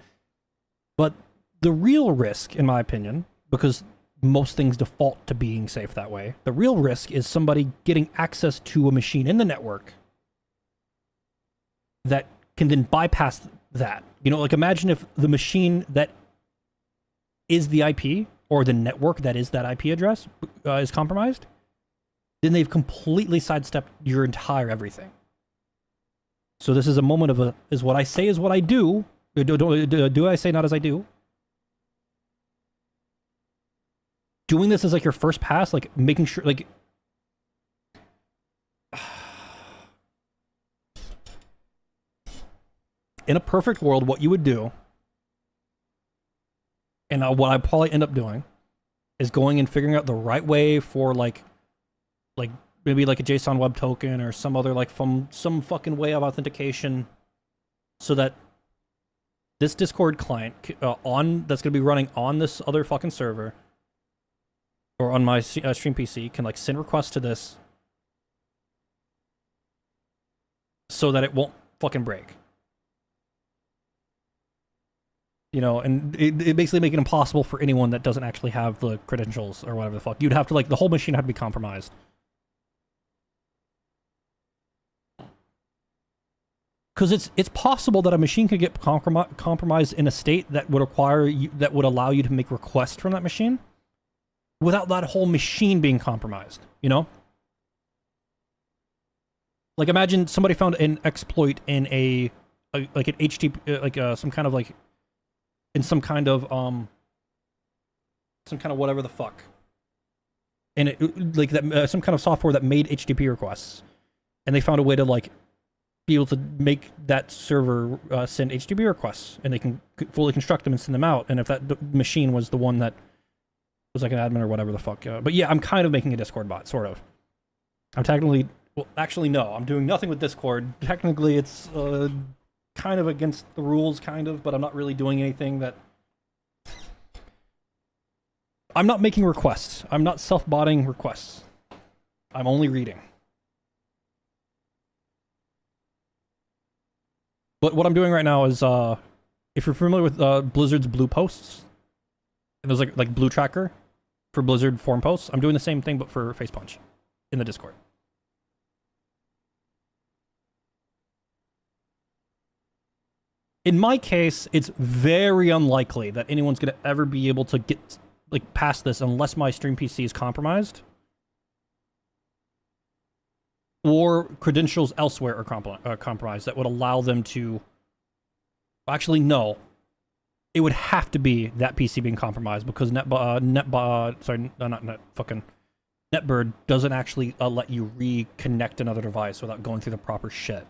but the real risk, in my opinion, because most things default to being safe that way, the real risk is somebody getting access to a machine in the network that can then bypass that You know, like imagine if the machine that is the IP or the network that is that IP address is compromised, then they've completely sidestepped your entire everything. So this is a moment of a, is what I say is what I do. Do I say not as I do? Doing this is like your first pass, like making sure, like, in a perfect world, what you would do, and what I probably end up doing, is going and figuring out the right way for like maybe like a JSON web token or some other like from some fucking way of authentication, so that this Discord client on that's gonna be running on this other fucking server or on my stream PC can like send requests to this, so that it won't fucking break. You know, and it basically make it impossible for anyone that doesn't actually have the credentials or whatever the fuck. You'd have to like the whole machine had to be compromised. Because it's possible that a machine could get compromised in a state that would require you, that would allow you to make requests from that machine without that whole machine being compromised, you know? Like imagine somebody found an exploit in like an HTTP, like some kind of like, in some kind of whatever the fuck. And it, like that, some kind of software that made HTTP requests. And they found a way to like be able to make that server send HTTP requests, and they can fully construct them and send them out. And if that machine was the one that was like an admin or whatever the fuck. But yeah, I'm kind of making a Discord bot, sort of. I'm technically, well, actually no, I'm doing nothing with Discord. Technically, it's kind of against the rules, kind of, but I'm not really doing anything that... I'm not making requests. I'm not self-botting requests. I'm only reading. But what I'm doing right now is, if you're familiar with Blizzard's blue posts, and there's like blue tracker for Blizzard forum posts, I'm doing the same thing but for Face Punch in the Discord. In my case, it's very unlikely that anyone's going to ever be able to get like past this unless my stream PC is compromised or credentials elsewhere are compromised that would allow them to... Actually, no. It would have to be that PC being compromised because Netbird doesn't actually let you reconnect another device without going through the proper shit.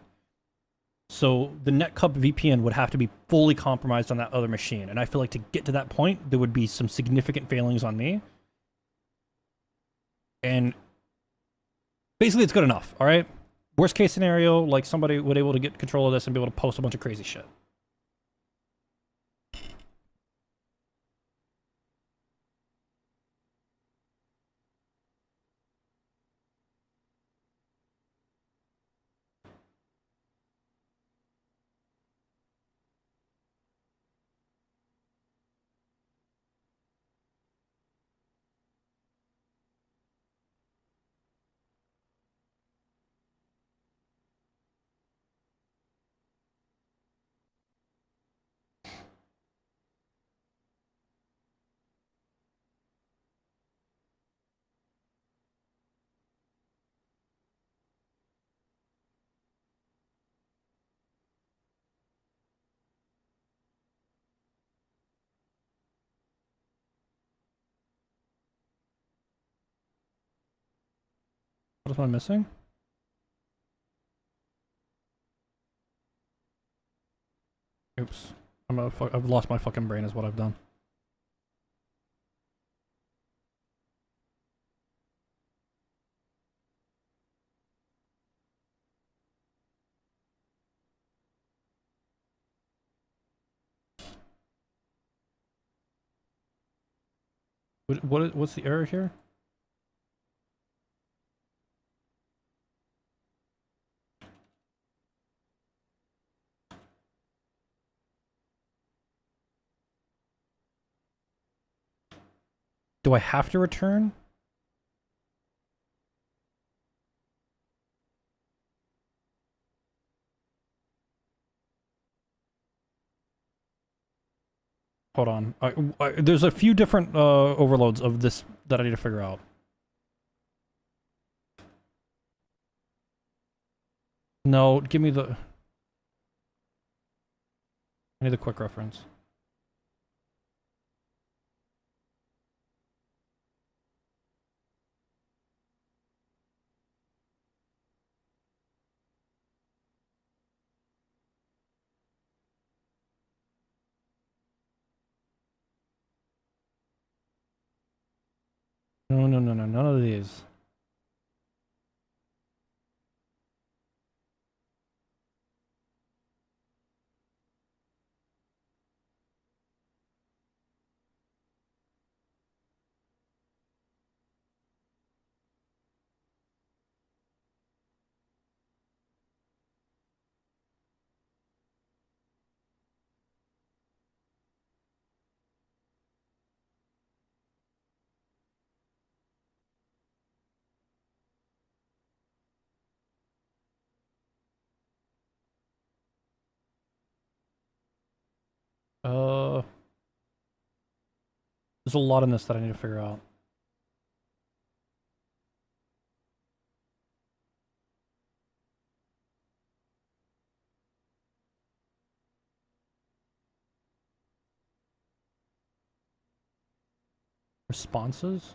So the Netcup VPN would have to be fully compromised on that other machine. And I feel like to get to that point, there would be some significant failings on me. And basically, it's good enough, all right? Worst case scenario, like somebody would be able to get control of this and be able to post a bunch of crazy shit. What am I missing? Oops. I've lost my fucking brain is what I've done. What's the error here? Do I have to return? Hold on. There's a few different overloads of this that I need to figure out. No, give me the... I need the quick reference. No, no, no, no, none of these. There's a lot in this that I need to figure out. Responses?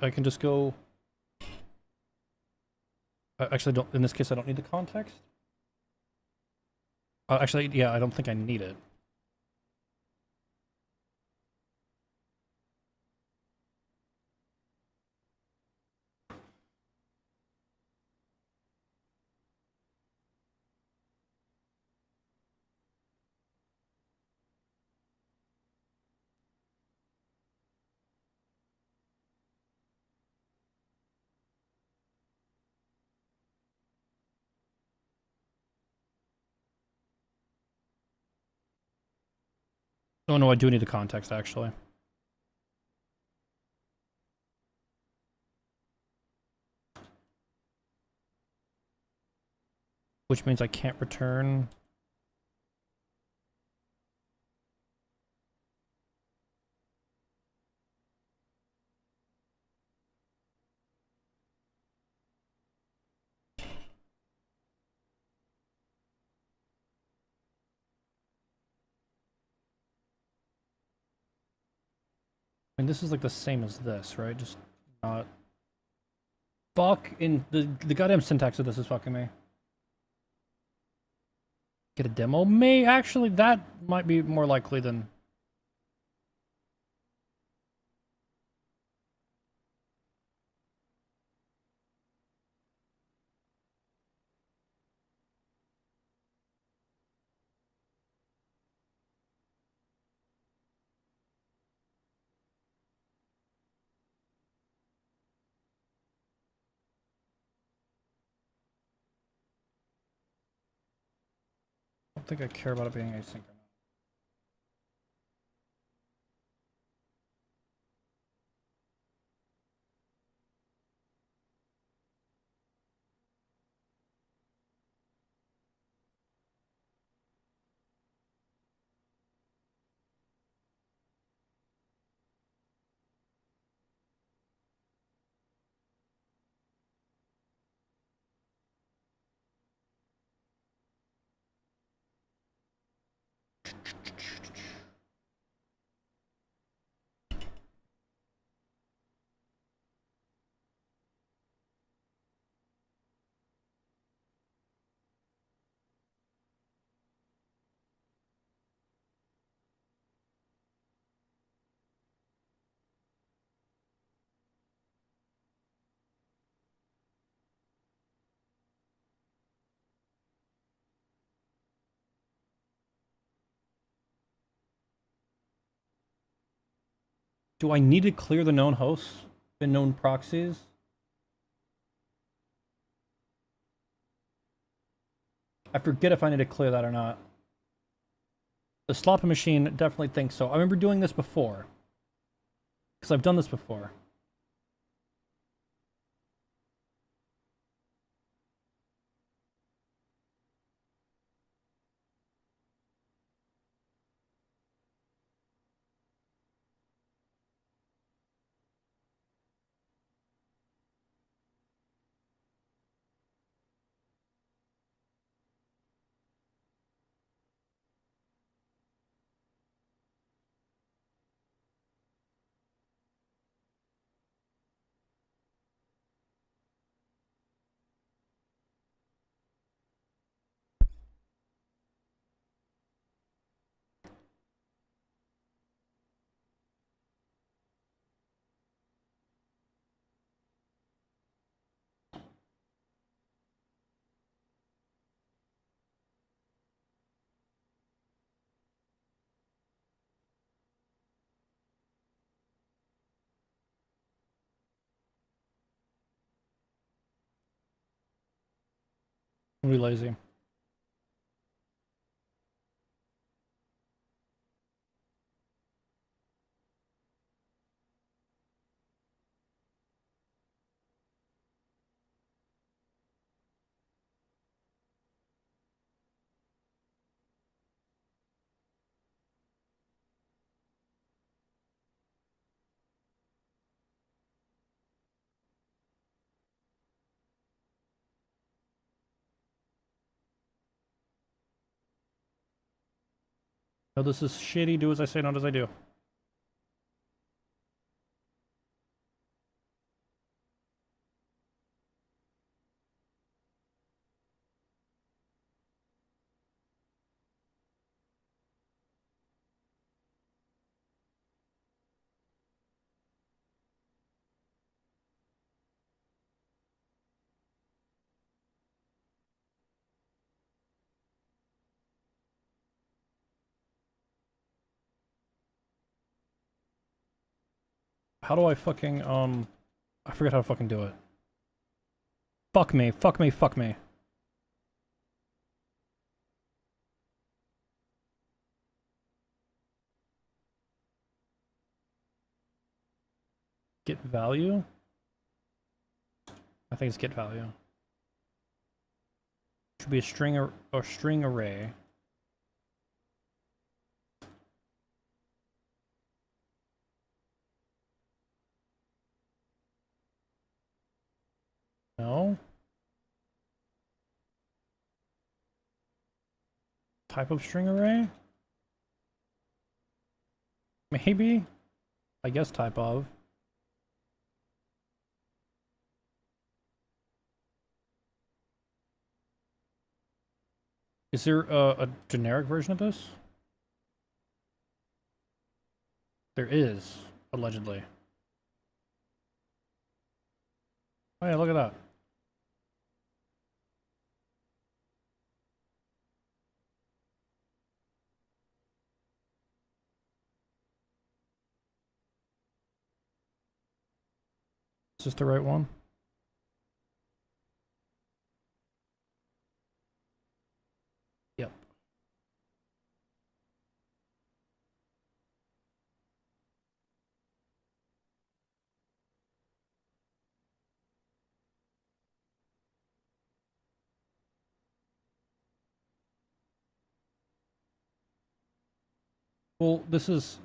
I can just go... actually, don't. In this case, I don't need the context. Actually, yeah, I don't think I need it. Oh no, I do need the context, actually. Which means I can't return... I mean, this is like the same as this, right? Just not... Fuck! In the goddamn syntax of this is fucking me. Get a demo? May actually, that might be more likely than... I don't think I care about it being asynchronous. Do I need to clear the known hosts? The known proxies? I forget if I need to clear that or not. The sloppy machine definitely thinks so. I remember doing this before. Because I've done this before. I'm really lazy. No, this is shitty. Do as I say, not as I do. How do I fucking, I forget how to fucking do it. Fuck me, fuck me, fuck me. Get value? I think it's get value. Should be a string or string array. No. Type of string array? Maybe? I guess type of. Is there a generic version of this? There is, allegedly. Oh yeah, look at that. Is this the right one? Yep. Well, this is...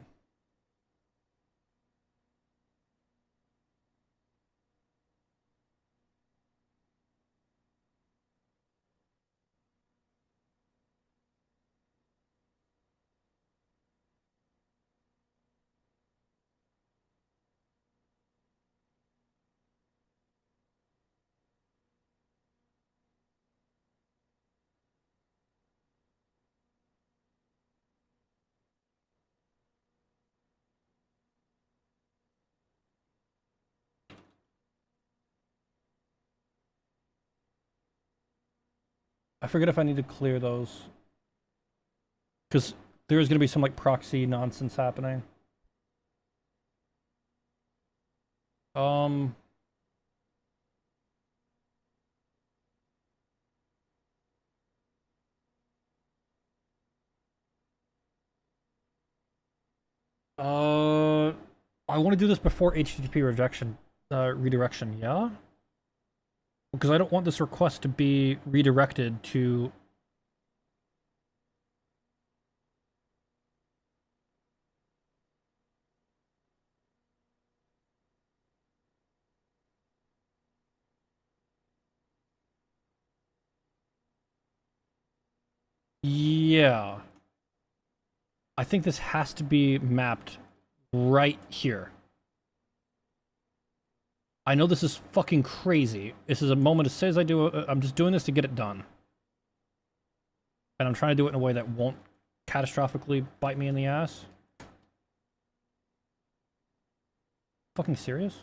I forget if I need to clear those. Because there is going to be some, like, proxy nonsense happening. Um... I want to do this before HTTP redirection, yeah? Because I don't want this request to be redirected to... Yeah. I think this has to be mapped right here. I know this is fucking crazy. This is a moment as soon as I do it, I'm just doing this to get it done. And I'm trying to do it in a way that won't catastrophically bite me in the ass. Fucking serious?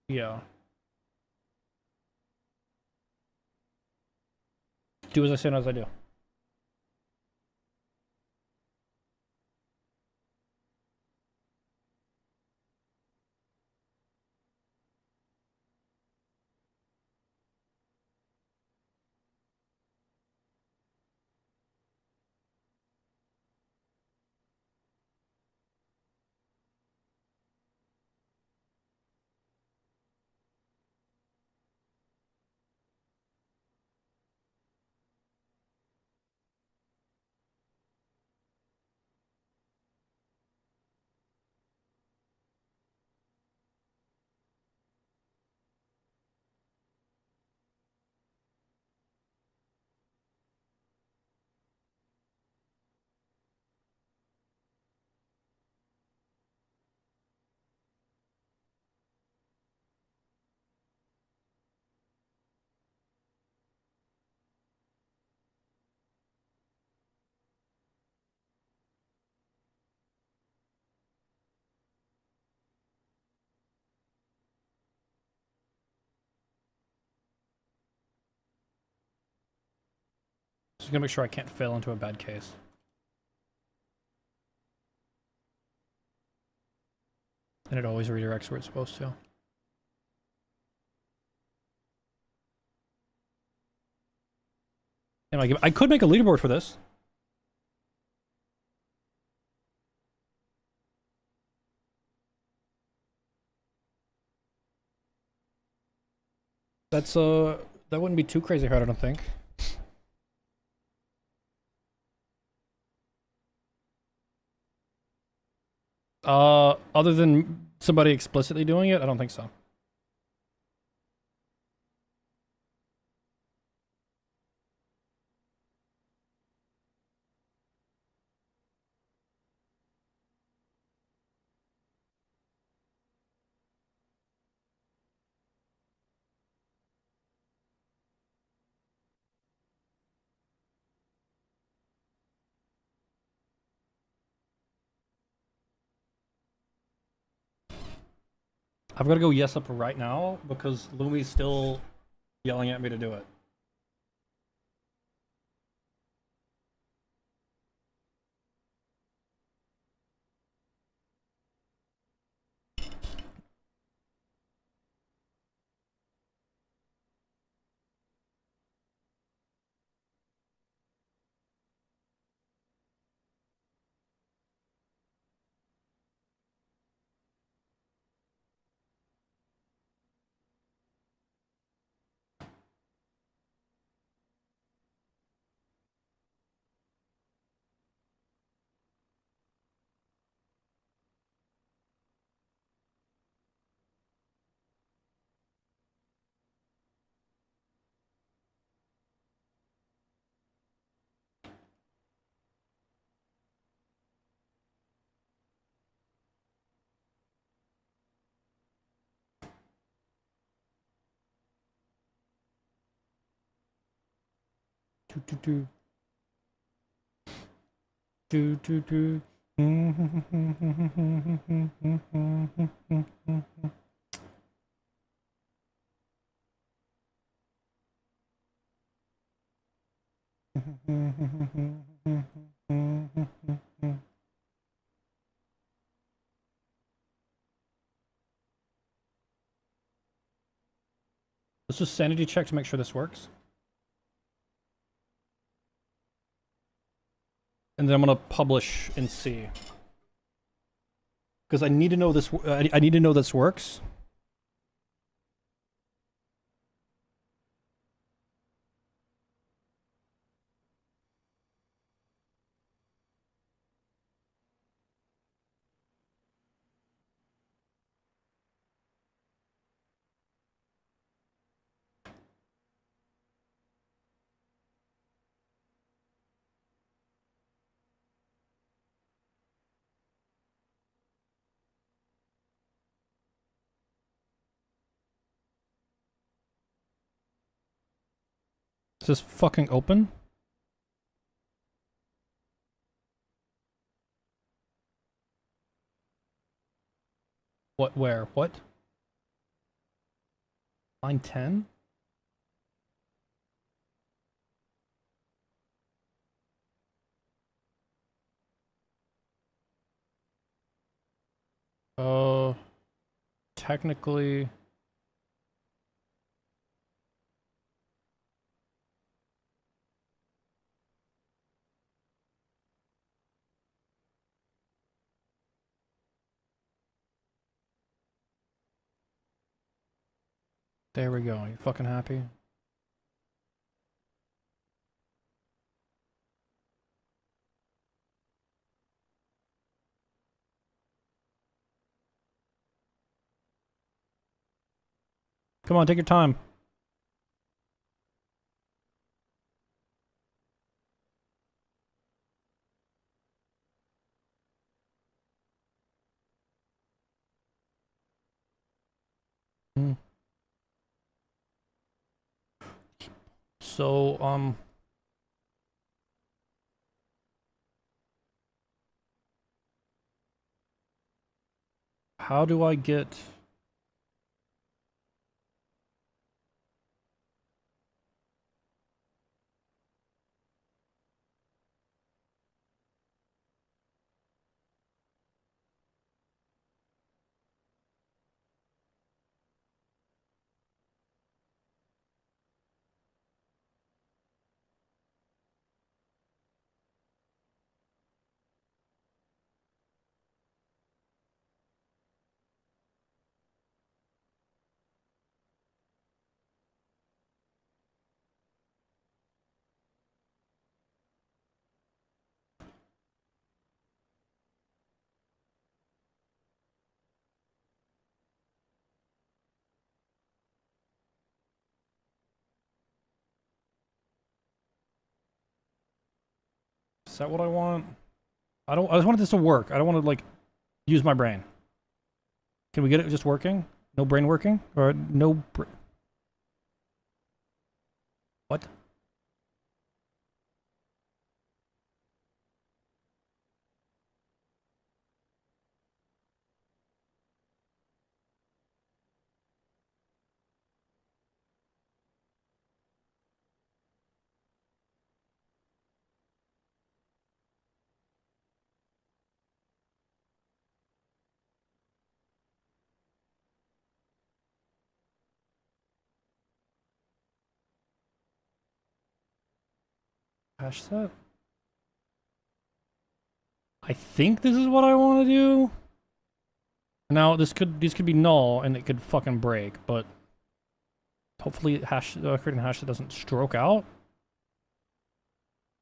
Yeah. Do as I say, not as I do. Just gonna make sure I can't fail into a bad case. And it always redirects where it's supposed to. And I could make a leaderboard for this. That's that wouldn't be too crazy hard, I don't think. Other than somebody explicitly doing it, I don't think so. I've got to go yes up right now because Lumi's still yelling at me to do it. Do do do do. Let's just sanity check to make sure this works. And then I'm gonna publish and see. Because I need to know this. I need to know this works. Is this fucking open? What, where, what? Line 10? Technically... There we go. You fucking happy? Come on, take your time. So, how do I get... Is that what I want? I just want this to work. I don't want to, like, use my brain. Can we get it just working? No brain working? Or no What? Hash set? I think this is what I want to do. Now, these could be null, and it could fucking break, but... Hopefully, creating a hash that doesn't stroke out.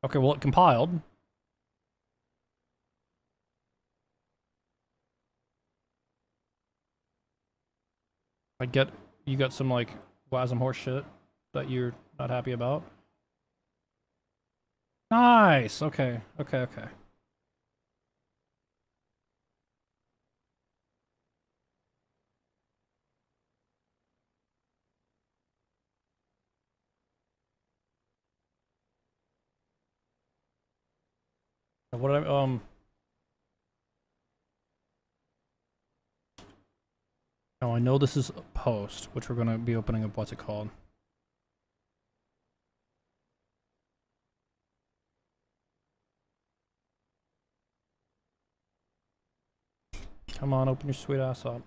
Okay, well, it compiled. I get you got some, like, WASM horse shit that you're not happy about. Nice! Okay, okay, okay. What I, Oh, I know this is a post, which we're gonna be opening up, what's it called? Come on, open your sweet ass up.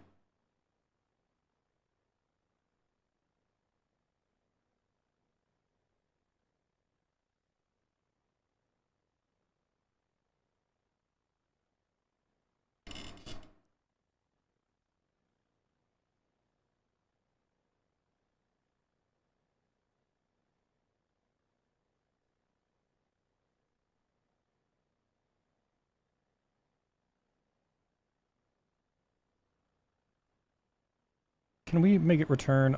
can we make it return,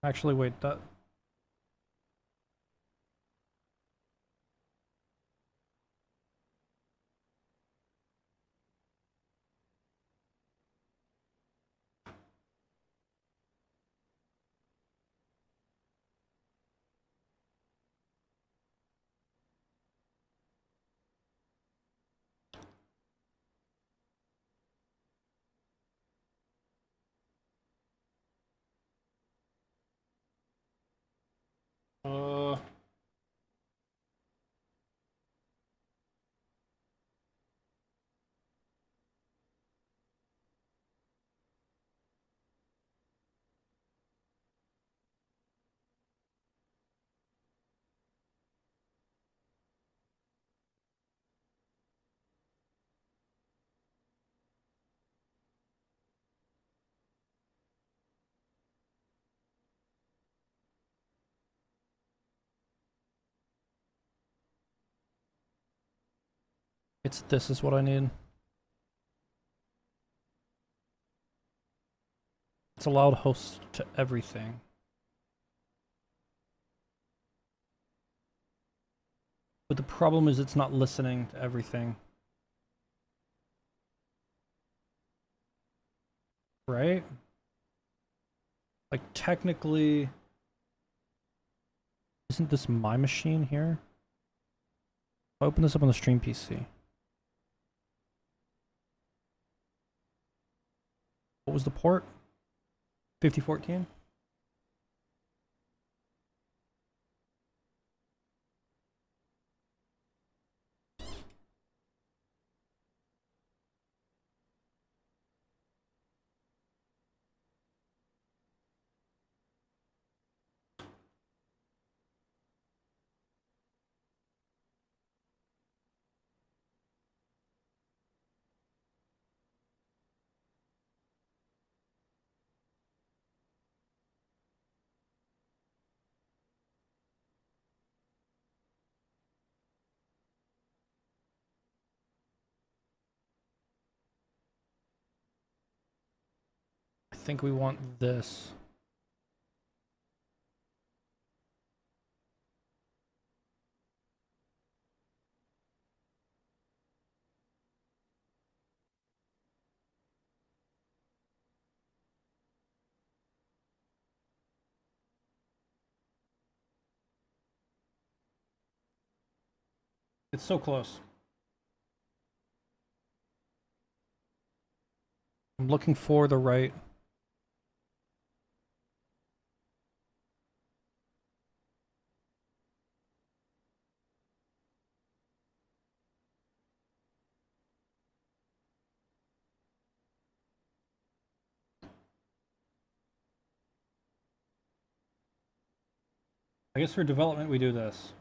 actually, wait, that... Uh... It's this is what I need. It's allowed host to everything. But the problem is it's not listening to everything. Right? Like, technically... Isn't this my machine here? I'll open this up on the stream PC. What was the port? 5014? I think we want this. It's so close. I'm looking for the right. I guess for development we do this.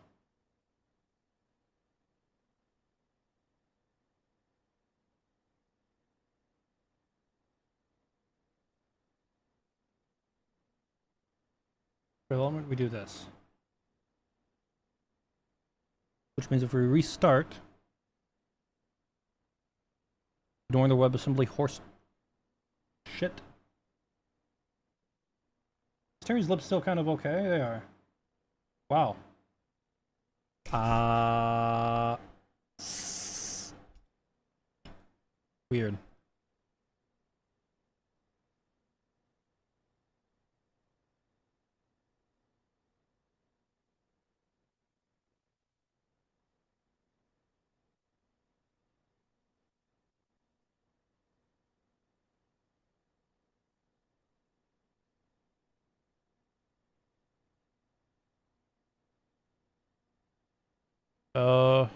Development we do this. Which means if we restart, ignoring the WebAssembly horse shit. Terry's lips still kind of okay? They are. Wow. Weird. Uh...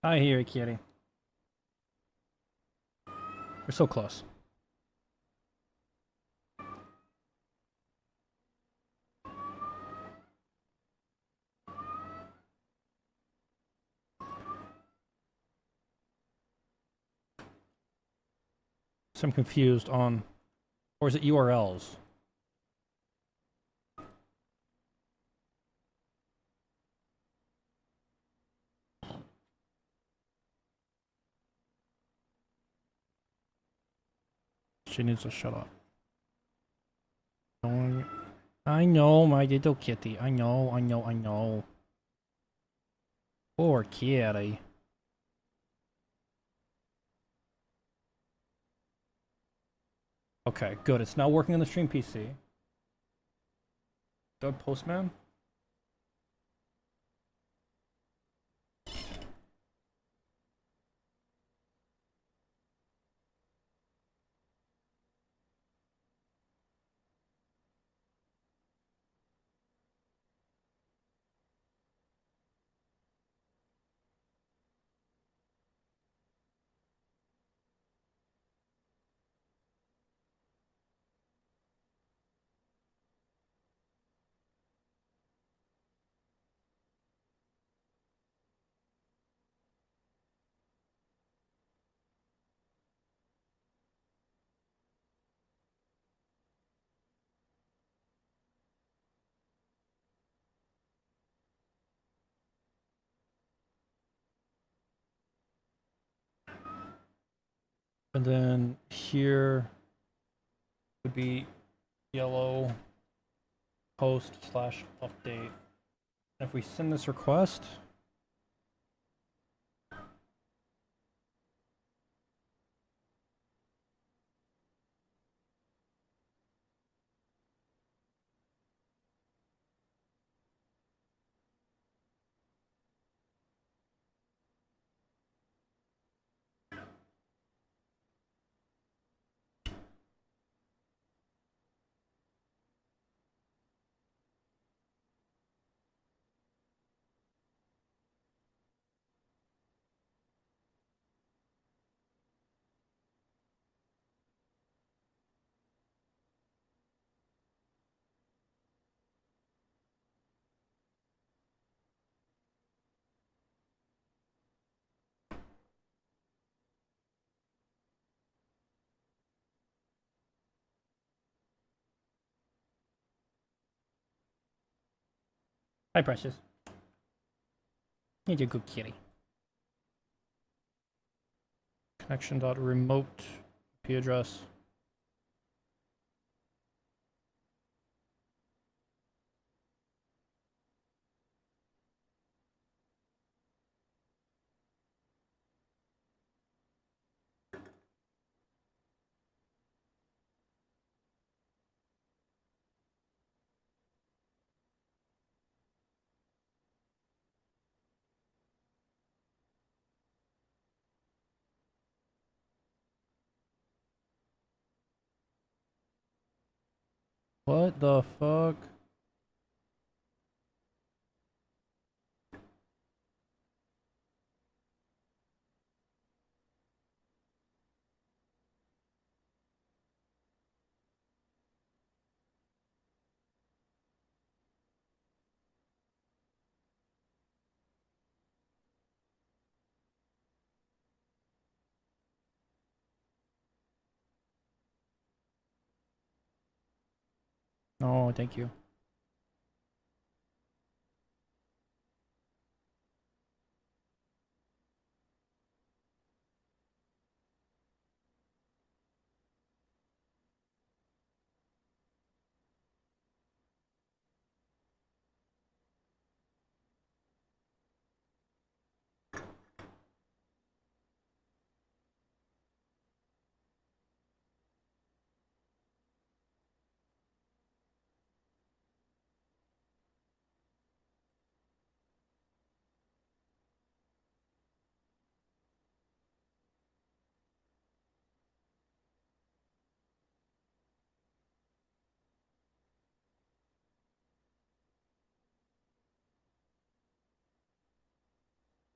I hear you, kitty. We're so close. So I'm confused on, or is it URLs? She needs to shut up. I know, my little kitty. I know. Poor kitty. Okay, good. It's now working on the stream PC. Good, Postman. And then here would be yellow post / update. If we send this request, hi, Precious. You're a good kitty. Connection.remote IP address. What the fuck? Oh, thank you.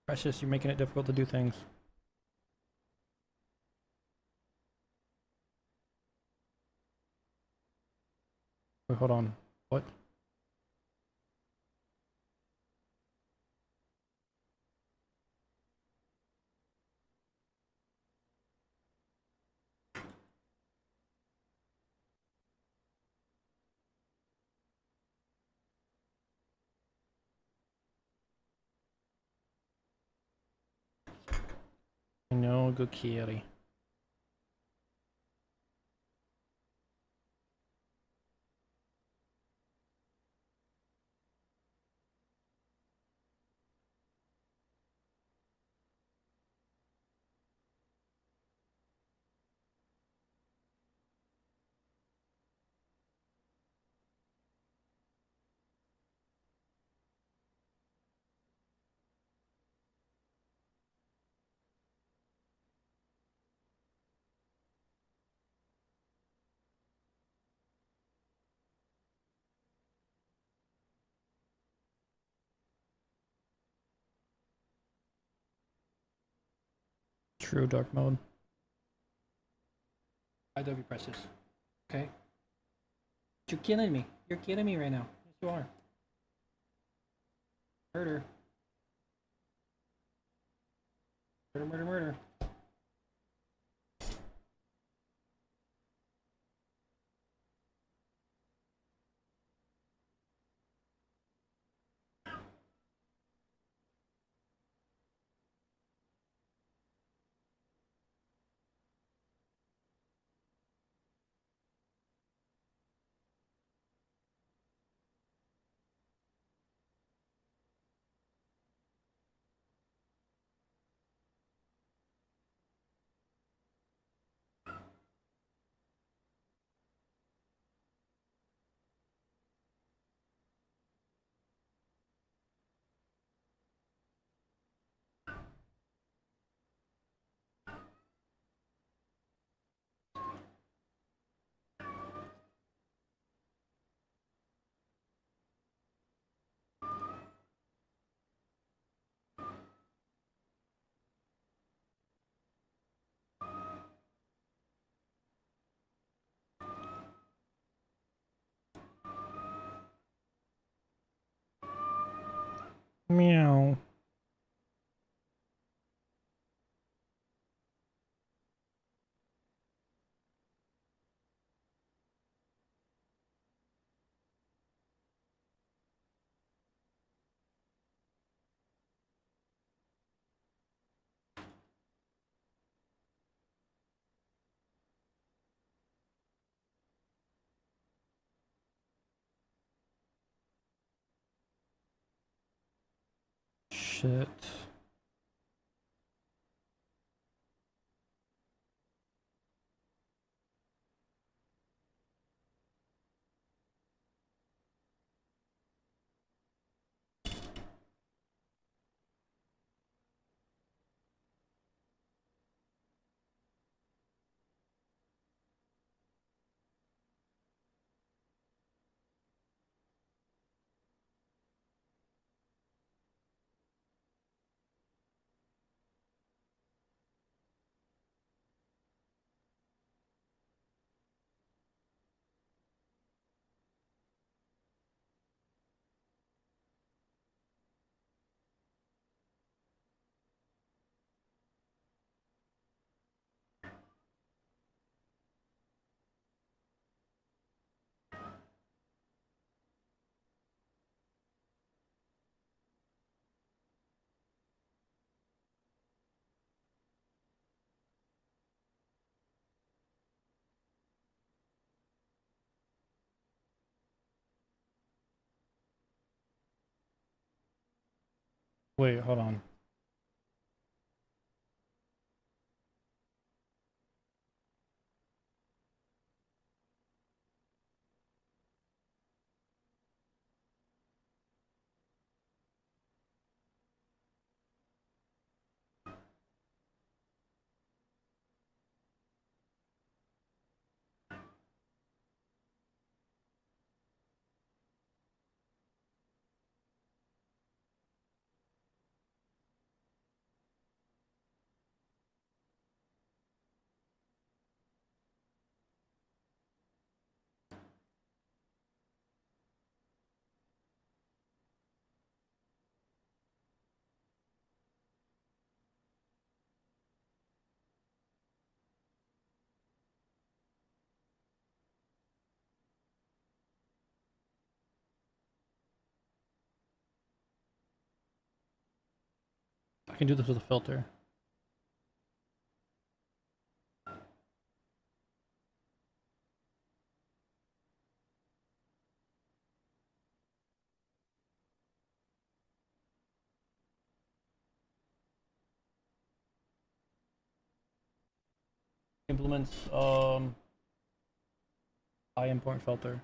Precious, you're making it difficult to do things. Wait, hold on. What? No, go kitty. True dark mode. IW Precious. Okay. You're killing me. You're killing me right now. Yes, you are. Murder. Murder, murder, murder. Meow. Shit. Wait, hold on. can do this with a filter. Implements high import filter.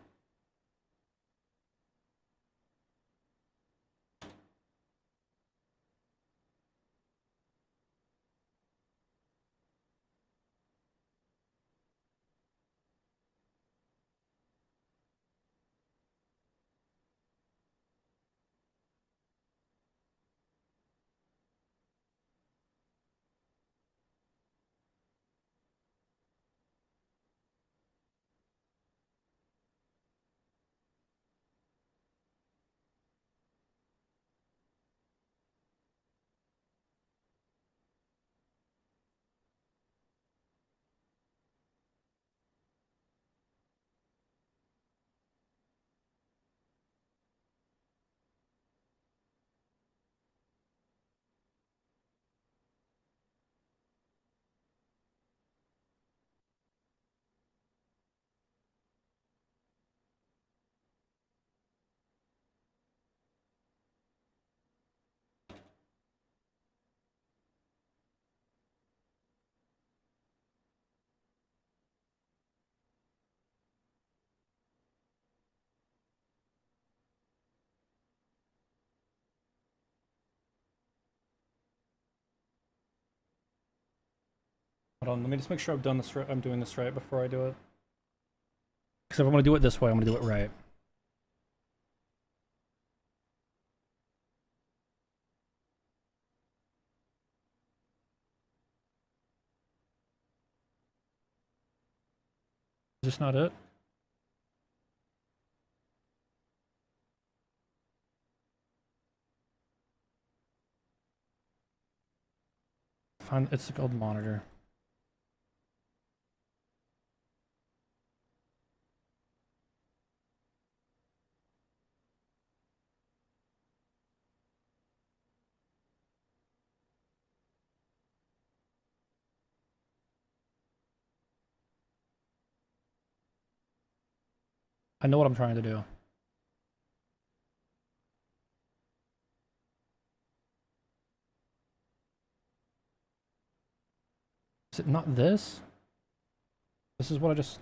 Hold on, let me just make sure I've done this right. I'm doing this right before I do it. Because if I'm going to do it this way, I'm going to do it right. Is this not it? Fine, it's called monitor. I know what I'm trying to do. Is it not this? This is what I just...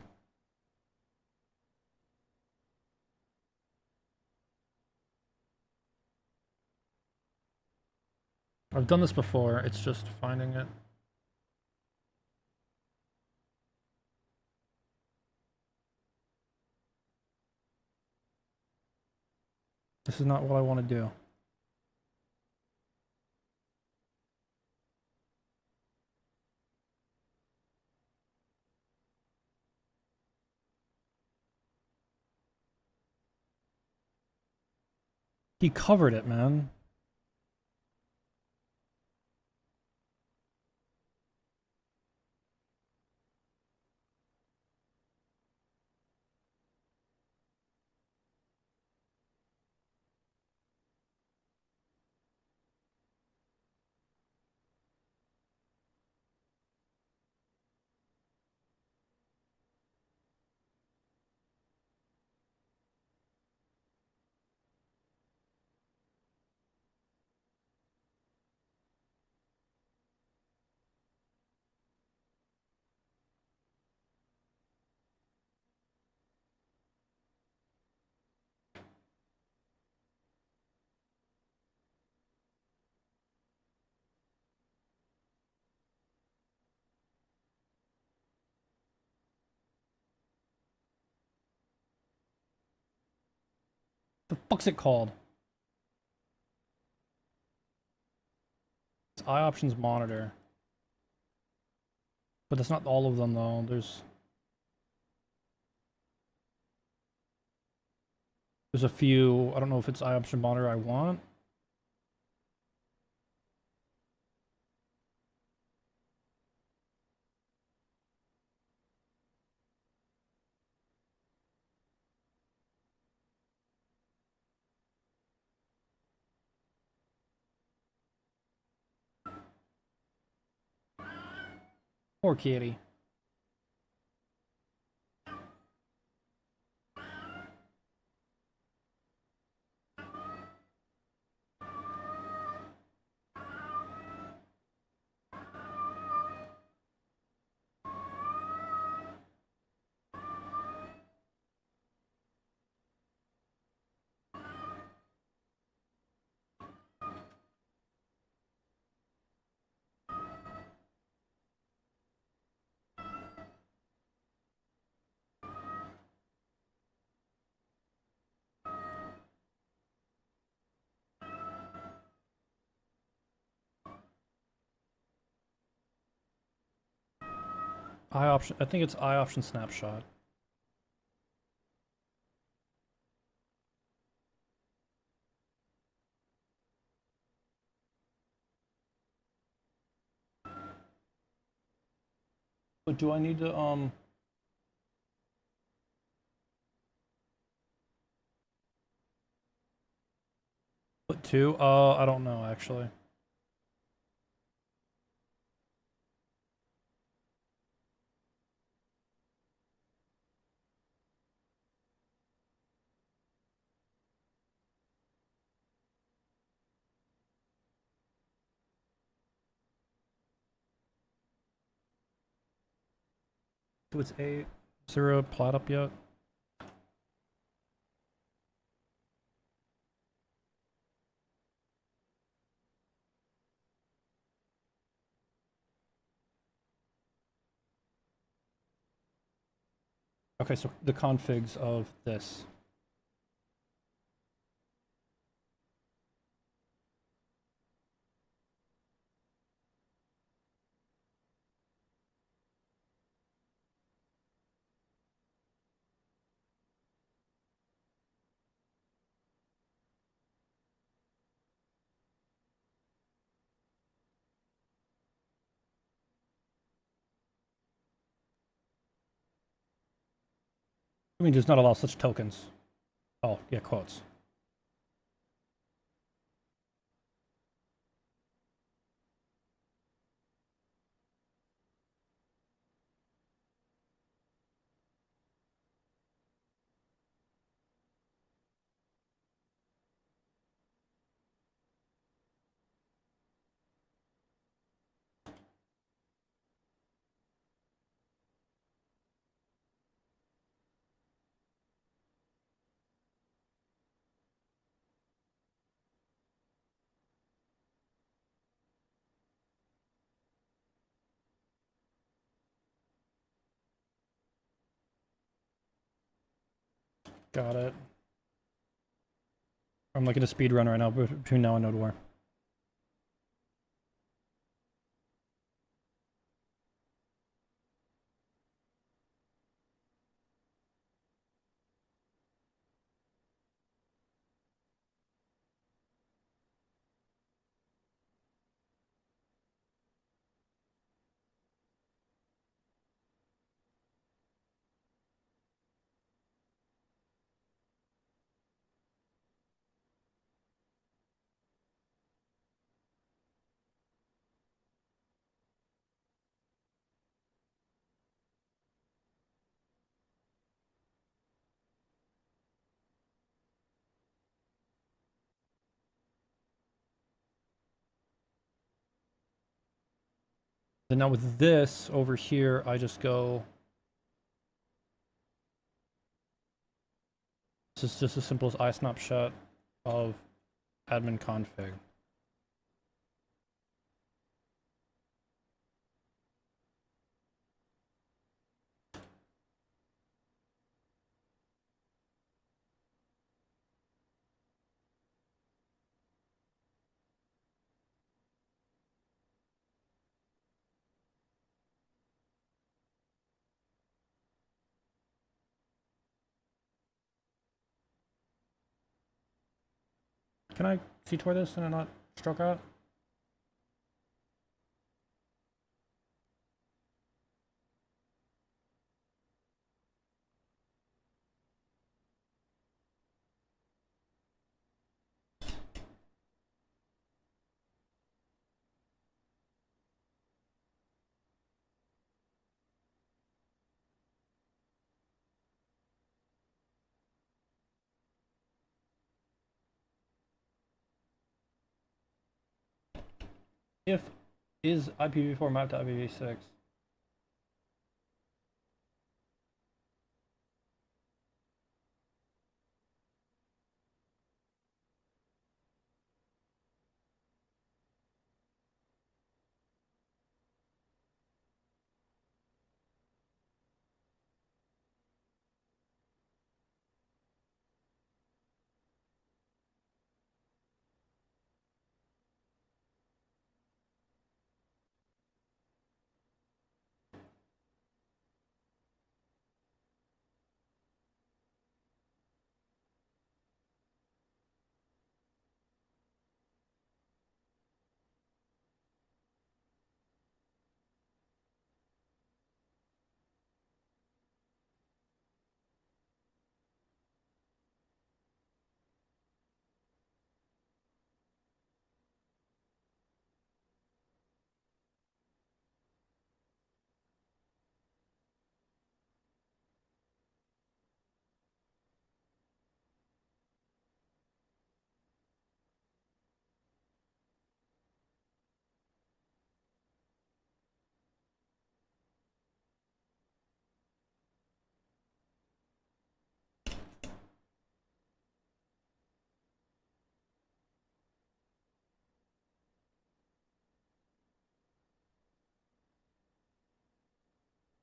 I've done this before, it's just finding it. This is not what I want to do. He covered it, man. The fuck's it called? It's eye options monitor. But that's not all of them though. There's a few. I don't know if it's eye option monitor I want. Poor kitty. Eye option. I think it's eye option snapshot. But do I need to put two? I don't know actually. So it's 8. Is there a plot up yet? Okay, so the configs of this. I mean, does not allow such tokens. Oh, yeah, quotes. Got it. I'm looking at a speed run right now between now and Node War. Then now with this over here, I just go. This is just as simple as eye snapshot of admin config. Can I C-Tor this and not stroke out? If is IPv4 mapped to IPv6?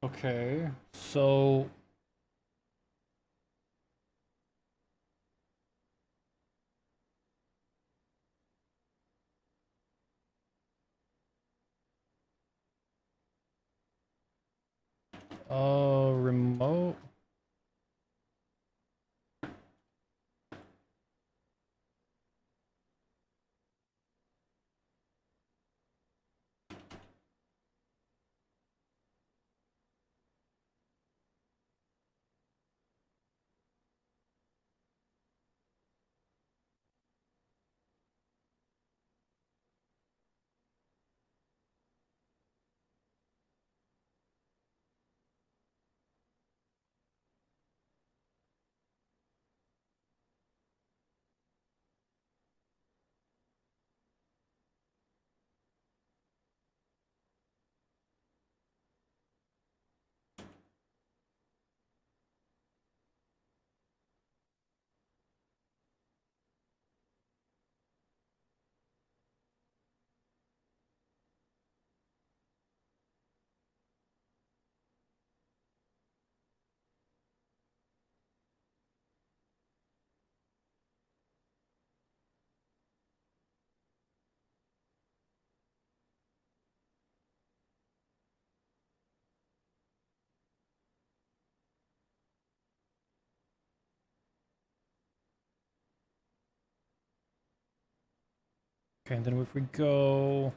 Okay, so remote. Okay, and then if we go,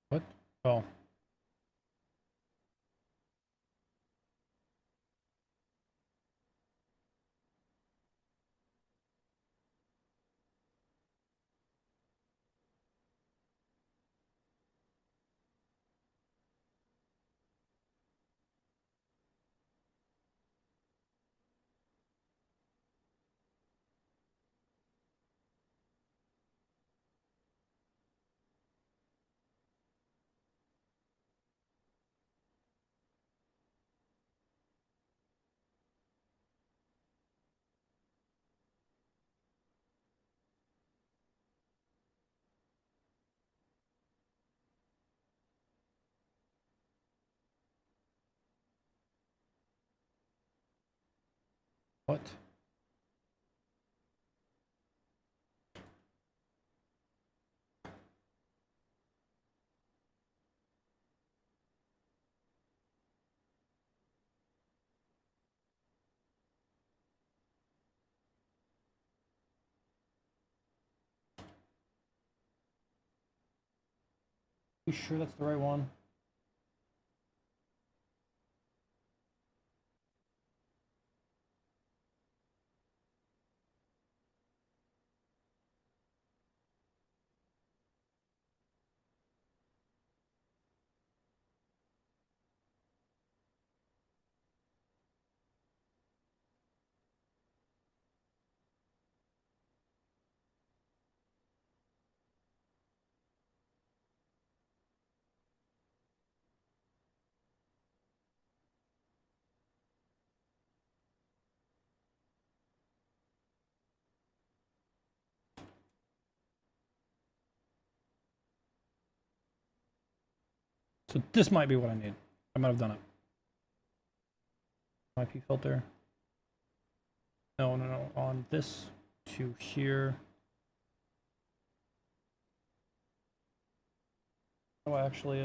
what? Oh, What? You sure that's the right one? So this might be what I need. I might have done it. IP filter. No, no, no. On this to here. Oh, actually,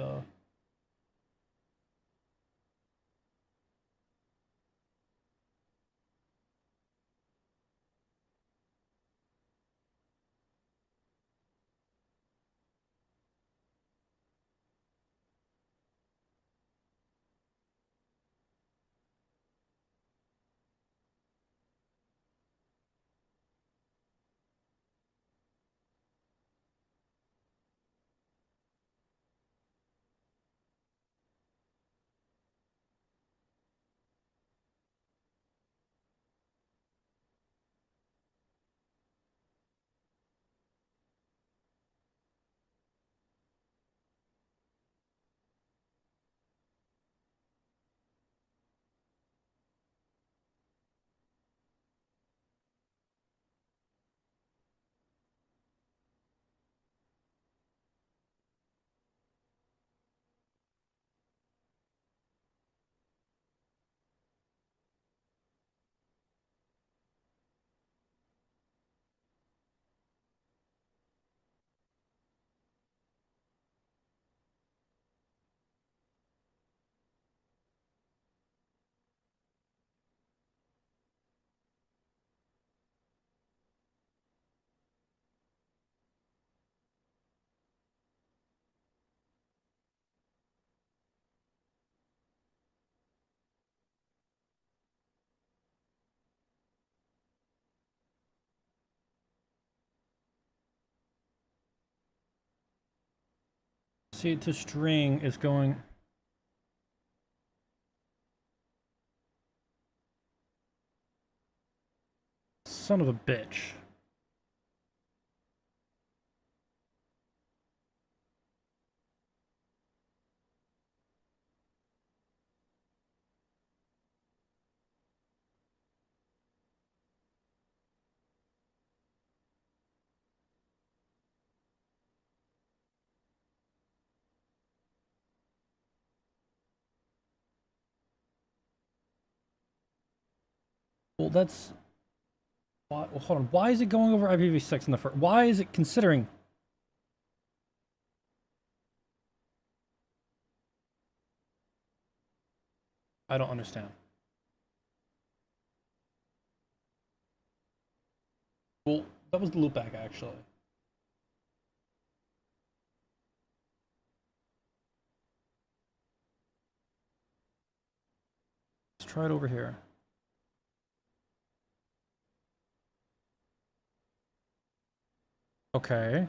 see, to string is going. Son of a bitch. Well, that's. Why, well, hold on. Why is it going over IPv6 in the first? Why is it considering? I don't understand. Well, that was the loopback actually. Let's try it over here. Okay.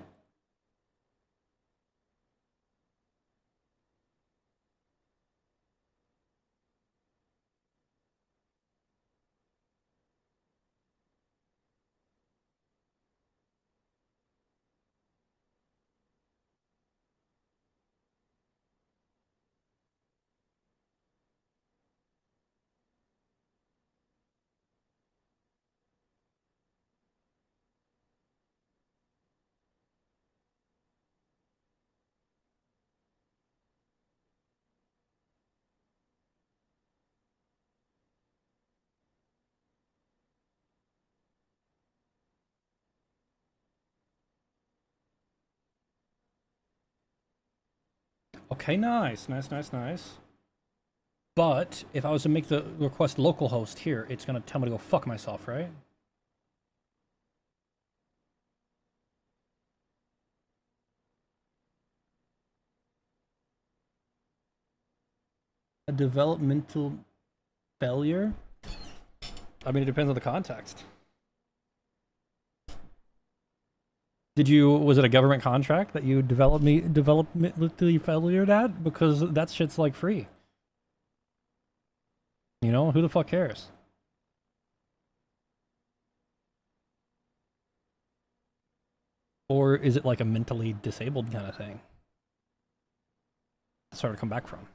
Okay, nice, nice, nice, nice. But if I was to make the request localhost here, it's gonna tell me to go fuck myself, right? A developmental failure? I mean, it depends on the context. Was it a government contract that you developmentally failured at? Because that shit's like free. You know, who the fuck cares? Or is it like a mentally disabled kind of thing? It's hard to come back from.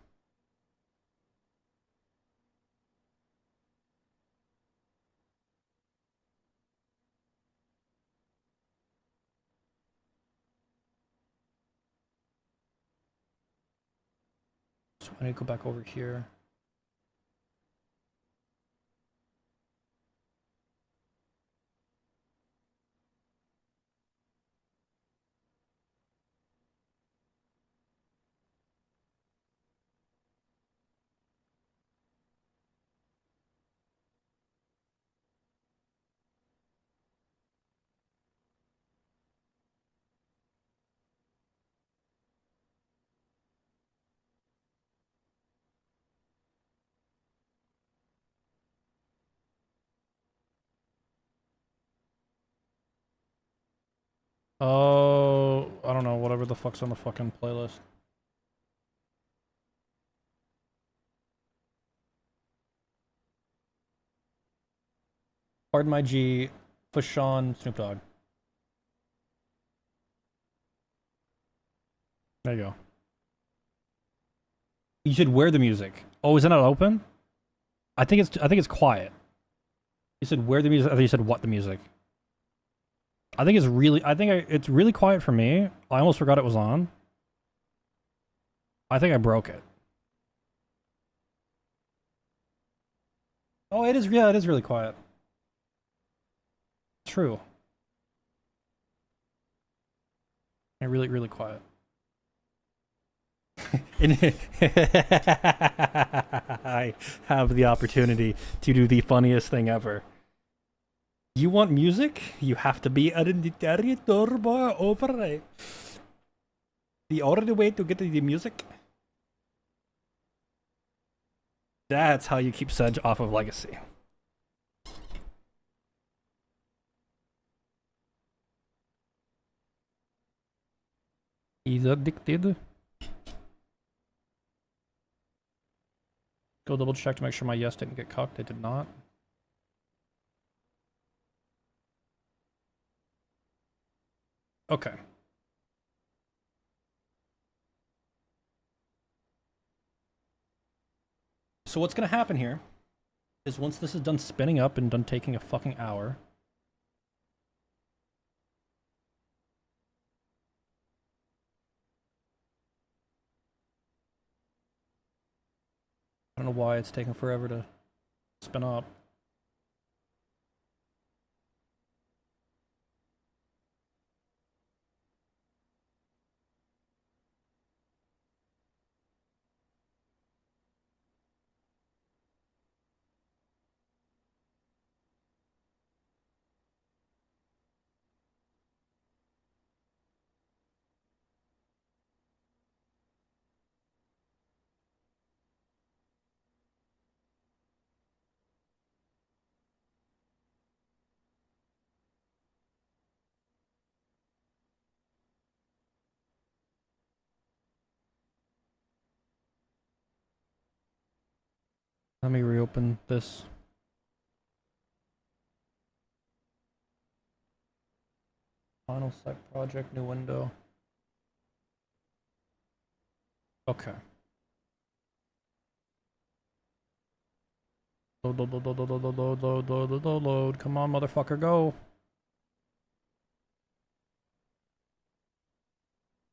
So I need to go back over here. Oh, I don't know, whatever the fuck's on the fucking playlist. Pardon my G, Fashawn, Snoop Dogg. There you go. You said where the music? Oh, is it not open? I think it's quiet. You said where the music. I think you said what the music. It's really quiet for me. I almost forgot it was on. I think I broke it. Oh, it is. Yeah, it is really quiet. True. Yeah, really, really quiet. I have the opportunity to do the funniest thing ever. You want music? You have to be the only way to get the music. That's how you keep Sedge off of Legacy. He's addicted. Go double check to make sure my yes didn't get cucked. It did not. Okay. So what's gonna happen here is once this is done spinning up and done taking a fucking hour. I don't know why it's taking forever to spin up. Let me reopen this. Final site project, new window. Okay. Load. Come on, motherfucker, go.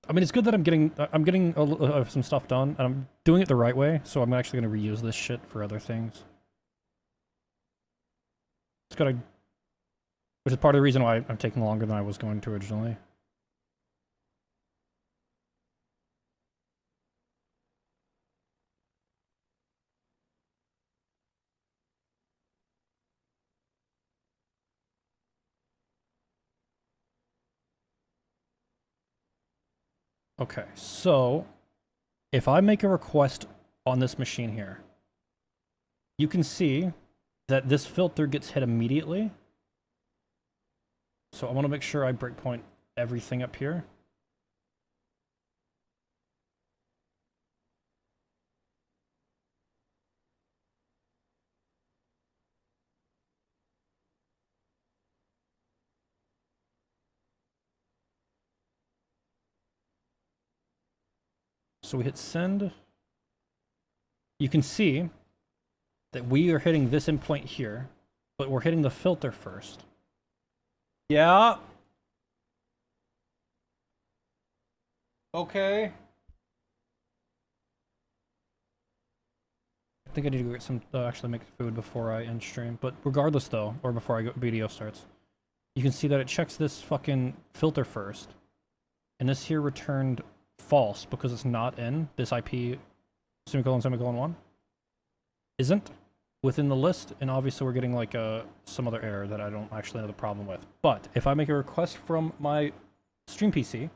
I mean, it's good that I'm getting some stuff done, and I'm doing it the right way, so I'm actually going to reuse this shit for other things. It's gotta... Which is part of the reason why I'm taking longer than I was going to originally. Okay, so if I make a request on this machine here, you can see that this filter gets hit immediately. So I want to make sure I breakpoint everything up here. So we hit send. You can see that we are hitting this endpoint here, but we're hitting the filter first. Yeah. Okay. I think I need to go get some, actually make food before I end stream. But regardless though, or before video starts, you can see that it checks this fucking filter first. And this here returned false because it's not in this IP semicolon 1 isn't within the list, and obviously we're getting like some other error that I don't actually know the problem with. But if I make a request from my stream PC,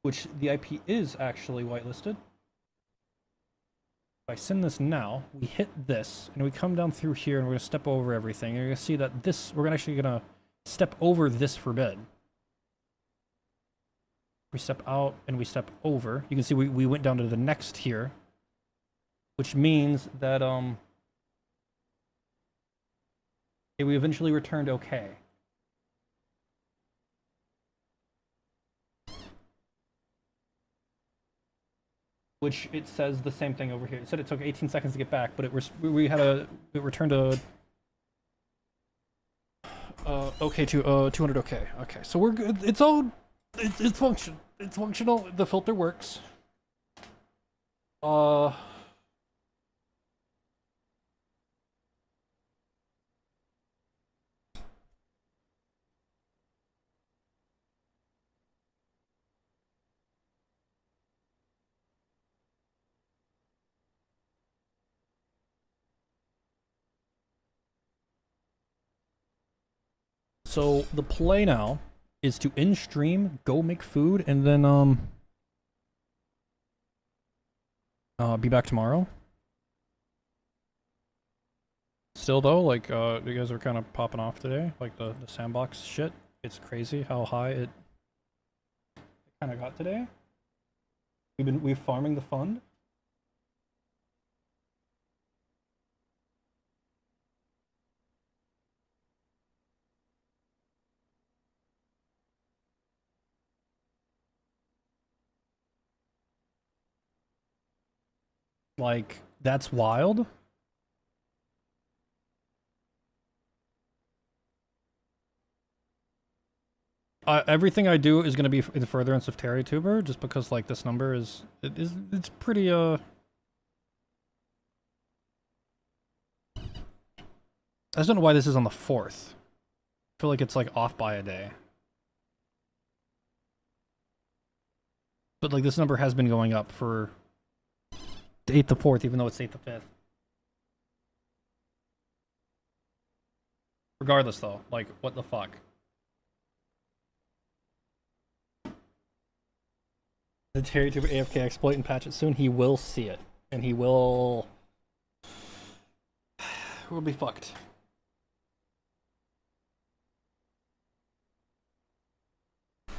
which the IP is actually whitelisted, if I send this now, we hit this, and we come down through here, and we're gonna step over everything, and you're gonna see that this, we're actually gonna step over this forbid. We step out and we step over. You can see we went down to the next here, which means that we eventually returned okay. Which it says the same thing over here. It said it took 18 seconds to get back, but it returned a okay to 200 okay. Okay, so we're good. It's all it's functional. The filter works. So the play now is to end stream, go make food, and then be back tomorrow. Still though, like you guys are kind of popping off today, like the sandbox shit. It's crazy how high it kind of got today. We're farming the fund. Like, that's wild. Everything I do is going to be in furtherance of TerryTuber, just because, like, this number it's pretty, I just don't know why this is on the 4th. I feel like it's, like, off by a day. But, like, this number has been going up for 8th to 4th, even though it's 8th to 5th. Regardless, though, like, what the fuck? The TerryTuber AFK exploit and patch it soon. He will see it, and he will. We'll be fucked.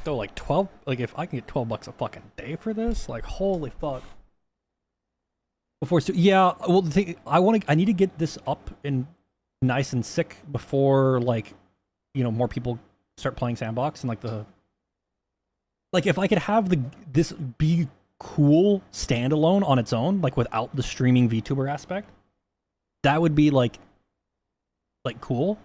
Though, like 12, like if I can get $12 a fucking day for this, like holy fuck. Before, yeah, well, the thing, I need to get this up and nice and sick before, like, you know, more people start playing Sandbox, and like if I could have this be cool standalone on its own, like without the streaming VTuber aspect, that would be like cool.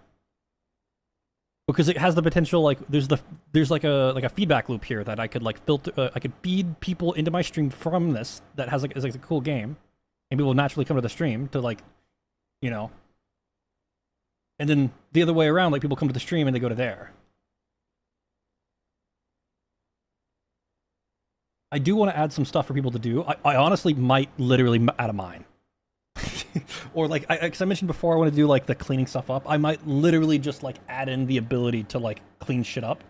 Because it has the potential, like there's like a feedback loop here that I could like filter, I could feed people into my stream from this that has like is like a cool game, and people will naturally come to the stream to, like, you know, and then the other way around, like people come to the stream and they go to there. I do want to add some stuff for people to do. I honestly might literally add a mine. Or like, because I mentioned before I want to do like the cleaning stuff up. I might literally just like add in the ability to like clean shit up.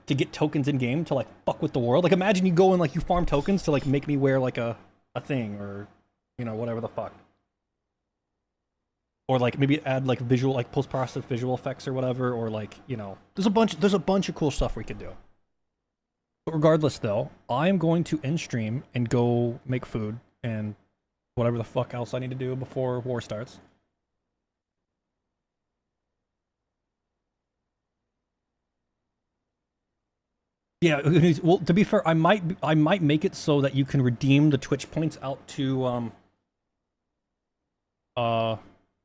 to get tokens in game to like fuck with the world. Like imagine you go and like you farm tokens to like make me wear like a thing or you know whatever the fuck. Or like maybe add like visual like post-processed visual effects or whatever, or like, you know, there's a bunch of cool stuff we could do. But regardless though, I'm going to end stream and go make food and whatever the fuck else I need to do before war starts. Yeah, well, to be fair, I might make it so that you can redeem the Twitch points out to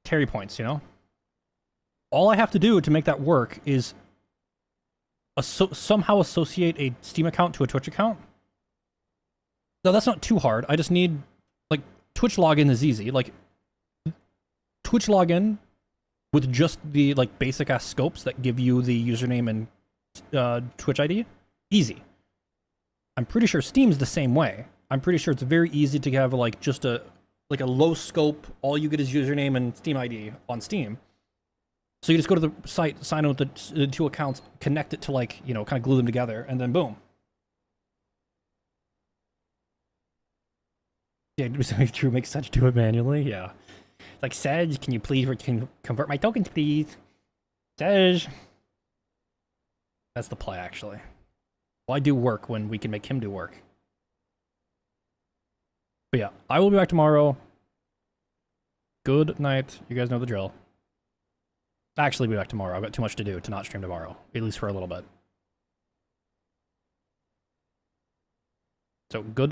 Terry points, you know? All I have to do to make that work is somehow associate a Steam account to a Twitch account. No, that's not too hard. I just need, like, Twitch login is easy. Like, Twitch login with just the, like, basic-ass scopes that give you the username and Twitch ID, easy. I'm pretty sure Steam's the same way. I'm pretty sure it's very easy to have, like, just a low scope, all you get is username and Steam ID on Steam. So you just go to the site, sign in with the two accounts, connect it to, like, you know, kind of glue them together, and then boom. Yeah, Drew makes such do it manually, yeah. Like, Sedge, can you please convert my tokens, please? Sedge. That's the play, actually. Why do work when we can make him do work? But yeah, I will be back tomorrow. Good night. You guys know the drill. Actually, be back tomorrow. I've got too much to do to not stream tomorrow, at least for a little bit. So good